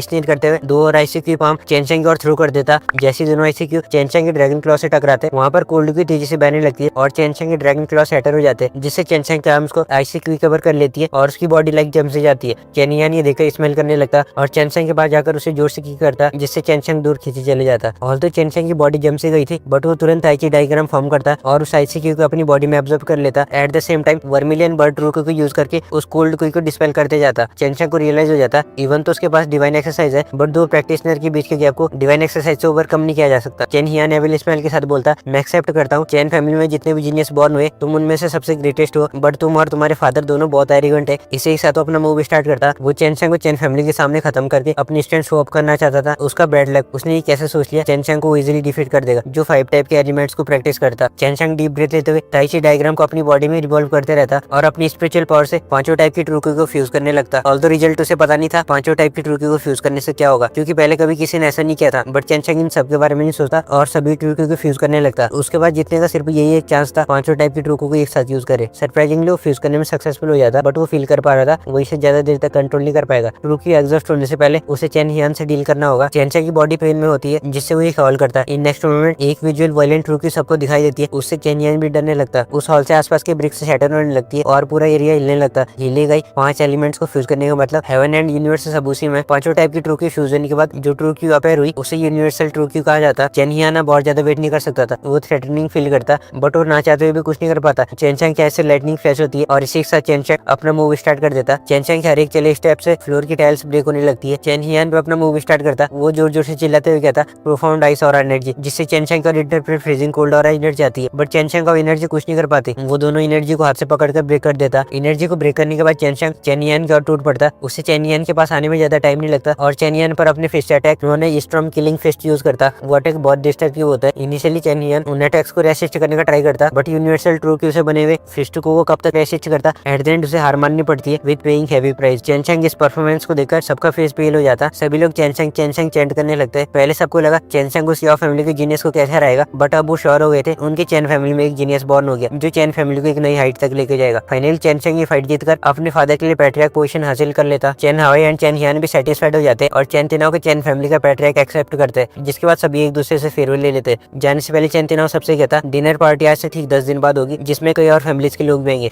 स्नीर करते हुए 2 और आइसी की पाम चेंचेंग और थ्रो कर देता। जैसे दोनों आइसी क्यू चेंचेंग के ड्रैगन क्लॉ से टकराते वहाँ पर कोल्ड की तेजी से बहने लगती है और चेंचेंग के ड्रैगन क्लॉ सेटर हो जाते हैं, जिससे चेंचेंग के आर्म्स को आइसी क्यू कवर कर लेती है और उसकी बॉडी लाइक जम से जाती है। चेन हियन ये देखकर स्मेल करने लगता और चेंचेंग के पास जाकर उसे जोर से किक करता जिससे चेंचेंग दूर खींचे चले जाता। ऑल्दो चेंचेंग की बॉडी जम से गई थी बट वो तुरंत आइची डायग्राम फॉर्म करता और उस आइसी क्यू को अपनी बॉडी में एब्जॉर्ब कर लेता। At the same time vermilion bird true qi को यूज करके उस कोल्ड क्यू को डिस्पेल करते जाता। चेंचेंग को रियलाइज हो जाता इवन तो उसके पास डिवाइन एक्सरसाइज है बट 2 प्रैक्टिशनर के बीच के गैप को डिवाइन एक्सरसाइज से ओवरकम नहीं किया जा सकता। चेन हियन एविल स्मेल के साथ बोलता मैं एक्सेप्ट करता हूँ चेन फैमिली में जितने भी जीनियस बॉर्न हुए तुम उनमें से सबसे ग्रेटेस्ट हो, बट तुम और तुम्हारे फादर दोनों बहुत एरोगेंट है। इसे एक साथ अपना मूव स्टार्ट करता। वो चेंचेंग को चेन फैमिली के सामने खत्म करके अपनी स्ट्रेंथ शो अप करना चाहता था। उसका बैड लक उसने ये कैसे सोच लिया चेंचेंग को इजीली डिफीट कर देगा जो 5 टाइप के एलिमेंट्स को प्रैक्टिस करता। चेंचेंग डीप ब्रीथ लेते हुए ताइची डायग्राम को अपनी बॉडी में रिवॉल्व करते रहता और अपनी स्पिरिचुअल पावर से 5 टाइप की ट्रूकी को फ्यूज करने लगता। ऑल्दो रिजल्ट उसे पता नहीं था 5 टाइप की ट्रूकी को फ्यूज करने से क्या होगा क्योंकि पहले कभी किसी ने ऐसा नहीं किया था, बट चेंचेंग इन सब के बारे में नहीं सोचता और सभी ट्रूकी को फ्यूज करने लगता। उसके बाद जीतने का सिर्फ यही एक चांस था 5 टाइप की ट्रूकी को एक साथ यूज करे। सरप्राइजिंगली वो फ्यूज करने में सक्सेसफुल हो जाता, बट वो फील कर पा रहा था वो इसे ज्यादा देर तक कंट्रोल नहीं कर पाएगा। ट्रूकी एग्जॉस्ट होने से पहले उसे चेन हियन से डील करना होगा। चेंचेंग की बॉडी पेन में होती है जिससे वो एक हॉल करता है। इन नेक्स्ट मोमेंट एक विजुअल वायलेंट ट्रूकी सबको दिखाई देती है, उससे चेन हियन भी डरने लगता। उस हॉल से आसपास के ब्रिक्स शैटर होने लगती है और पूरा एरिया हिलने लगता। हिली गई 5 एलिमेंट्स को फ्यूज करने का मतलब हेवन एंड यूनिवर्स सब उसी में। 5 टाइप की ट्रूकी फ्यूज होने के बाद जो ट्रूकी अपेयर हुई उसे यूनिवर्सल ट्रूकी कहा जाता। चेन हियन बहुत ज्यादा वेट नहीं कर सकता था, वो थ्रेटनिंग फील करता बट वो ना चाहते हुए भी कुछ नहीं कर पाता। चेंचेंग के ऐसे लाइटनिंग फ्लैश होती है और इसी के साथ चेंचेंग अपना मूव स्टार्ट कर देता। चेंचेंग के हर एक चले स्टेप से फ्लोर की टाइल्स ब्रेक होने लगती है। चेन हियन भी अपना मूव स्टार्ट करता, वो जोर जोर से चिल्लाते हुए कहता प्रोफाउंड आइस और एनर्जी, जिससे चेंचेंग का इंटरप्रेट फ्रीजिंग कोल्ड और एनर्जी आती है, बट चेंचेंग का एनर्जी कुछ नहीं कर पाती। वो दोनों एनर्जी को हाथ से पकड़कर ब्रेक कर देता। एनर्जी को ब्रेक करने के बाद चेंचेंग चेन हियन की ओर टूट पड़ता। उससे चेन हियन के पास आने में ज्यादा टाइम नहीं लगता और चेन हियन पर अपने फिस्ट अटैक उन्होंने स्टॉर्म किलिंग फिस्ट यूज करता। वो अटैक बहुत डिस्ट्रक्टिव होता है। इनिशियली चेन हियन उन अटैक्स को रेसिस्ट करने का ट्राई करता, बट यूनिवर्सल ट्रूकी से बने हुए फिस्ट को वो कब तक रेसिस्ट करता। एट द एंड उसे हार माननी पड़ती है विद पेइंग हेवी प्राइस। चेंचेंग इस परफॉर्मेंस को देखकर सबका फेस पेल हो जाता। सभी लोग चेंचेंग चेंचेंग चैंट करने लगते हैं। पहले सबको लगा चेंचेंग उस याओ फैमिली के जीनियस को कैसे हराएगा, बट अब वो श्योर हो गए थे उनकी चेन फैमिली में एक जीनियस बॉर्न हो गया जो चेन फैमिली को एक नई हाइट तक लेके जाएगा। फाइनली चेंचेंग ये फाइट जीतकर अपने फादर के लिए पैट्रियार्क पोजीशन हासिल कर लेता। चेन हाओई एंड चेन हियन भी सेटिस्फाइड हो जाते और चेन तिनाओ के चेन फैमिली का पैट्रियार्क एक्सेप्ट करते, जिसके बाद सभी एक दूसरे से फेयरवेल ले लेते। जाने से पहले चेन तिनाओ सबसे कहता डिनर पार्टी आज से ठीक 10 दिन बाद होगी जिसमें कई और फैमिलीज के लोग भी आएंगे।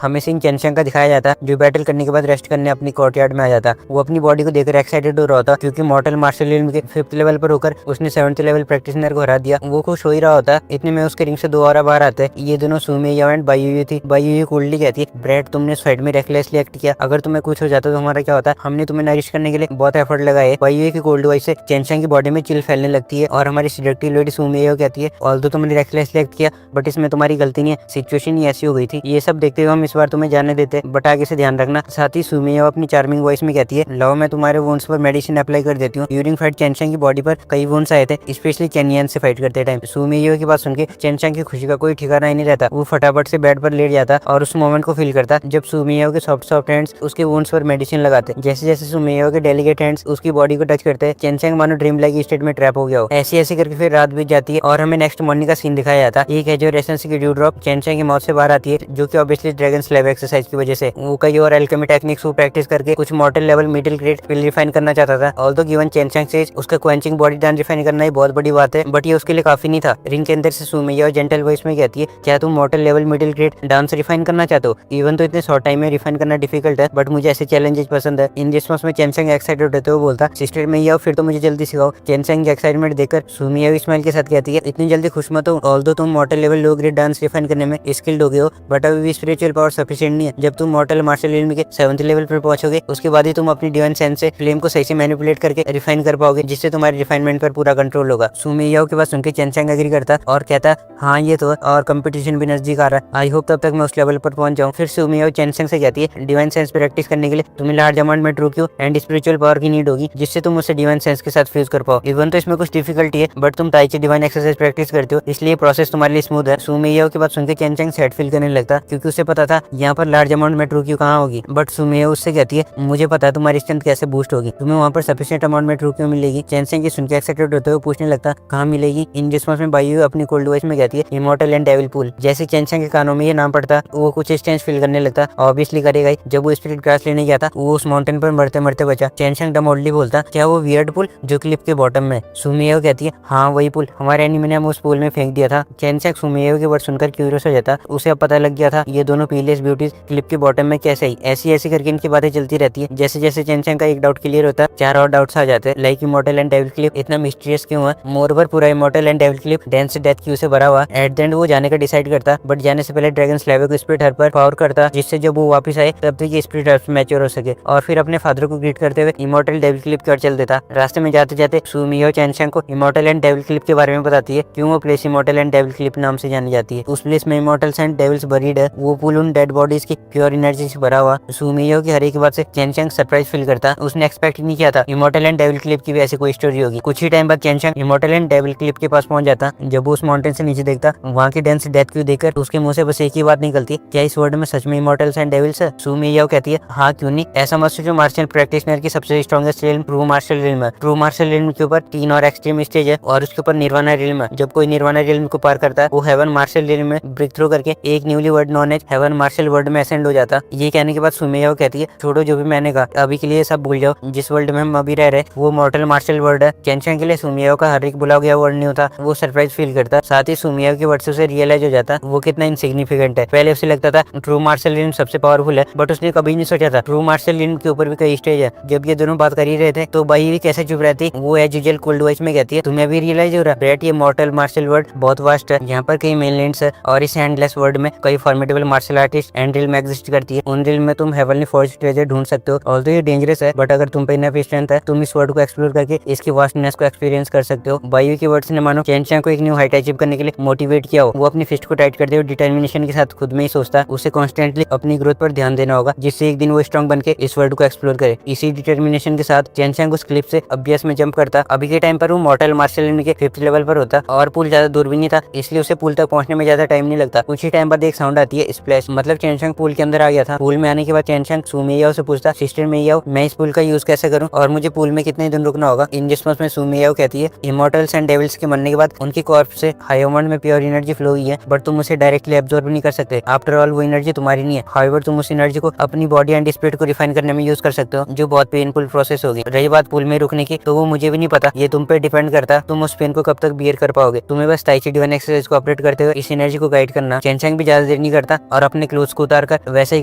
हमें सीन चेंचेंग का दिखाया जाता जो बैटल करने के बाद रेस्ट करने अपनी कोर्टयार्ड में आ जाता। वो अपनी बॉडी को देखकर एक्साइटेड हो रहा होता क्योंकि मॉर्टल मार्शल इल्म के 5th लेवल पर होकर उसने 7th लेवल प्रैक्टिशनर को हरा दिया। वो खुश हो ही रहा होता। इतने में उसके रिंग से 2 और बाहर आते। ये दोनों सुमेया एंड बायुयू थी। बायुयू कोल्डली कहती है ब्रैड तुमने फाइट में रेकलेसली एक्ट किया, अगर तुम्हें कुछ हो जाता तो हमारा क्या होता। हमने तुम्हें नरिश करने के लिए बहुत एफर्ट लगाए। बायुयू की कोल्ड वाइज से चेंचेंग की बॉडी में चिल फैलने लगती है और हमारी सिलेक्टिव लेडी सुमेया कहती है ऑल्दो तुमने रेकलेसली एक्ट किया बट इसमें तुम्हारी गलती नहीं है, सिचुएशन ही ऐसी हो गई थी। ये सब देखते हुए हम इस बार तुम्हें जाने देते, बट आगे से ध्यान रखना। साथ ही सुमियो अपनी चार्मिंग वॉइस में कहती है, लो मैं तुम्हारे वुंड्स पर मेडिसिन अप्लाई कर देती हूँ। ड्यूरिंग फाइट चेंचेंग की बॉडी पर कई वुंड्स आए थे, स्पेशली चेनियन से फाइट करते टाइम। सुमियो की बात सुनकर चेंचेंग की खुशी का कोई ठिकाना ही नहीं रहता। वो फटाफट से बेड पर लेट जाता और उस मोमेंट को फील करता जब सुमियो के सॉफ्ट सॉफ्ट हैंड्स उसके वुंड्स पर मेडिसिन लगाते। जैसे जैसे सुमियो के डेलिकेट हैंड्स उसकी बॉडी को टच करते, चेंचेंग मानो ड्रीम लाइक स्टेट में ट्रैप हो गया हो। ऐसी ऐसी करके फिर रात बीत जाती है और हमें नेक्स्ट मॉर्निंग का सीन दिखाया जाता है। एक है जो रेसेंस की ड्यू ड्रॉप चेंचेंग की मौत से बाहर आती है, जो कि ऑब्वियसली ड्रैगन स्लेव एक्सरसाइज की वजह से। वो कई और एल्केमी टेक्निक्स वो प्रैक्टिस करके कुछ मॉर्टल level middle grade skill refine करना चाहता था। ऑल्दो गिवन चेंचेंग से उसका क्वेंचिंग बॉडी डांस रिफाइन करना ही बहुत बड़ी बात है, बट ये उसके लिए काफी नहीं था। रिंग के अंदर से सुमियो जेंटल वॉइस में कहती है, क्या तुम मॉर्टल level middle grade dans refine करना चाहते हो? इवन तो इतने शॉर्ट टाइम में रिफाइन करना डिफिकल्ट है, बट मुझे ऐसे चैलेंजेस पसंद है। इन रिस्पॉन्स में चेंचेंग एक्साइटेड होते हुए बोलता, सिस्टर में आओ फिर तो मुझे जल्दी सिखाओ। चेंचेंग की एक्साइटमेंट देखकर सुमियो स्माइल के साथ कहती है, इतनी जल्दी खुश मत हो। ऑल्दो तुम मॉर्टल level low grade dans refine करने में स्किल्ड हो गए हो, बट अभी भी स्पिरिचुअल पावर सफिशिएंट नहीं है। जब तुम मॉर्टल मार्शल इल्म के 7th लेवल पर पहुंचोगे, उसके बाद ही तुम अपनी डिवाइन सेंस से फ्लेम को सही से मैनिपुलेट करके रिफाइन कर पाओगे, जिससे तुम्हारे रिफाइनमेंट पर पूरा कंट्रोल होगा। सुमियो की बात सुनकर चेंचेंग एग्री करता और कहता, हाँ ये तो है, और कंपटीशन भी नजदीक आ रहा है। आई होप तब तक मैं उस लेवल पर पहुंच जाऊं। फिर सुमियो चेंचेंग से कहती है, डिवाइन सेंस प्रैक्टिस करने के लिए तुम्हें लार्ज अमाउंट में true Q and spiritual power की नीड होगी, जिससे तुम उसे डिवाइन सेंस के साथ फ्यूज कर पाओ। इवन तो इसमें कुछ डिफिकल्टी है, बट तुम ताइची डिवाइन एक्सरसाइज प्रैक्टिस करते हो, इसलिए प्रोसेस तुम्हारे लिए स्मूथ है। सुमियो की बात सुनकर चेंचेंग सैड फील करने लगता, क्योंकि उसे पता था यहाँ पर लार्ज अमाउंट में ट्रू क्यू कहाँ होगी। बट सुमियो उससे कहती है, मुझे पता है तुम्हारी स्ट्रेंथ कैसे बूस्ट होगी, तुम्हें वहाँ पर सफिशिएंट अमाउंट में ट्रू क्यू मिलेगी। चेंचेंग की सुनकर एक्साइटेड होते हुए पूछने लगता, कहाँ मिलेगी? इन रिस्पॉन्स में बायू अपनी कोल्ड वॉइस में कहती है, इमॉर्टल एंड डेविल पूल। जैसे चेंचेंग के कानों में ये नाम पड़ता, वो कुछ स्ट्रेंथ फील करने लगता। ऑब्वियसली करेगा ही, जब वो स्पिरिट ग्रास लेने गया था वो उस माउंटेन पर मरते मरते बचा। चेंचेंग डमोडली बोलता, क्या वो वियर्ड पुल जो क्लिप के बॉटम में? सुमियो कहती है, हाँ वही पुल, हमारे एनिमी ने हमें उस पुल में फेंक दिया था। चेंचेंग सुमियो के वर्ड सुनकर क्यूरियस हो जाता, उसे अब पता लग गया था ये दोनों पीलेस ब्यूटीज क्लिप के बॉटम में कैसे आई। ऐसी ऐसी करके इनकी बातें चलती रहती है। जैसे जैसे चेंचेंग का एक डाउट क्लियर होता है, 4 और डाउट्स आ जाते हैं, like immortal and devil clip इतना मिस्टीरियस क्यों है, मोरओवर पूरा immortal and devil clip dense से डेथ क्यू से भरा हुआ। एट द एंड वो जाने का डिसाइड करता, बट जाने से पहले ड्रैगन स्लेव को स्पिरिट हर्ब पर पावर करता, जिससे जब वो वापस आए तब तक ये स्पिरिट हर्ब मैच्योर हो सके। और फिर अपने फादर को ग्रीट करते हुए इमॉर्टल डेविल क्लिप की ओर चल देता। रास्ते में जाते जाते सुमियो चेंचेंग को इमॉर्टल एंड डेविल क्लिप के बारे में बताती है, क्यों वो place immortal and devil clip नाम से जानी जाती है। उस प्लेस में इमॉर्टल्स एंड डेविल्स बरीड है, वो पुल उन डेड बॉडीज की प्योर एनर्जी से भरा हुआ। सुमियो की हर एक बात से चेंचेंग सरप्राइज फील करता, उसने एक्सपेक्ट नहीं किया था इमॉर्टल एंड डेविल क्लिप की भी ऐसी कोई स्टोरी होगी। कुछ ही टाइम बाद चेंचेंग इमॉर्टल एंड डेविल क्लिप के पास पहुंच जाता। जब वो उस माउंटेन से नीचे देखता, वहाँ की डेंस डेथ क्यू देखकर उसके मुंह से बस एक ही बात निकलती, क्या इस वर्ल्ड में सच में इमॉर्टल्स एंड डेविल्स है? सुमियो कहती है, हाँ क्यों नहीं, ऐसा मत सोचो मार्शल प्रैक्टिशनर की सबसे strongest realm true martial realm है। ट्रू मार्शल रिल्म के ऊपर 3 और एक्सट्रीम स्टेज है, और उसके ऊपर निर्वाणा रिल्म है। जब कोई निर्वाणा रिल्म को पार करता है, वो हेवन मार्शल रिल्म में ब्रेक थ्रू करके एक newly world known as heaven martial world में असेंड हो जाता। ये कहने के बाद सुमियो कहती है, छोड़ो जो भी मैंने कहा, अभी के लिए सब भूल जाओ, जिस वर्ल्ड में हम अभी रह रहे वो मॉर्टल मार्शल वर्ल्ड है। चेंचेंग के लिए सुमियो का हर एक बुला गया वर्ड नहीं होता, वो सरप्राइज फील करता। साथ ही सुमियो के वर्ड से उसे रियलाइज हो जाता वो कितना इनसिग्निफिकेंट है। पहले उसे लगता था ट्रू मार्शल रिल्म सबसे पावरफुल है, बट उसने कभी नहीं सोचा था ट्रू मार्शल रिल्म के ऊपर भी कई स्टेज है। जब ये दोनों बात कर ही रहे थे तो बाई भी कैसे चुप रहती, वो एज यूजुअल कोल्ड वॉइस में कहती है, तुम्हें अभी रियलाइज हो रहा ब्रेट ये मॉर्टल मार्शल वर्ल्ड बहुत वास्ट है, यहाँ पर कई मेनलैंड्स है, और इस एंडलेस वर्ल्ड में कई formidable martial artist and realm exist करती है। उन रिल्म में तुम हेवनली फॉर्ज ट्रेजर ढूंढ सकते हो। ऑल्दो ये डेंजरस है, बट अगर तुम पे इनफ स्ट्रेंथ है, तुम इस वर्ल्ड को एक्सप्लोर करके इसकी वास्टनेस को एक्सपीरियंस कर सकते हो। बायू के वर्ड्स ने मानो चेंचेंग को एक न्यू हाइट अचीव करने के लिए मोटिवेट किया हो। वो अपनी फिस्ट को टाइट करते हुए डिटर्मिनेशन के साथ खुद में ही सोचता उसे कॉन्स्टेंटली अपनी ग्रोथ पर ध्यान देना होगा, जिससे एक दिन वो स्ट्रॉन्ग बनके इस वर्ल्ड को एक्सप्लोर करे। इसी डिटर्मिनेशन के साथ चेंचेंग उस क्लिप से अभ्यास में जंप करता। अभी के टाइम पर वो मॉर्टल मार्शल के 5th लेवल पर होता, और पुल ज्यादा दूर भी नहीं था, इसलिए उसे पुल तक पहुंचने में ज्यादा टाइम नहीं लगता। कुछ ही टाइम बाद एक साउंड आती है स्प्लैश, मतलब चेंचेंग पुल के अंदर आ गया था। पुल में आने के बाद चेंचेंग सुमियो से पूछता, सिस्टर मेयाओ मैं इस पुल का यूज कैसे करूं और मुझे पुल में कितने दिन रुकना होगा? इन रिस्पॉन्स में सुमियो कहती है, इमॉर्टल्स एंड डेविल्स के मरने के बाद उनकी कॉर्प्स से हाई अमाउंट में प्योर एनर्जी फ्लो हुई है, बट तुम उसे डायरेक्टली एब्जॉर्ब नहीं कर सकते। आफ्टर ऑल वो एनर्जी तुम्हारी नहीं है, हाउएवर तुम उस एनर्जी को अपनी बॉडी एंड स्पिरिट को रिफाइन करने में यूज कर सकते हो, जो बहुत पेनफुल प्रोसेस होगी। रही बात पुल में रुकने की, तो वो मुझे भी नहीं पता, ये तुम पे डिपेंड करता तुम उस पेन को कब तक बियर कर पाओगे। तुम्हें बस ताइची डिवाइन एक्सरसाइज को ऑपरेट करते हुए इस एनर्जी को गाइड करना। चेंचेंग भी ज्यादा देर नहीं करता और अपने क्लोथ्स को उतार कर वैसे ही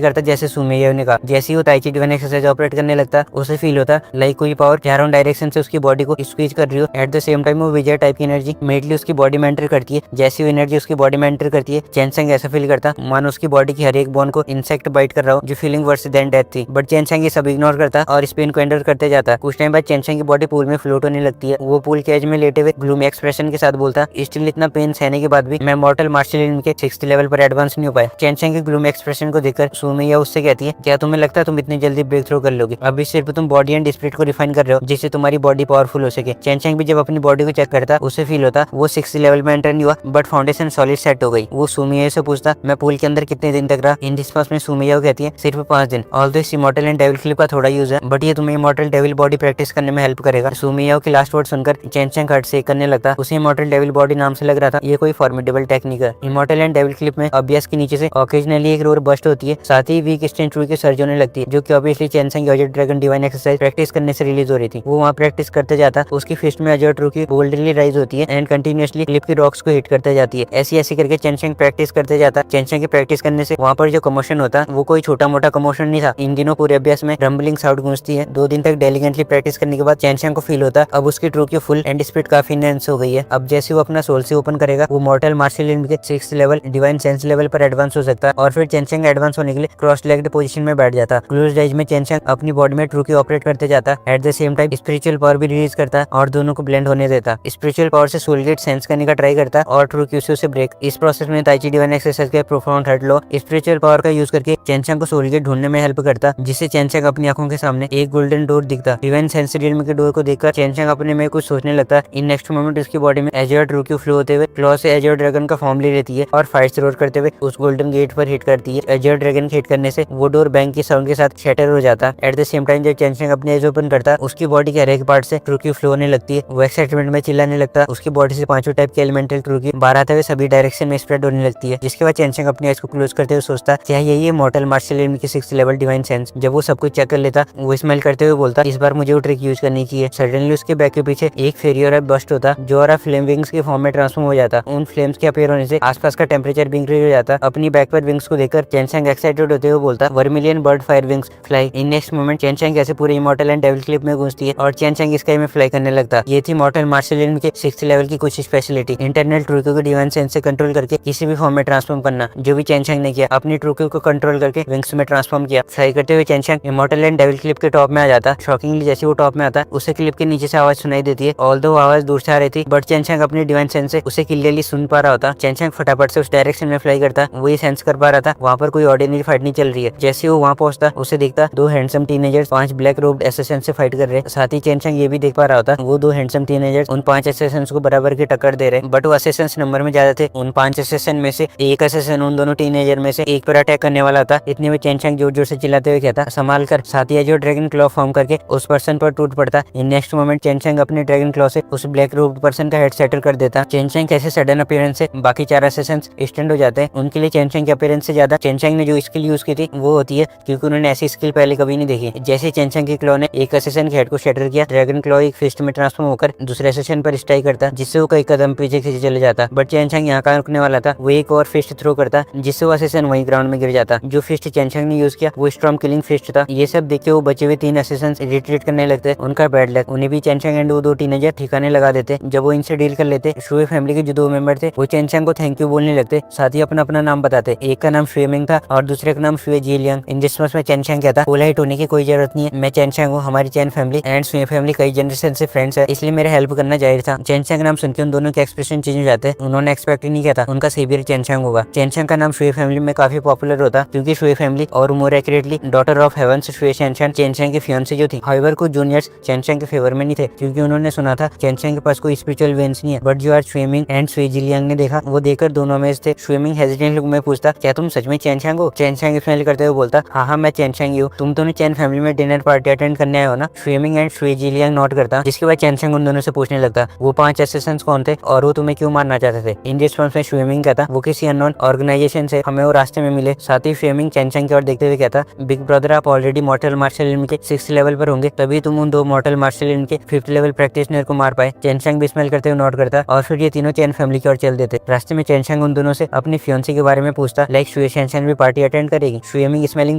करता जैसे सुमियो ने कहा। जैसे ही वो ताइची डिवाइन एक्सरसाइज ऑपरेट करने लगता, उसे फील होता लाइक कोई पावर चारों डायरेक्शन से उसकी बॉडी को स्क्वीज कर रही हो। एट द सेम टाइम वो विजय टाइप की एनर्जी इमीडिएटली उसकी बॉडी में एंटर करती है। जैसी वो एनर्जी उसकी बॉडी में एंटर करती है, चेंचेंग ऐसा फील करता मानो उसकी बॉडी की हर एक बोन को इंसेक्ट बाइट कर रहा हो, जो फीलिंग वर्स देन डेथ थी। बट चेंचेंग ये सब इग्नोर करता और इस पेन को एंटर करते जाता। कुछ टाइम बाद चेंचेंग की बॉडी पूल में फ्लोट होने लगती है। वो पूल के एज में लेटे हुए ग्लूमी एक्सप्रेशन के साथ बोलता, स्टिल इतना पेन सहने के बाद भी मैं मॉर्टल मार्शल के 6th लेवल पर एडवांस नहीं हो पाया। चेंचेंग की ग्लूम एक्सप्रेशन को देखकर सुमैया उससे कहती है, क्या तुम्हें लगता है तुम इतनी जल्दी ब्रेक थ्रू कर लोगे? अभी सिर्फ तुम बॉडी एंड स्पिरिट को रिफाइन कर रहे हो जिससे तुम्हारी बॉडी पावरफुल हो सके। चैन भी जब अपनी बॉडी को चेक करता उसे फील होता वो 6th लेवल में एंटर नहीं हुआ बट फाउंडेशन सॉलिड सेट हो गई। वो सुमैया से पूछता मैं पूल के अंदर कितने दिन तक रहा? इन रिस्पांस में सुमैया कहती है सिर्फ 5 दिन। ऑल्दो इस इमॉर्टल एंड डेविल क्लिप का थोड़ा यूज है बट ये तुम्हें इमॉर्टल डेविल बॉडी प्रैक्टिस करने में हेल्प करेगा। सुमैया की लास्ट वर्ड सुनकर चैन हार्ट से करने लगता। उसे इमॉर्टल डेविल बॉडी नाम से लग रहा था ये कोई फॉर्मिडेबल टेक्निक है। इमॉर्टल एंड डेविल क्लिप में ऑब्वियस के नीचे से ओकेजनली एक रोर बस्ट होती है, साथ ही वीक स्टेंट के सर्ज होने लगती है जो कि obviously Chen azure dragon divine exercise practice करने से रिलीज हो रही थी। वो वहाँ प्रैक्टिस करते जाता, उसकी फिस्ट में अजय ट्रू की बोल्डली राइज होती है एंड कंटिन्यूअसली क्लिप की रॉक्स को हिट करते जाती है। ऐसी करके चैन प्रैक्टिस करते जाता। चैन के प्रैक्टिस करने से वहाँ पर जो कमोशन होता वो कोई छोटा मोटा कमोशन नहीं था। इन दिनों पूरे अभ्यास में रंबलिंग साउंड गूंजती है। 2 दिन तक डेलीगेंटली प्रैक्टिस करने के बाद चैन को फील होता अब उसकी ट्रू की फुल एंड स्पीड काफी एनहांस हो गई है। अब जैसे वो अपना सोल से ओपन करेगा वो मॉर्टल मार्शल आर्ट के 6th level divine sense level पर एडवांस हो सकता है और फिर चैन एडवांस होने के लिए क्रॉस लेग्ड पोजीशन में बैठ जाता। क्लोज आइज में चैन अपनी बॉडी में ट्रू की ऑपरेट करते जाता। Eight the same time spiritual power भी रिलीज करता और दोनों को ब्लेंड होने देता। स्पिरिचुअल पावर से सोल गेट सेंस करने का ट्राई करता और ट्रू की उसे ब्रेक। इस प्रोसेस में ताइची डिवाइन एक्सरसाइज के profound third law spiritual power का यूज करके चैन को सोल गेट ढूंढने में हेल्प करता, जिससे चैन अपनी आंखों के सामने एक गोल्डन डोर दिखता। डिवाइन सेंस रियल्म के डोर को देखकर चैन अपने में कुछ सोचने लगता। इन नेक्स्ट मोमेंट उसकी बॉडी में एजर ट्रू की फ्लो होते हुए क्लॉ से एजर ड्रैगन का फॉर्म ले लेती है और फाइट्स रोर करते हुए उस गोल्डन गेट पर हिट करती है। एजर ड्रैगन के हिट करने से वो डोर बैंग की साउंड के साथ शटर हो जाता। एट द सेम टाइम जब चैन अपने एज ओपन करता उसकी बॉडी के हर एक पार्ट से ट्रू की फ्लो होने लगती है। वो एक्साइटमेंट में चिल्लाने लगता। उसकी बॉडी से 5 टाइप के एलिमेंटल ट्रू की बाहर आते हुए सभी डायरेक्शन में स्प्रेड होने लगती है, जिसके बाद चैन अपनी आइज को क्लोज करते हुए सोचता क्या यही है मॉर्टल मार्शल आर्ट की 6th लेवल डिवाइन सेंस। जब वो सब कुछ चेक कर लेता वो स्माइल करते हुए बोलता इस बार मुझे वो ट्रिक यूज करनी चाहिए। सडनली उसके बैक के पीछे एक फेरी और बस्ट होता जो और फ्लेम विंग्स के फॉर्म में ट्रांसफॉर्म हो जाता। उन फ्लेम्स के अपीयर होने से आसपास का टेम्परेचर भी इंक्रीज हो जाता। अपनी बैक पर विंग्स को देखकर चैन एक्साइटेड होते हुए बोलता vermilion bird fire wings fly. In next moment Chen ऐसे पूरे इमॉर्टल एंड डेविल क्लिप में गूंजती है और चैन स्काई में फ्लाई करने लगता। ये थी मॉर्टल मार्शल आर्ट के 6th लेवल की कुछ स्पेशलिटी, इंटरनल ट्रूको को डिवाइन सेंस से कंट्रोल करके किसी भी फॉर्म में ट्रांसफॉर्म करना, जो भी चैन ने किया। अपनी ट्रूको को कंट्रोल करके विंग्स में ट्रांसफॉर्म किया। फ्लाई करते हुए चैन इमॉर्टल एंड डेविल क्लिप के टॉप में आ जाता। शॉकिंगली जैसे वो टॉप में आता उसे क्लिप के नीचे से आवाज सुनाई देती है। ऑल्दो आवाज दूर से आ रही थी बट चैन अपनी डिवाइन सेंस से उसे क्लियरली सुन पा रहा होता। चैन फटाफट से उस डायरेक्शन में फ्लाई करता। वो ये सेंस कर पा रहा था वहाँ पर कोई ऑर्डिनरी फाइट नहीं चल रही है। जैसे वो वहाँ पहुंचता उसे देखता 2 handsome teenagers 5 black robed assassin से फाइट कर रहे। साथ ही चैन ये भी देख पा रहा होता वो 2 हैंडसम टीनेजर्स उन 5 असैसिन्स को बराबर की टक्कर दे रहे, बट वो असैसिन्स नंबर में ज्यादा थे। उन 5 असैसिन में से एक असैसिन उन दोनों टीनेजर में से एक पर अटैक करने वाला था। इतने में चैन जोर जोर से चिल्लाते हुए कहता संभाल कर। साथ ही जो ड्रैगन क्लॉ फॉर्म करके उस पर्सन पर टूट पड़ता। इन नेक्स्ट मोमेंट चैन अपने ड्रैगन क्लॉ से उस ब्लैक रोब्ड पर्सन का हेड सेटल कर देता। चैन कैसे सडन अपीयरेंस से बाकी 4 असैसिन्स स्टैंड हो जाते हैं। उनके लिए चैन के अपीयरेंस से ज्यादा चैन ने जो स्किल यूज की थी वो होती है क्योंकि उन्होंने ऐसी स्किल पहले कभी नहीं देखी। जैसे चैन के क्लॉ ने एक असैसिन के हेड को शटर किया, ड्रैगन क्लॉ एक फिस्ट में ट्रांसफॉर्म होकर दूसरे असैसिन पर स्ट्राइक करता जिससे वो कई कदम पीछे खींचे चले जाता। बट चैन यहाँ का रुकने वाला था। वो एक और फिस्ट थ्रो करता जिससे वो असैसिन वही ग्राउंड में गिर जाता। जो फिस्ट चैन ने यूज किया वो स्टॉर्म किलिंग फिस्ट था। ये सब देख के वो बचे हुए 3 असैसिन्स रिट्रीट करने लगते। उनका बैड लक, उन्हें भी चैन एंड वो 2 टीनेजर ठिकाने लगा देते। जब वो इनसे डील कर लेते शुए फैमिली के जो 2 मेंबर थे वो चैन को थैंक यू बोलने लगते। साथ ही अपना अपना नाम बताते। एक का नाम शुए मिंग था और दूसरे का नाम शुए जिलियांग। इन रिस्पांस में चैन कहता पोलाइट होने की कोई जरूरत नहीं है। मैं चैन हूँ, हमारी चैन फैमिली एंड शुए फैमिली कई जनरेशन से फ्रेंड्स है, इसलिए मेरा हेल्प करना जाहिर था। चैन का नाम सुनकर उन दोनों के एक्सप्रेशन चेंज हो जाते। उन्होंने एक्सपेक्ट ही नहीं किया था उनका सेवियर चैन होगा। चैन का नाम शुए फैमिली में काफी पॉपुलर होता क्योंकि शुए फैमिली और more accurately daughter of heavens Xue Shanshan Chen की फियांसी जो थी। हाउएवर कुछ जूनियर्स चैन के फेवर में नहीं थे क्योंकि उन्होंने सुना था चैन के पास कोई स्पिरिचुअल वेन्स नहीं है। बट जो आज शुए मिंग एंड शुए जिलियांग ने देखा वो देखकर दोनों में थे। शुए मिंग हेजिटेंट लुक में पूछता क्या तुम सच में चैन हो? चैन स्माइल करते हुए बोलता हाँ मैं चैन ही हूँ। तुम दोनों चैन फैमिली में डिनर पार्टी अटेंड करने आए हो ना? शुए मिंग एंड शुए जिलियांग नोट करता, जिसके बाद चैन उन दोनों से पूछने लगता वो 5 असैसिन्स कौन थे और वो तुम्हें क्यों मारना चाहते थे? इन रिस्पांस में शुए मिंग कहता वो किसी अननोन ऑर्गेनाइजेशन से हमें वो रास्ते में मिले। साथ ही शुए मिंग चैन की ओर देखते हुए कहता बिग ब्रदर आप ऑलरेडी मॉर्टल मार्शल आर्ट के 6th लेवल पर होंगे, तभी तुम उन 2 मॉर्टल मार्शल आर्ट के 5th लेवल प्रैक्टिशनर को मार पाए। चैन भी स्माइल करते हुए नोट करता और फिर ये तीनों चैन फैमिली की ओर चल देते। रास्ते में चैन उन दोनों से अपनी फियांसी के बारे में पूछता लाइक शुए शैनशान भी पार्टी अटेंड करेगी? शुए मिंग स्माइलिंग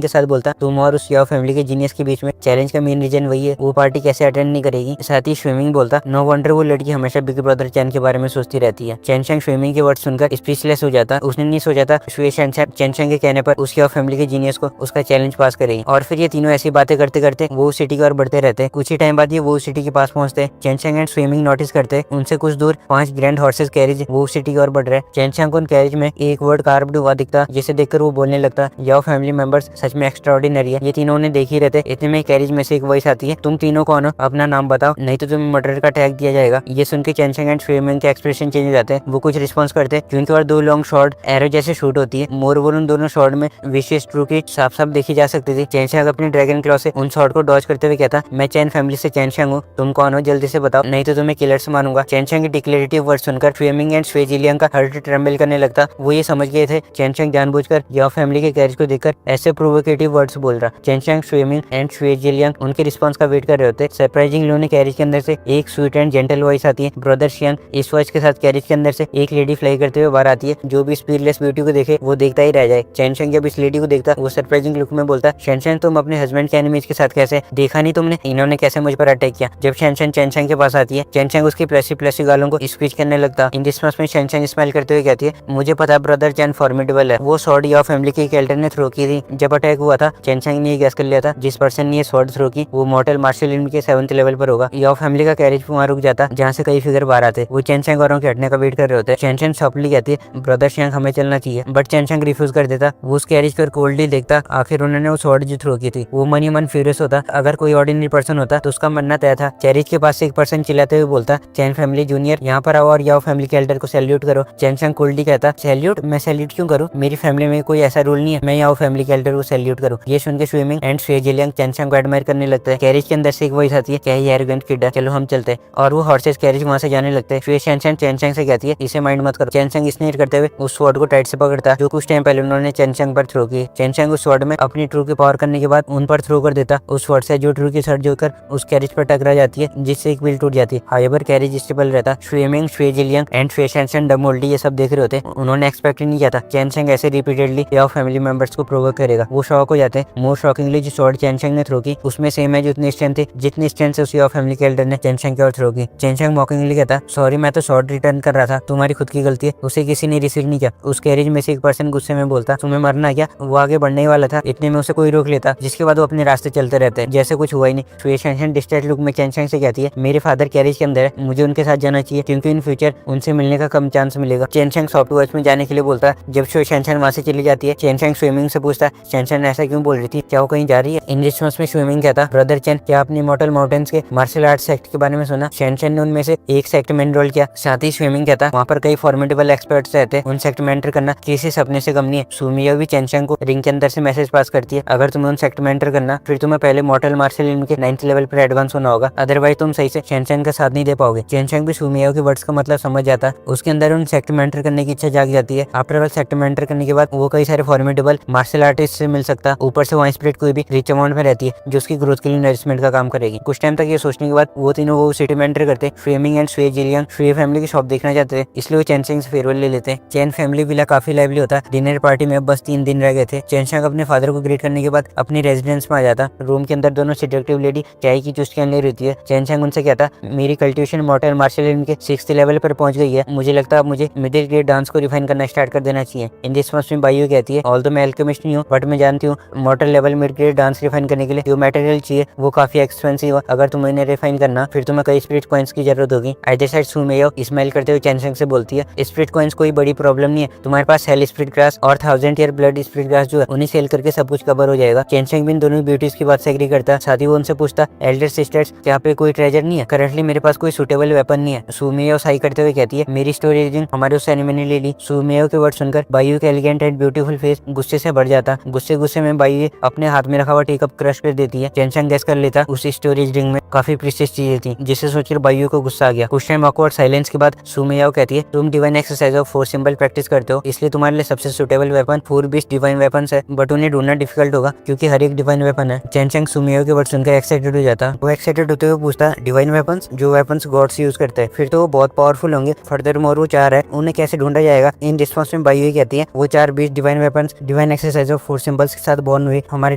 के साथ बोलता तुम और उस याओ फैमिली के जीनियस के बीच में चैलेंज का मेन रीजन वही है, वो पार्टी कैसे अटेंड नहीं करेगी? साथ ही शुए मिंग बोलता नो वंडर वो लड़की हमेशा बिग ब्रदर चैन के बारे में सोचती रहती है। चैन शुए मिंग के वर्ड सुनकर स्पीचलेस हो जाता। उसने नहीं सोचा था शुए शैनशान चैन के कहने पर उस याओ फैमिली के जीनियस को उसका चैलेंज पास करेगी। और फिर ये तीनों ऐसी बातें करते करते वो सिटी की ओर बढ़ते रहते। कुछ ही टाइम बाद ये वो सिटी के पास पहुंचते। चैन एंड शुए मिंग नोटिस करते उनसे कुछ दूर 5 ग्रैंड हॉर्सेस कैरेज वो सिटी की ओर बढ़ रहे। चैन को उन कैरेज में एक वर्ड कार्व्ड हुआ दिखता जिसे जिसे देखकर वो बोलने लगता, याओ फैमिली मेंबर्स सच में एक्स्ट्राऑर्डिनरी है। ये तीनों उन्हें देख ही रहते, इतने में कैरेज में से एक वॉइस आती है, तुम तीनों कौन हो, अपना नाम बताओ नहीं तो तुम्हें मर्डर का टैग दिया जाएगा। ये सुन के चेंचंग एंड शुएमिंग के एक्सप्रेशन चेंज हो जाते हैं, वो कुछ रिस्पॉन्स करते हैं क्योंकि और दो लॉन्ग शॉट एरो जैसे शूट होती है। मोरओवर उन दोनों शॉट में विशियस ट्रू की साफ साफ देखी जा सकती थी। चेंचंग अपनी ड्रैगन क्लॉ से उन शॉट को डॉज करते हुए कहता, मैं चैन फैमिली से चेंचंग हूँ, तुम कौन हो जल्दी से बताओ नहीं तो तुम्हें किलर से मारूंगा। चेंचंग की डिक्लेरेटिव वर्ड सुनकर शुएमिंग एंड शुए जिलियांग का हार्ट ट्रेम्बल करने लगता। वो ये समझ गए थे चेंचंग जानबूझकर याओ फैमिली के कैरेज को देखकर ऐसे प्रोवोकेटिव वर्ड्स बोल रहा। चेंचंग, शुएमिंग एंड शुए जिलियांग उनके रिस्पांस का वेट कर रहे होते। सरप्राइजिंगली उन्हें कैरेज के अंदर से एक स्वीट एंड जेंटल वॉइस आती है। ब्रदर शियांग इस वॉइस के साथ कैरेज के अंदर से एक लेडी फ्लाई करते हुए बाहर आती है। जो भी स्पीडलेस ब्यूटी को देखे वो देखता ही रह जाए। चेंचंग जब इस लेडी को देखता वो सरप्राइजिंग लुक में बोलता, शेनशन तुम अपने हस्बैंड के एनिमीज के साथ कैसे, देखा नहीं तुमने इन्होंने कैसे मुझ पर अटैक किया। जब शेनशन चेंचंग के पास आती है, चेंचंग उसकी प्लसी गालों को स्पीच करने लगता। इन रिस्पांस में शेनशन स्माइल करते हुए कहती है, मुझे पता ब्रदर चैन फॉर्मिडेबल है, वो स्वॉर्ड याओ फैमिली के कैरेक्टर ने थ्रो की थी। जब अटैक हुआ था चेंचंग ने गैस कर लिया था जिस पर्सन ने ये स्वॉर्ड थ्रो की वो मॉर्टल मार्शल इल्म के 7th लेवल पर होगा। याओ फैमिली का कैरेज वहां रुक जाता जहाँ से कई फिगर बाहर आते। वो चेंचंग औरों के हटने का वेट कर रहे होते। चेंचंग सॉफ्टली कहती है, ब्रदर शियांग हमें चलना चाहिए, बट चेंचंग रिफ्यूज कर देता। वो उस कैरेज पर कोल्डली देखता। आखिर उन्होंने वो स्वॉर्ड जो थ्रो की थी वो मन ही मन फ्यूरियस होता। अगर कोई ऑर्डिनरी पर्सन होता तो उसका मरना तय था। कैरेज के पास से एक पर्सन चिल्लाते हुए बोलता, चैन फैमिली जूनियर यहाँ पर आओ और याओ फैमिली के एल्डर को सैल्यूट करो। चेंचंग कोल्डली कहता, सैल्यूट? मैं सैल्यूट क्यों करूँ, मेरी फैमिली में कोई ऐसा रूल नहीं है मैं याओ फैमिली के एल्डर को सैल्यूट करूँ। ये सुन के शुएमिंग एंड शुए जिलियांग चेंचंग को एडमायर करने लगता है। कैरेज के अंदर से एक वॉइस आती है, क्या ये एरोगेंट किड है, चलो हम चलते हैं। और वो हॉर्सेस कैरेज वहां से जाने लगते हैं। शुए शेनशन चेंचंग से कहती है, इसे माइंड मत करो। चेंचंग स्नेर करते हुए उस स्वॉर्ड को टाइट से पकड़ता जो कुछ टाइम पहले उन्होंने चेंचंग पर थ्रो की। चेंचंग उस स्वॉर्ड में अपनी ट्रू की पावर करने के बाद उन पर थ्रो कर देता। उस स्वॉर्ड से जो ट्रू की सर जोकर उस कैरेज पर टकरा जाती है जिससे एक व्हील टूट जाती है। हाउएवर कैरेज स्टेबल रहता। शुएमिंग, शुए जिलियांग एंड शुए शेनशन डमोल्डी ये सब देख रहे होते। उन्होंने एक्सपेक्ट नहीं किया था चेंचंग ऐसे रिपीटेडली याओ फैमिली मेंबर्स को प्रोवोक करेगा। वो शॉक हो जाते हैं। मोर शॉकिंगली जो स्वॉर्ड चेंचंग ने थ्रो की उसमें सेम है जितनी स्ट्रेंथ थी जितनी स्ट्रेंथ से उस याओ फैमिली के एल्डर ने चेंचंग की ओर थ्रो की। चेंचंग मॉकिंगली कहता, सॉरी मैं तो स्वॉर्ड रिटर्न कर रहा था, तुम्हारी खुद की गलती है, उसे किसी ने रिसीव नहीं किया। उस कैरेज में से एक पर्सन गुस्से में बोलता, तुम्हें मरना क्या। वो आगे बढ़ने ही वाला था, इतने में उसे कोई रोक लेता जिसके बाद वो अपने रास्ते चलते रहते हैं जैसे कुछ हुआ ही नहीं। शुए शेनशन डिस्ट्रैक्ट लुक में चेंचंग से कहती है, मेरे फादर कैरेज के अंदर है, मुझे उनके साथ जाना चाहिए क्योंकि इन फ्यूचर उनसे मिलने का कम चांस मिलेगा। चेंचंग सॉफ्ट वर्ड्स में जाने के लिए बोलता। जब शुए शेनशन वहां से चली जाती है चेंचंग शुएमिंग से पूछता, शेनशन ऐसा क्यों बोल रही थी, क्या वो कहीं जा रही है। इन रिस्पांस में शुएमिंग कहता, ब्रदर चेन क्या आपने इमॉर्टल माउंटेन्स के मार्शल आर्ट सेक्ट के बारे में सुना। शेनशन ने उनमें से एक सेक्ट में एनरोल किया। साथ ही शुएमिंग कहता, वहाँ पर कई फॉर्मिडेबल एक्सपर्ट्स रहते हैं, उन सेक्ट में एंटर करना किसी सपने से कम नहीं है। सुमियो भी चेंचंग को रिंग के अंदर से मैसेज पास करती है, अगर तुम्हें उन सेक्ट में एंटर करना फिर तुम्हें पहले मॉर्टल मार्शल इल्म के 9th लेवल पर एडवांस होना होगा, अदरवाइज तुम सही से शेनशन का साथ नहीं दे पाओगे। चेंचंग भी सुमियो के वर्ड्स का मतलब समझ जाता। उसके अंदर उन सेक्ट में एंटर करने की इच्छा जाग जाती है। आफ्टर ऑल सेक्ट में एंटर करने के बाद वो कई सारे फॉर्मिडेबल मार्शल आर्टिस्ट से मिल सकता। ऊपर से वहाँ स्पिरिट कोई भी रिच अमाउंट में रहती है जो उसकी ग्रोथ के लिए नरिशमेंट का काम करेगी। कुछ टाइम तक ये सोचने के बाद वो तीनों वो सिटी में एंटर करते। शुएमिंग एंड शुए जिलियांग शुए फैमिली की शॉप देखना चाहते थे इसलिए वो चेंचंग से फेयरवेल ले लेते हैं। चेन फैमिली विला काफी लाइवली होता। डिनर पार्टी में बस 3 दिन रह गए थे। चेंचंग अपने फादर को ग्रीट करने के बाद अपनी रेजिडेंस में आ जाता। रूम के अंदर दोनों सेडक्टिव लेडी चाय की चुस्कियां ले रही है। चेंचंग उनसे कहता, मेरी कल्टिवेशन मॉर्टल मार्शल इल्म के 6th लेवल पर पहुंच गई है, मुझे लगता है अब मुझे मिडिल ग्रेड डांस को रिफाइन करना स्टार्ट कर देना चाहिए। इन रिस्पांस में बायू कहती है, ऑल्दो मैं अल्केमिस्ट नहीं हूँ बट मैं जानती हूँ मॉर्टल level mid grade dans refine करने के लिए जो मटेरियल चाहिए वो काफी एक्सपेंसिव है, अगर तुम्हें इन्हें रिफाइन करना फिर तुम्हें कई स्पिरिट कॉइंस की जरूरत होगी। अदर साइड सुमियो स्माइल करते हुए चेंचंग से बोलती है, स्पिरिट कॉइंस कोई बड़ी प्रॉब्लम नहीं है, तुम्हारे पास हेल स्पिरिट ग्रास और 1000 ईयर ब्लड स्पिरिट ग्रास जो है उन्हें सेल करके सब कुछ कवर हो जाएगा। चेंचंग भी इन दोनों ब्यूटीज की बात से एग्री करता। साथ ही वो उनसे पूछता, एल्डर सिस्टर्स क्या पे कोई ट्रेजर नहीं है, करंटली मेरे पास कोई सुटेबल वेपन नहीं है। सुमियो साई करते हुए कहती है, मेरी स्टोरी रीडिंग हमारे उस एनिमे ने ले ली। सुमियो के वर्ड सुनकर बायू का एलिगेंट एंड ब्यूटीफुल फेस गुस्से से भर जाता। गुस्से में बायू अपने हाथ में रखा हुआ टीकअप क्रश कर देती है। चेंचंग गैस कर लेता उस स्टोरेज रिंग में काफी प्रीशियस चीजें थी जिसे सोचकर बायू को गुस्सा आ गया। कुछ टाइम ऑकवर्ड साइलेंस के बाद सुमियो कहती है, तुम divine exercise of 4 symbol practice करते हो इसलिए तुम्हारे लिए सबसे suitable weapon 4 beast divine weapons है, बट उन्हें ढूंढना डिफिकल्ट होगा क्योंकि हर एक डिवाइन वेपन है। चेंचंग सुमियो के वर्ड सुनकर एक्साइटेड हो जाता। वो एक्साइटेड होते हुए पूछता, डिवाइन वेपन्स, जो वेपन्स गॉड्स यूज करते हैं फिर तो वो बहुत पावरफुल होंगे, फर्दर मोर वो 4 है, उन्हें कैसे ढूंढा जाएगा। इन रिस्पॉन्स में बायू कहती है, वो 4 beast divine weapons divine exercise of 4 symbols के साथ बॉर्न हुए, हमारे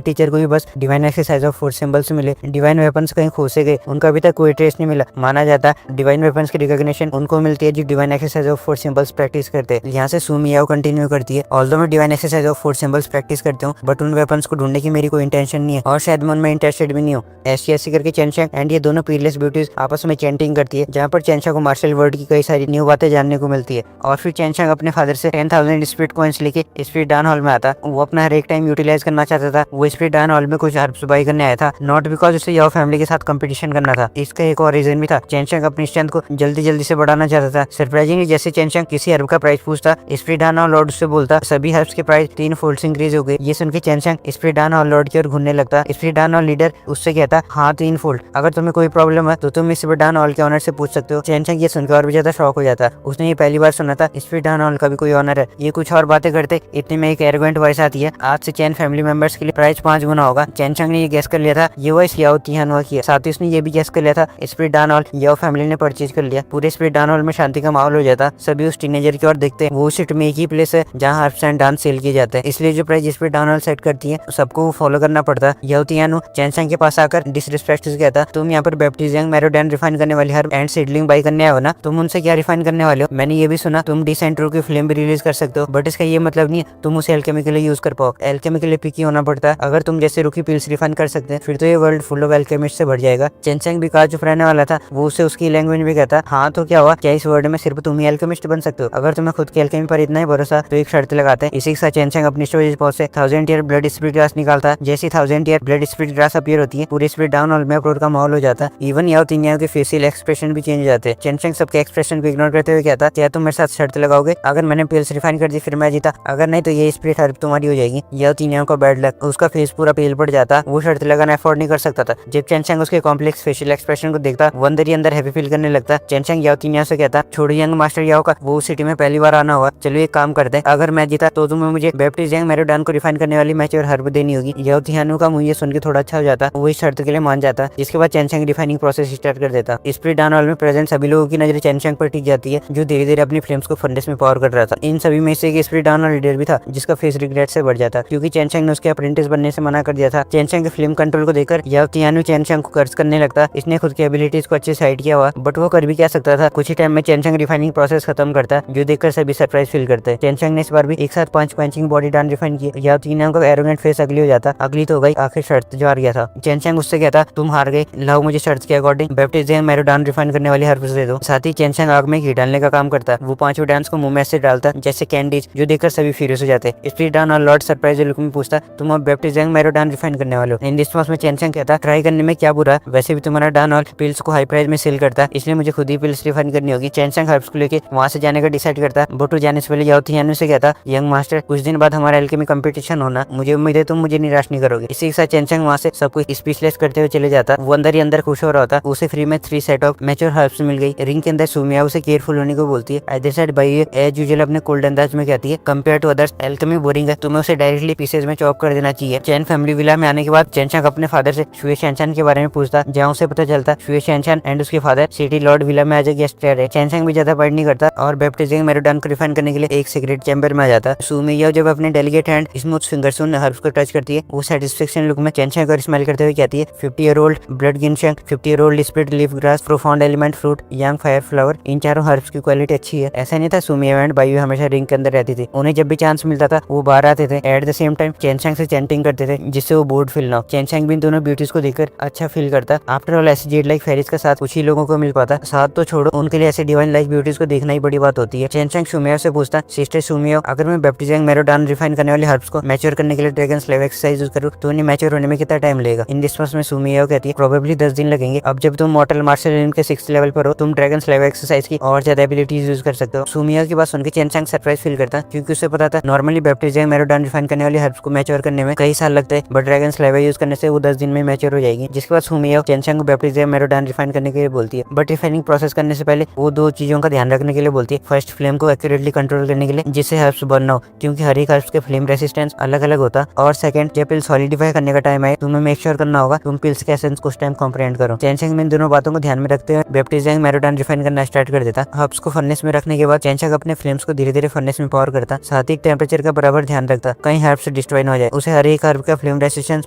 टीचर को भी बस डिवाइन एक्सरसाइज ऑफ 4 सिंबल्स मिले, डिवाइन वेपन्स कहीं खोज से गए उनका अभी तक कोई ट्रेस नहीं मिला। माना जाता डिवाइन वेपन्स की रिकॉग्निशन उनको मिलती है जो divine exercise of 4 symbols practice करते हैं। यहाँ से सुमियाओ कंटिन्यू करती है, ऑल्दो मैं divine exercise of 4 symbols practice करता हूँ बट उन वेपन्स को ढूंढने की मेरी कोई इंटेंशन नहीं है और शायद मैं उनमें इंटरेस्टेड भी नहीं हूँ। ऐसी करके चेंशंग एंड ये दोनों पीरलेस ब्यूटीज आपस में चैंटिंग करती है जहाँ पर चेंशंग को मार्शल वर्ड की कई सारी न्यू बातें जानने को मिलती है। और फिर चेंशंग अपने फादर से 10,000 स्पिरिट कॉइंस लेके स्पिरिट डान हॉल में आता। वो अपना हर एक टाइम यूटिलाइज करना चाहता था। वो स्पिरिट डान हॉल में कुछ हर्ब्स बाई करने आया था, नॉट बिकॉज उसे याओ फैमिली के साथ कंपटीशन करना था। इसका एक और रीजन भी था, चेंशंग अपनी स्ट्रेंथ को जल्दी से बढ़ाना चाहता था। सरप्राइजिंगली जैसे चेंशंग किसी हर्ब का प्राइस पूछता, स्पिरिट डान हॉल लॉर्ड उससे बोलता सभी हर्ब्स के प्राइस 3 फोल्ड इंक्रीज हो गए। ये सुन के चेंशंग स्पिरिट डान हॉल लॉर्ड की ओर घूमने लगता। स्पिरिट डान हॉल लीडर उससे कहता हाँ 3 फोल्ड, अगर तुम्हें कोई प्रॉब्लम है तो तुम स्पिरिट डान हॉल के ऑनर से पूछ सकते हो। चेंशंग ये सुनकर और भी ज्यादा शॉक हो जाता। उसने ये पहली बार सुना था स्पिरिट डान हॉल का भी कोई ऑनर है। ये कुछ और बातें करते इतने में एक एरोगेंट वॉइस आती है, आज से चैन फैमिली मेंबर्स के लिए प्राइस 5 गुना होगा। चेंशंग ने ये गेस कर लिया था ये वॉइस याओ तिहानुआ की है। साथ ही उसने ये भी गेस कर लिया था स्पिरिट डान हॉल याओ फैमिली ने परचेज कर लिया। पूरे स्पिरिट डान हॉल में शांति का माहौल हो जाता। सभी उस टीनेजर की ओर देखते हैं। वो सिटी में एक ही प्लेस है जहाँ हर्ब्स एंड डांस सेल किए जाते हैं, इसलिए जो प्राइस स्पिरिट डान हॉल सेट करती है सबको वो फॉलो करना पड़ता। याओ तिहानु चेंशंग के पास आकर डिसरिस्पेक्ट से कहता तुम यहाँ पर बैप्टिजिंग मैरोडैन रिफाइन करने वाली हर्ब एंड सीडलिंग बाई करने आए हो ना, तुम उनसे क्या रिफाइन करने वाले हो? मैंने ये भी सुना तुम डिसेंट्रो की फिल्म भी रिलीज कर सकते हो बट इसका ये मतलब नहीं है तुम उसे एल्केमिकली यूज कर पाओ। एल्केमिकली पिकी होना पड़ता है। अगर तुम जैसे रुकी पिल्स रिफाइन कर सकते हैं फिर तो ये वर्ल्ड फुल ऑफ एल्केमिस्ट से भर जाएगा। चेंशंग भी कहा चुप रहने वाला था। वो उसे उसकी लैंग्वेज में कहता हाँ तो क्या हुआ, क्या इस वर्ल्ड में सिर्फ तुम ही एल्केमिस्ट बन सकते हो? अगर तुम्हें खुद की एल्केमी पर इतना ही भरोसा तो एक शर्त लगाते हैं। इसी के साथ चेंशंग अपनी स्टोरेज पॉच से 1000 ईयर ब्लड स्पिरिट ग्रास निकालता। जैसे 1000 year blood spirit grass appear होती है पूरे स्पिरिट डाउन हॉल में अप्रोड का माहौल हो जाता। इवन याओ तिहानु के फेशियल एक्सप्रेशन भी चेंज हो जाते। चेंशंग सबके एक्सप्रेशन को इग्नोर करते हुए कहता क्या तुम मेरे साथ शर्त लगाओगे? अगर मैंने पिल्स रिफाइन कर दी फिर मैं जीता, अगर नहीं तो ये स्पिरिट हर्ब तुम्हारी हो जाएगी। याओ तिहानु का बैड लक, उसका फेस पूरा पेल पड़ जाता। वो शर्त लगाना अफोर्ड नहीं कर सकता था। जब चेंशंग उसके कॉम्प्लेक्स फेशियल एक्सप्रेशन को देखता वो अंदर ही अंदर हैप्पी फील करने लगता। चेंशंग याओ तिहानु से कहता छोड़ो यंग मास्टर याओ का, वो सिटी में पहली बार आना हुआ, चलो एक काम करते हैं अगर मैं जीता तो तुम्हें मुझे बैप्टिजिंग मैरोडैन को रिफाइन करने वाली मैच्योर हर्ब देनी होगी। याओ तिहानु का मुंह ये सुन के थोड़ा अच्छा हो जाता। वो इस शर्त के लिए मान जाता जिसके बाद चेंशंग रिफाइनिंग प्रोसेस स्टार्ट कर देता। स्पिरिट डान हॉल में प्रेजेंट सभी लोगों की नजर चेंशंग पर टिक जाती है जो धीरे धीरे अपनी फ्लेम्स को फर्नेस में पावर कर रहा था। इन सभी में से एक स्पिरिट डान हॉल लीडर भी था जिसका फेस रिग्रेट से बढ़ जाता क्योंकि चेंशंग ने उसके अप्रेंटिस बनने से मना कर दिया था। चेंशंग के फ्लेम कंट्रोल को देखकर याओ तिहानु चेंशंग को कर्ज करने लगता। इसने खुद की एबिलिटीज को अच्छे से हाइड किया हुआ बट वो कर भी क्या सकता था। कुछ ही टाइम में चेंशंग रिफाइनिंग प्रोसेस खत्म करता जो देखकर सभी सरप्राइज फील करते। चेंशंग ने इस बार भी एक साथ 5 पंचिंग बॉडी डान रिफाइन किए। याओ तिहानु का एरोगेंट फेस अगली हो जाता। अगली तो हो गई, आखिर शर्त जो हार गया था। चेंशंग उससे कहता तुम हार गए, लाओ मुझे शर्त के अकॉर्डिंग बैप्टिजिंग मैरोडैन रिफाइन करने वाली हर्ब्स दे दो। साथ ही चेंशंग आग में घी डालने का काम करता। वो 5 डांस को मुंह में से डालता जैसे कैंडीज जो देखकर सभी फ्यूरियस हो जाते। स्पिरिट डान और लॉर्ड सरप्राइज लुक में पूछता तुम अब बैप्टिजिंग मैरोडैन रिफाइन करने वाले हो? इन रिस्पांस में चेंशंग कहता ट्राई करने में क्या बुरा, वैसे भी तुम्हारा डान और पिल्स को हाई प्राइस में सेल करता इसलिए मुझे खुद ही पिल्स रिफाइन करनी होगी। चेंशंग हर्ब्स को लेके वहां से जाने का डिसाइड करता। बोटू जाने से पहले याओ तिहानु से कहता यंग मास्टर कुछ दिन बाद हमारा एल्केमी कंपटीशन होना, मुझे उम्मीद है तुम मुझे निराश नहीं करोगे। इसी के साथ चेंशंग वहां से सबको स्पीचलेस करते हुए चले जाता। वो अंदर ही अंदर खुश हो रहा होता। उसे फ्री में 3 सेट ऑफ मैच्योर हर्ब्स मिल गई। रिंग के अंदर सुमिया उसे केयरफुल होने को बोलती है। Other side by as usual अपने कोल्ड अंदाज में कहती है compare to others alchemy boring है, तुम्हें उसे डायरेक्टली पीसेज में चॉप कर देना चाहिए। चैन फैमिली विला में आने के बाद चेंशंग अपने फादर से शुए शैनशान के बारे में पूछता जहाँ उसे पता चलता शुए शैनशान एंड उसके फादर सिटी लॉर्ड विला में एज ए गेस्ट रहे। चेंशंग भी ज्यादा पढ़ नहीं करता और बैप्टिजिंग मैरोडैन को रिफाइन करने के लिए एक सीक्रेट चैम्बर में आ जाता। सुमिया जब अपने डेलीगेट हैंड स्मूथ फिंगर्स उन हर्ब्स को टच करती है वो सेटिस्फेक्शन लुक में चेंशंग को स्माइल करते हुए कहती है 50 year old blood ginseng, 50 year old spirit leaf grass, profound element fruit, young fire flower, इन चारों हर्ब्स की क्वालिटी अच्छी है। ऐसा नहीं था सुमिया एंड बायू हमेशा रिंग के अंदर रहती थी, उन्हें जब भी चांस मिलता था वो बाहर आते थे। एट द सेम टाइम चेंशंग से चैंटिंग करते थे जिससे वो बोर्ड फील ना हो। चेंशंग भी इन दोनों ब्यूटीज को देखकर अच्छा फील करता। आफ्टर ऑल ऐसे जेड लाइक फेरिस का साथ कुछ ही लोगों को मिल पाता, साथ तो छोड़ो उनके लिए ऐसे डिवाइन लाइक ब्यूटीज को देखना ही बड़ी बात होती है। चेंशंग सुमिया से पूछता सिस्टर सुमिया अगर मैं बैप्टिजिंग मैरोडैन रिफाइन करने वाले हर्ब्स को मैच्योर करने के लिए ड्रैगन स्लेव एक्सरसाइज यूज करूं तो उन्हें मैच्योर होने में कितना टाइम लगेगा? इन रिस्पांस में सुमिया कहती है प्रोबेबली 10 दिन लगेंगे। अब जब तुम मॉर्टल मार्शल आर्ट के 6th लेवल पर हो तुम ड्रैगन स्लेव एक्सरसाइज की और ज्यादा एबिलिटीज यूज कर सकते हो। सुमिया की बात सुनकर चेंशंग सरप्राइज फील करता क्योंकि उसे पता था नॉर्मली बैप्टिजिंग मैरोडैन रिफाइन करने वाले हर्ब्स को मैच्योर करने में कई साल लगते हैं बट ड्रैगन स्लेव यूज करने से वो 10 दिन में मैच्योर हो जाएगी। जिसके बाद सुमिया चेंशंग को बैप्टिजिंग मैरोडैन रिफाइन करने के लिए बोलती है बट रिफाइनिंग प्रोसेस करने से पहले वो 2 चीजों का ध्यान रखने के लिए बोलती है। फर्स्ट फ्लेम को एक्यूरेटली कंट्रोल करने के लिए जिससे हर्ब्स बर्न ना हो क्योंकि हर एक हर्ब्स के फ्लेम रेसिस्टेंस अलग अलग होता। और सेकंड जब पिल सॉलिडिफाई करने का टाइम आए तुम्हें मेक श्योर करना होगा तुम पिल्स के एसेंस को उस टाइम कॉम्प्रिहेंड करो। चेंशंग में इन दोनों बातों को ध्यान में रखते हुए बैप्टिजिंग मैरोडैन रिफाइन करना स्टार्ट कर देता। हर्ब्स को फर्नेस में रखने के बाद चेंशंग अपने फ्लेम्स को धीरे धीरे फर्नेस में पावर करता, साथ ही टेम्परेचर का बराबर ध्यान रखता कहीं हर्ब्स डिस्ट्रॉय न हो जाए। उसे हर एक हर्ब का फ्लेम रेसिस्टेंस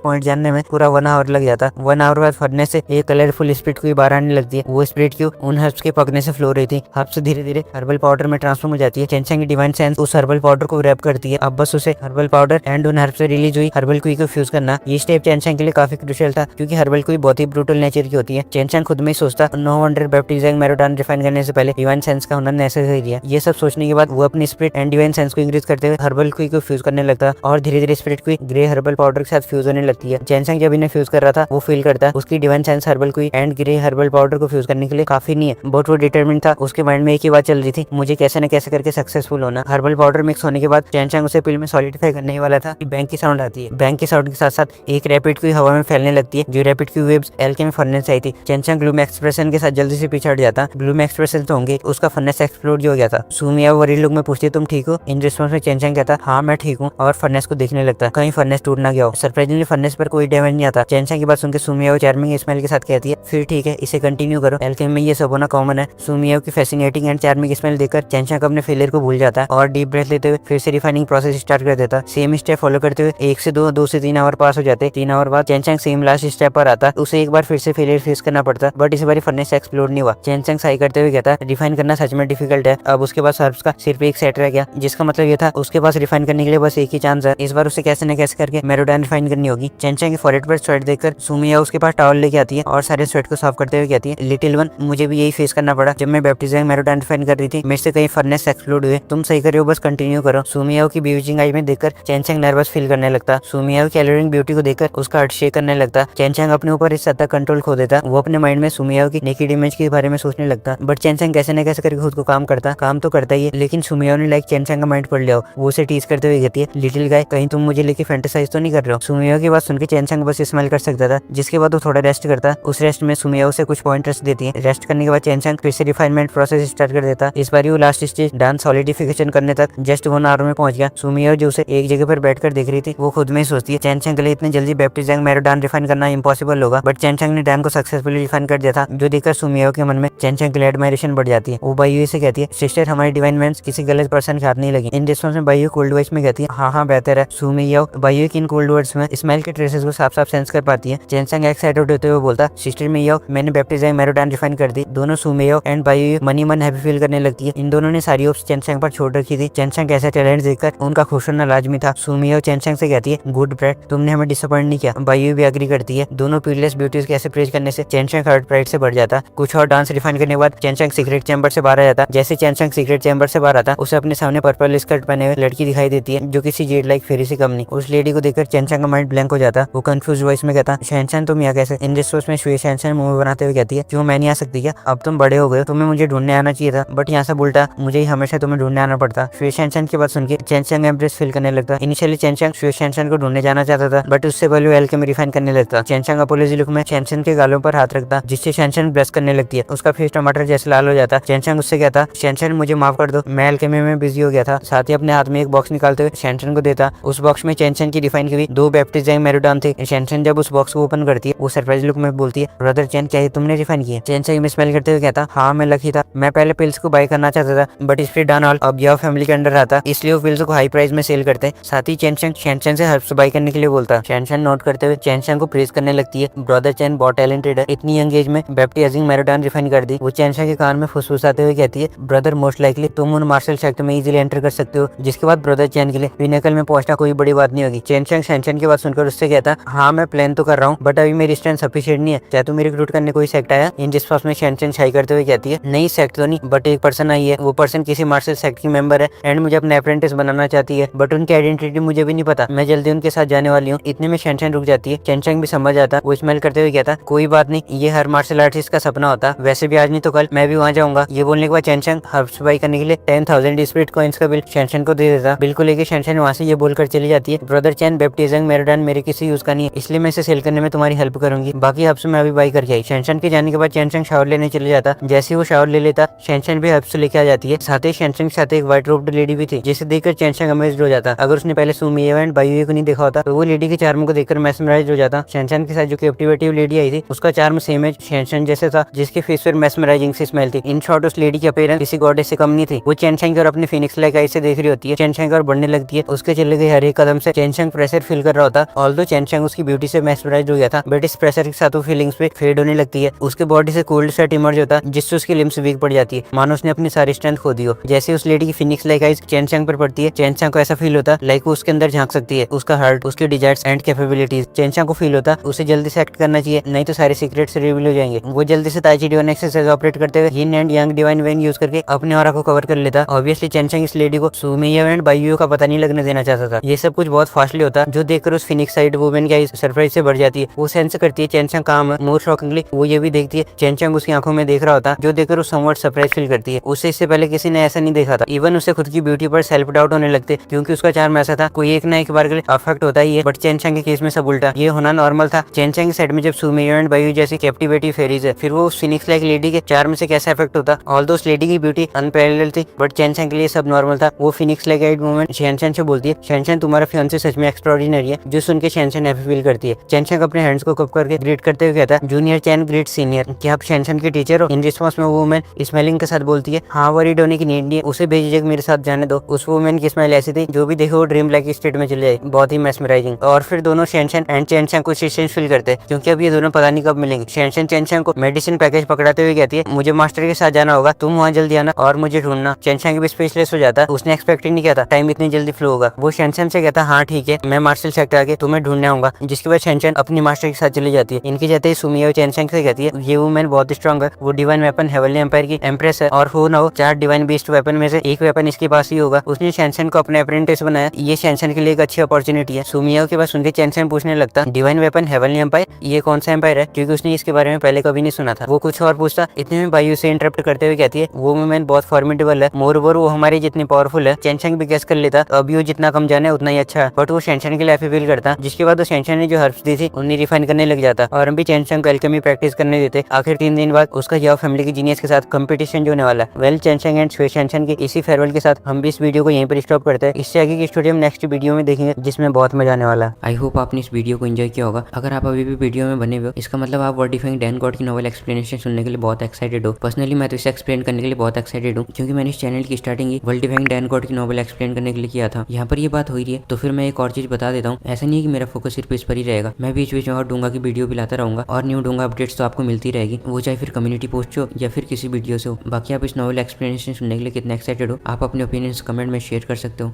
पॉइंट जानने में पूरा 1 आवर लग जाता। 1 आवर बाद फर्नेस फर्नेस से एक कलरफुल स्प्रिट क्यू बाहर आने लगती है। वो स्प्रिट क्यू उन हर्ब्स के पकने से फ्लो रही थी। हर्ब्स धीरे धीरे हर्बल पाउडर में ट्रांसफॉर्म हो जाती है। चेंचेंग की डिवाइन सेंस उस हर्बल पाउडर को रैप करती है। अब बस उसे हर्बल पाउडर एंड उन हर्ब से रिलीज हुई हर्बल क्यू को फ्यूज करना। ये स्टेप चेंचेंग के लिए काफी क्रूशियल था, क्योंकि हर्बल क्यू बहुत ही ब्रूटल नेचर की होती है। चेंचेंग खुद में ही सोचता, नो वंडर बैप्टिजाइंग मैरोडान रिफाइन करने से पहले डिवाइन सेंस का हुनर नेसेसरी है। ये सब सोचने के बाद वो अपनी स्पिरिट एंड डिवाइन सेंस को इंक्रीज करते हुए हर्बल क्यू को फ्यूज करने लगता और धीरे धीरे spirit Q grey herbal powder के साथ फ्यूज होने लगती है। चेंचेंग जब इन्हें फ्यूज कर रहा था वो फील करता उसकी divine sense herbal Q and grey herbal powder को फ्यूज करने के लिए काफी नहीं है, बट वो डिटरमिन था। उसके माइंड में एक ही बात चल रही थी, मुझे कैसे न कैसे करके सक्सेसफुल होना। हर्बल पाउडर मिक्स होने के बाद चेंचेंग उसे पिल में सॉलिडिफाई करने ही वाला था कि बैंक की साउंड आती है। बैंक की साउंड के साथ साथ एक रैपिड क्यू हवा में फैलने लगती है, जो rapid Q waves alchemy furnace से आई थी। चेंचेंग ग्लूम एक्सप्रेशन के साथ जल्दी से पीछे हट जाता। ग्लूम एक्सप्रेशन तो होंगे, उसका फर्नेस एक्सप्लोड हो गया था। सुमिया वरी लुक में पूछती तुम ठीक हो? इन रिस्पॉन्स में चेंचेंग कहता हाँ मैं ठीक हूँ, और फर्नेस को देखने लगता कहीं फर्नेस टूट ना गया हो। सरप्राइजिंगली फर्नेस पर कोई डैमेज नहीं आता। चेंचेंग की बात सुनकर सुमिया चार्मिंग स्माइल के साथ कहती है फिर ठीक है, इसे कंटिन्यू करो, एल्केमी में ये सब होना कॉमन है। सुमिया की फैसिनेटिंग एंड चार्मिंग स्माइल देखकर चेंचेंग अपने फेलियर को भूल जाता है और डीप ब्रेथ लेते हुए फिर से रिफाइनिंग प्रोसेस स्टार्ट कर देता। सेम स्टेप फॉलो करते हुए 1 से 2 से 3 आवर पास हो जाते। 3 आवर बाद चेंचेंग सेम लास्ट स्टेप पर आता। उसे एक बार फिर से फेलियर फेस करना पड़ता, बट इस बार फर्नेस एक्सप्लोड नहीं हुआ। चेंचेंग साई करते हुए कहता रिफाइन करना सच में डिफिकल्ट है। अब उसके पास हर्ब्स का सिर्फ एक सेट रह गया, जिसका मतलब ये था उसके पास रिफाइन करने के लिए बस एक ही चांस है। इस बार उसे कैसे न कैसे करके मैरोडान रिफाइन करनी होगी। चेंचेंग के फॉरहेड पर स्वेट देखकर सुमिया उसके पास टॉवल लेके आती है और सारे स्वेट को साफ करते हुए कहती है लिटिल वन, मुझे भी यही फेस करना पड़ा जब मैं बैप्टिजाइंग मैरोडान रिफाइन कर रही थी। मेरे से कहीं फर्नेस एक्सप्लोड हुए। तुम सही कर रहे हो, बस कंटिन्यू करो। सुमिया की बीविचिंग आई में देखकर चेंचेंग नर्वस फील करने लगता। सुमिया की एलरिंग ब्यूटी को देखकर उसका हार्ट शेक करने लगता। चेंचेंग अपने ऊपर इस हद तक कंट्रोल खो देता। वो अपने माइंड में सुमिया की नेकेड इमेज के बारे में सोचने लगता, बट चेंचेंग कैसे न कैसे करके खुद को काम करता। काम तो करता ही है, लेकिन सुमिया ने लाइक चेंचेंग का माइंड पढ़ लिया हो। वो उसे टीज करते हुए कहती है लिटिल गाय, कहीं तुम मुझे लेके फैंटेसाइज तो नहीं कर रहे हो। सुमिया की बात सुनकर चेंचेंग बस स्माइल कर सकता था, जिसके बाद वो थोड़ा रेस्ट करता। उस रेस्ट में सुमिया उसे कुछ पॉइंटर्स देती है। रेस्ट करने के बाद चेंचेंग फिर से रिफाइनमेंट प्रोसेस स्टार्ट कर देता। इस बार वो लास्ट स्टेज डांस सॉलिडिफिकेशन करने तक जस्ट 1 आवर में पहुंच गया। सुमिया जो उसे एक जगह पर बैठकर देख रही थी, वो खुद में ही सोचती है चेंचेंग के लिए इतनी जल्दी बैप्टिजाइंग मैरोडान रिफाइन करना इम्पॉसिबल होगा, बट चेंचेंग ने डैन को सक्सेसफुली रिफाइन कर दिया था, जो देखकर सुमिया के मन में चेंचेंग के लिए एडमायरेशन बढ़ जाती है। वो बायू से कहती है सिस्टर, हमारी डिवाइन मेंस किसी गलत पर्सन के हाथ नहीं लगी। इन रिस्पॉन्स में बायू कोल्ड वॉइस में कहती है हाँ बेहतर है। सुमिया बायू की इन कोल्ड वर्ड्स में स्मेल के ट्रेसेस को साफ साफ सेंस कर पाती है। चेंचेंग एक्साइटेड होते हुए बोलता सिस्टर मियाओ, मैंने बैप्टिजाइंग मैरोडान रिफाइन कर दी। दोनों सुमिया एंड बायू मनी मन हैप्पी फील करने लगती है। इन दोनों ने सारी होप्स चेंचेंग पर छोड़ रखी थी। चेंचेंग ऐसा टैलेंट देखकर उनका खुश होना लाजमी था। सुमिया चेंचेंग से कहती है गुड ब्रेड, तुमने हमें डिसअपॉइंट नहीं किया। बायू भी एग्री करती है। दोनों पीरलेस ब्यूटीज के ऐसे प्रेज करने से चेंचेंग हार्ट प्राइड से बढ़ जाता। कुछ और डांस रिफाइन करने के बाद चेंचेंग सीक्रेट चैम्बर से बाहर आ जाता। जैसे चेंचेंग सीक्रेट चैम्बर से बाहर आता, उसे अपने सामने पर्पल स्कर्ट पहने हुए लड़की दिखाई देती है, जो किसी जेड लाइक फेरी से कम नहीं। उस लेडी को देखकर चेंचेंग का माइंड ब्लैंक हो जाता। वो कंफ्यूज वॉइस में कहता शैनशन तुम यहाँ कैसे? इन रिस्पॉन्स में शुए शैनशन मुंह बनाते हुए कहती है क्यों मैं नहीं आ सकती क्या? अब तुम बड़े हो गए, तुम्हें मुझे ढूंढने आना चाहिए था, बट यहाँ से उल्टा मुझे ही हमेशा तुम्हें ढूंढने आना पड़ता। शुए शैनशन की बात सुनकर चेंचेंग एम्प्रेस फील करने लगता। इनिशियली चेंचेंग शुए शैनशन को ढूंढने जाना चाहता था, बट उससे पहले वो एल्केमी रिफाइन करने लगता। चेंचेंग अपोलॉजी लुक में शैनशन के गालों पर हाथ रखता, जिससे शैनशन ब्लश करने लगती है। उसका फेस टमाटर जैसे लाल हो जाता। चेंचेंग उससे कहता शैनशन मुझे माफ कर दो, मैं एल्केमी में बिजी हो गया था। साथ ही अपने हाथ में एक बॉक्स निकालते हुए शैनशन को देता। उस बॉक्स में चेंचेंग की रिफाइन की हुई 2 बैप्टिजाइंग मैरोडान थे। शैनशन जब उस बॉक्स को ओपन करती है, वो सरप्राइज लुक में बोलती है ब्रदर चेन, क्या ये तुमने रिफाइन किया? चेंचेंग में स्मेल करते हुए कहता हाँ मैं लकी था, मैं पहले पिल्स को बाय करना चाहता था, बट इस पे डन ऑल अब यह फैमिली के अंडर आता, इसलिए वो पिल्स को हाई प्राइस में सेल करते हैं। साथ ही चेंचेंग शैनशन से हर्ब्स बाय करने के लिए बोलता। शैनशन नोट करते हुए चेंचेंग को प्रेज करने लगती है ब्रदर चेन बहुत टैलेंटेड है, इतनी यंग एज में बैप्टिजाइंग मैरोडान रिफाइन कर दी। वो चेंचेंग के कान में फुसफुसाते हुए कहती है ब्रदर मोस्ट लाइकली तुम उन मार्शल सेक्टर में इजीली एंटर कर सकते हो, जिसके बाद ब्रदर चेन के लिए पिनेकल में पहुंचना कोई बड़ी बात नहीं होगी। चेंचेंग शैनशन की बात सुनकर उससे कहता हाँ मैं प्लान तो कर रहा हूँ, बट अभी मेरी स्ट्रेंथ सफिशिएंट नहीं है, क्या तू मेरे रिक्रूट करने कोई सेक्ट आया? इन जिस में शैनशन शाई करते हुए कहती है नहीं सेक्ट तो नहीं, बट एक पर्सन आई है, वो पर्सन किसी मार्शल सेक्ट की मेंबर है एंड मुझे अपना अप्रेंटिस बनाना चाहती है, बट उनकी आइडेंटिटी मुझे भी नहीं पता, मैं जल्दी उनके साथ जाने वाली हूँ। इतने में शैनशन रुक जाती है। चेंचेंग भी समझ आता। वो स्माइल करते हुए कहता कोई बात नहीं, ये हर मार्शल आर्टिस्ट का सपना होता, वैसे भी आज नहीं तो कल मैं भी वहाँ जाऊंगा। ये बोलने के बाद चेंचेंग हर्ब्स बाय करने के लिए 10,000 स्पिरिट कॉइंस का बिल शैनशन को दे देता। बिल को लेकर शैनशन वहाँ से ये बोलकर चली जाती है ब्रदर चेन बैप्टिजाइंग मैरोडान मेरे किसी यूज का नहीं है, इसलिए मैं इसे सेल करने में तुम्हारी हेल्प करूंगी, बाकी हर्ब्स मैं अभी बाय करके आई। शैनशन के जाने के बाद चेंचेंग शावर लेने चले जाता। जैसे वो शावर ले लेता, शैनशन भी हर्ब्स लेके आ जाती है। साथ ही शैनशन के साथ एक व्हाइट रोब्ड लेडी भी थी, जिसे देखकर चेंचेंग अमेज्ड हो जाता। अगर उसने पहले सुमिया एंड बायू को नहीं देखा होता तो वो लेडी के चार्म को देखकर मैस्मराइज हो जाता। शैनशन के साथ जो कैप्टिवेटिव लेडी आई थी, उसका चार्म सेम है शैनशन जैसे था, जिसके फेस पर मैस्मराइजिंग सी स्मेल थी। इन शॉर्ट उस लेडी की अपीयरेंस किसी गॉडेस से कम नहीं थी। वो चेंचेंग और अपने फिनिक्स लाइक आई से देख रही होती है। चेंचेंग और बढ़ने लगती है। उसके चले गए हर एक कदम से चेंचेंग प्रेशर फील कर रहा होता। ऑल्दो चेंचेंग उसकी ब्यूटी से मैस्मराइज हो गया था, बट इस प्रेशर के के साथ वो फीलिंग्स पे फेड होने लगती है। उसके बॉडी से कोल्ड सेट इमर्ज होता है जिससे उसकी लिम्स वीक पड़ जाती है, मानो उसने अपनी सारी स्ट्रेंथ खो दी हो। जैसे उस लेडी की फिनिक्स लाइक आइज चेन चांग पर पड़ती है, चेन चांग को ऐसा फील होता है लाइक वो उसके अंदर झांक सकती है, उसका हार्ट, उसके डिजायर्स एंड कैपेबिलिटीज। चेन चांग को फील होता उसे जल्दी से एक्ट करना चाहिए, नहीं तो सारे सीक्रेट्स रिवील हो जाएंगे। वो जल्दी से ताइची डिवाइन एक्सरसाइज ऑपरेट करते हुए यिन and yang divine when use करके अपने ऑरा को कवर कर लेता। ऑब्वियसली चेन चांग इस लेडी को सुमेया एंड बाइयू का पता नहीं लगने देना चाहता था। ये सब कुछ बहुत फास्टली होता, जो देखकर उस फिनिक्स साइड वुमेन की सरप्राइज से बढ़ जाती है। वो सेंस करती है चेन चांग काम है। मोर शॉकिंगली वो ये भी देखती है चेन चांग उसकी आंखों में देख रहा होता, जो देखकर वो समवट सरप्राइज फील करती है। उसे इससे पहले किसी ने ऐसा नहीं देखा था। इवन उसे खुद की ब्यूटी पर सेल्फ डाउट होने लगते, क्योंकि उसका चार्म ऐसा था, कोई एक ना एक बार के लिए अफेक्ट होता ही है। बट चेन चांग के केस में सब उल्टा, ये होना नॉर्मल था। चेन चांग की साइड में जब सुमेया एंड बाइयू जैसी कैप्टिवेटिव फेरीज है, फिर वो फिनिक्स लाइक लेडी के चार्म से कैसे अफेक्ट होता। ऑल्दो उस लेडी की ब्यूटी अनपैरेलल थी, बट चेन चांग के लिए सब नॉर्मल था। वो फिनिक्स लाइक आइड वुमन शैनशन से बोलती है, शैनशन तुम्हारा फियांसे सच में एक्स्ट्राऑर्डिनरी है, जो सुन के शैनशन हैप्पी फील करती है। चेन चांग अपने हैंड्स को कप करके ग्रीट करते हुए कहता है, जूनियर चैन ग्रीट सीनियर, क्या आप शैनशन के टीचर हो? इन रिस्पॉन्स में वो वुमन स्माइलिंग के साथ बोलती है, हाँ वरीड होने की नीड नहीं है, उसे बेझिझक मेरे साथ जाने दो। उस वुमन की स्माइल ऐसी थी जो भी देखे वो ड्रीम लाइक स्टेट में चले जाए, बहुत ही मेस्मराइजिंग। और फिर दोनों शैनशन एंड चेन चांग को डिस्टेंस फील करते हैं, क्योंकि अब ये दोनों पता नहीं कब मिलेंगे। शैनशन चेन चांग को मेडिसिन पैकेज पकड़ाते हुए कहती है, मुझे मास्टर के साथ जाना होगा, तुम वहाँ जल्दी आना और मुझे ढूंढना। चेन चांग भी स्पेशलिस्ट हो जाता है, उसने एक्सपेक्ट ही नहीं किया था टाइम इतनी जल्दी फ्लो होगा। वो शैनशन से कहता, हाँ ठीक है, मैं मार्शल सेक्टर आके तुम्हें ढूंढने आऊंगा। जिसके बाद शैनशन अपनी मास्टर के साथ चली जाती है। इनके जाते ही सुमिया चेन चांग से कहती है, ये वुमेन बहुत स्ट्रांग है, वो डिवाइन वेपन हेवनली एम्पायर की एम्प्रेस है, और हो ना हो 4 डिवाइन बीस्ट वेपन में से एक वेपन इसके पास ही होगा। उसने शैनशन को अपने अप्रेंटिस बनाया, ये शैनशन के लिए एक अच्छी अपॉर्चुनिटी है। सुमिया के पास सुनकर शैनशन पूछने लगता, डिवाइन वेपन हेवनली एम्पायर, ये कौन सा एम्पायर है? क्योंकि उसने इसके बारे में पहले कभी नहीं सुना था। वो कुछ और पूछता, इतने में बायू से इंटरप्ट करते हुए कहती है, वो वुमेन बहुत फॉर्मिडेबल है, मोरओवर वो हमारी जितनी पावरफुल है। शैनशन भी गेस कर लेता, अभी वो जितना कम जाने उतना ही अच्छा है, बट वो शैनशन के लिए हैप्पी फील करता। जिसके बाद शैनशन ने जो हर्ब्स दी थी उन्हें रिफाइन करने लग जाता, और हम भी शैनशन को एल्केमी प्रैक्टिस करने देते। आखिर 3 दिन बाद उसका याओ फैमिली के जीनियस के साथ कंपटीशन जो होने वाला है। वेल शैनशन एंड श्वे शैनशन के इसी फेयरवेल के साथ हम भी इस वीडियो को यहीं पर स्टॉप करते हैं। इससे आगे की स्टोरी हम नेक्स्ट वीडियो में देखेंगे, जिसमें बहुत मजा आने वाला है। आई होप आपने इस वीडियो को एंजॉय किया होगा। अगर आप अभी भी वीडियो में बने हुए हो, इसका मतलब आप वर्ल्ड डिफाइंग डैन गॉड की नॉवल एक्सप्लेनेशन सुनने के लिए बहुत एक्साइटेड हो। पर्सनली मैं तो इसे एक्सप्लेन करने के लिए बहुत एक्साइटेड हूँ, क्योंकि मैंने इस चैनल की स्टार्टिंग ही वर्ल्ड डिफाइंग डैन गॉड की नॉवल एक्सप्लेन करने के लिए किया था। यहाँ पर ये बात हो रही है, तो फिर मैं एक और चीज बता देता हूँ। ऐसा नहीं है कि मेरा फोकस सिर्फ इस पर ही रहेगा, मैं बीच बीच में और डूंगा की वीडियो भी लाता रहूंगा, और न्यू डूंगा अपडेट्स तो आपको मिलती रहेगी, वो चाहे फिर कम्युनिटी पोस्ट हो या फिर किसी वीडियो से हो। बाकी आप इस नॉवल एक्सप्लेनेशन सुनने के लिए कितना एक्साइटेड हो, आप अपने ओपिनियंस कमेंट में शेयर कर सकते हो।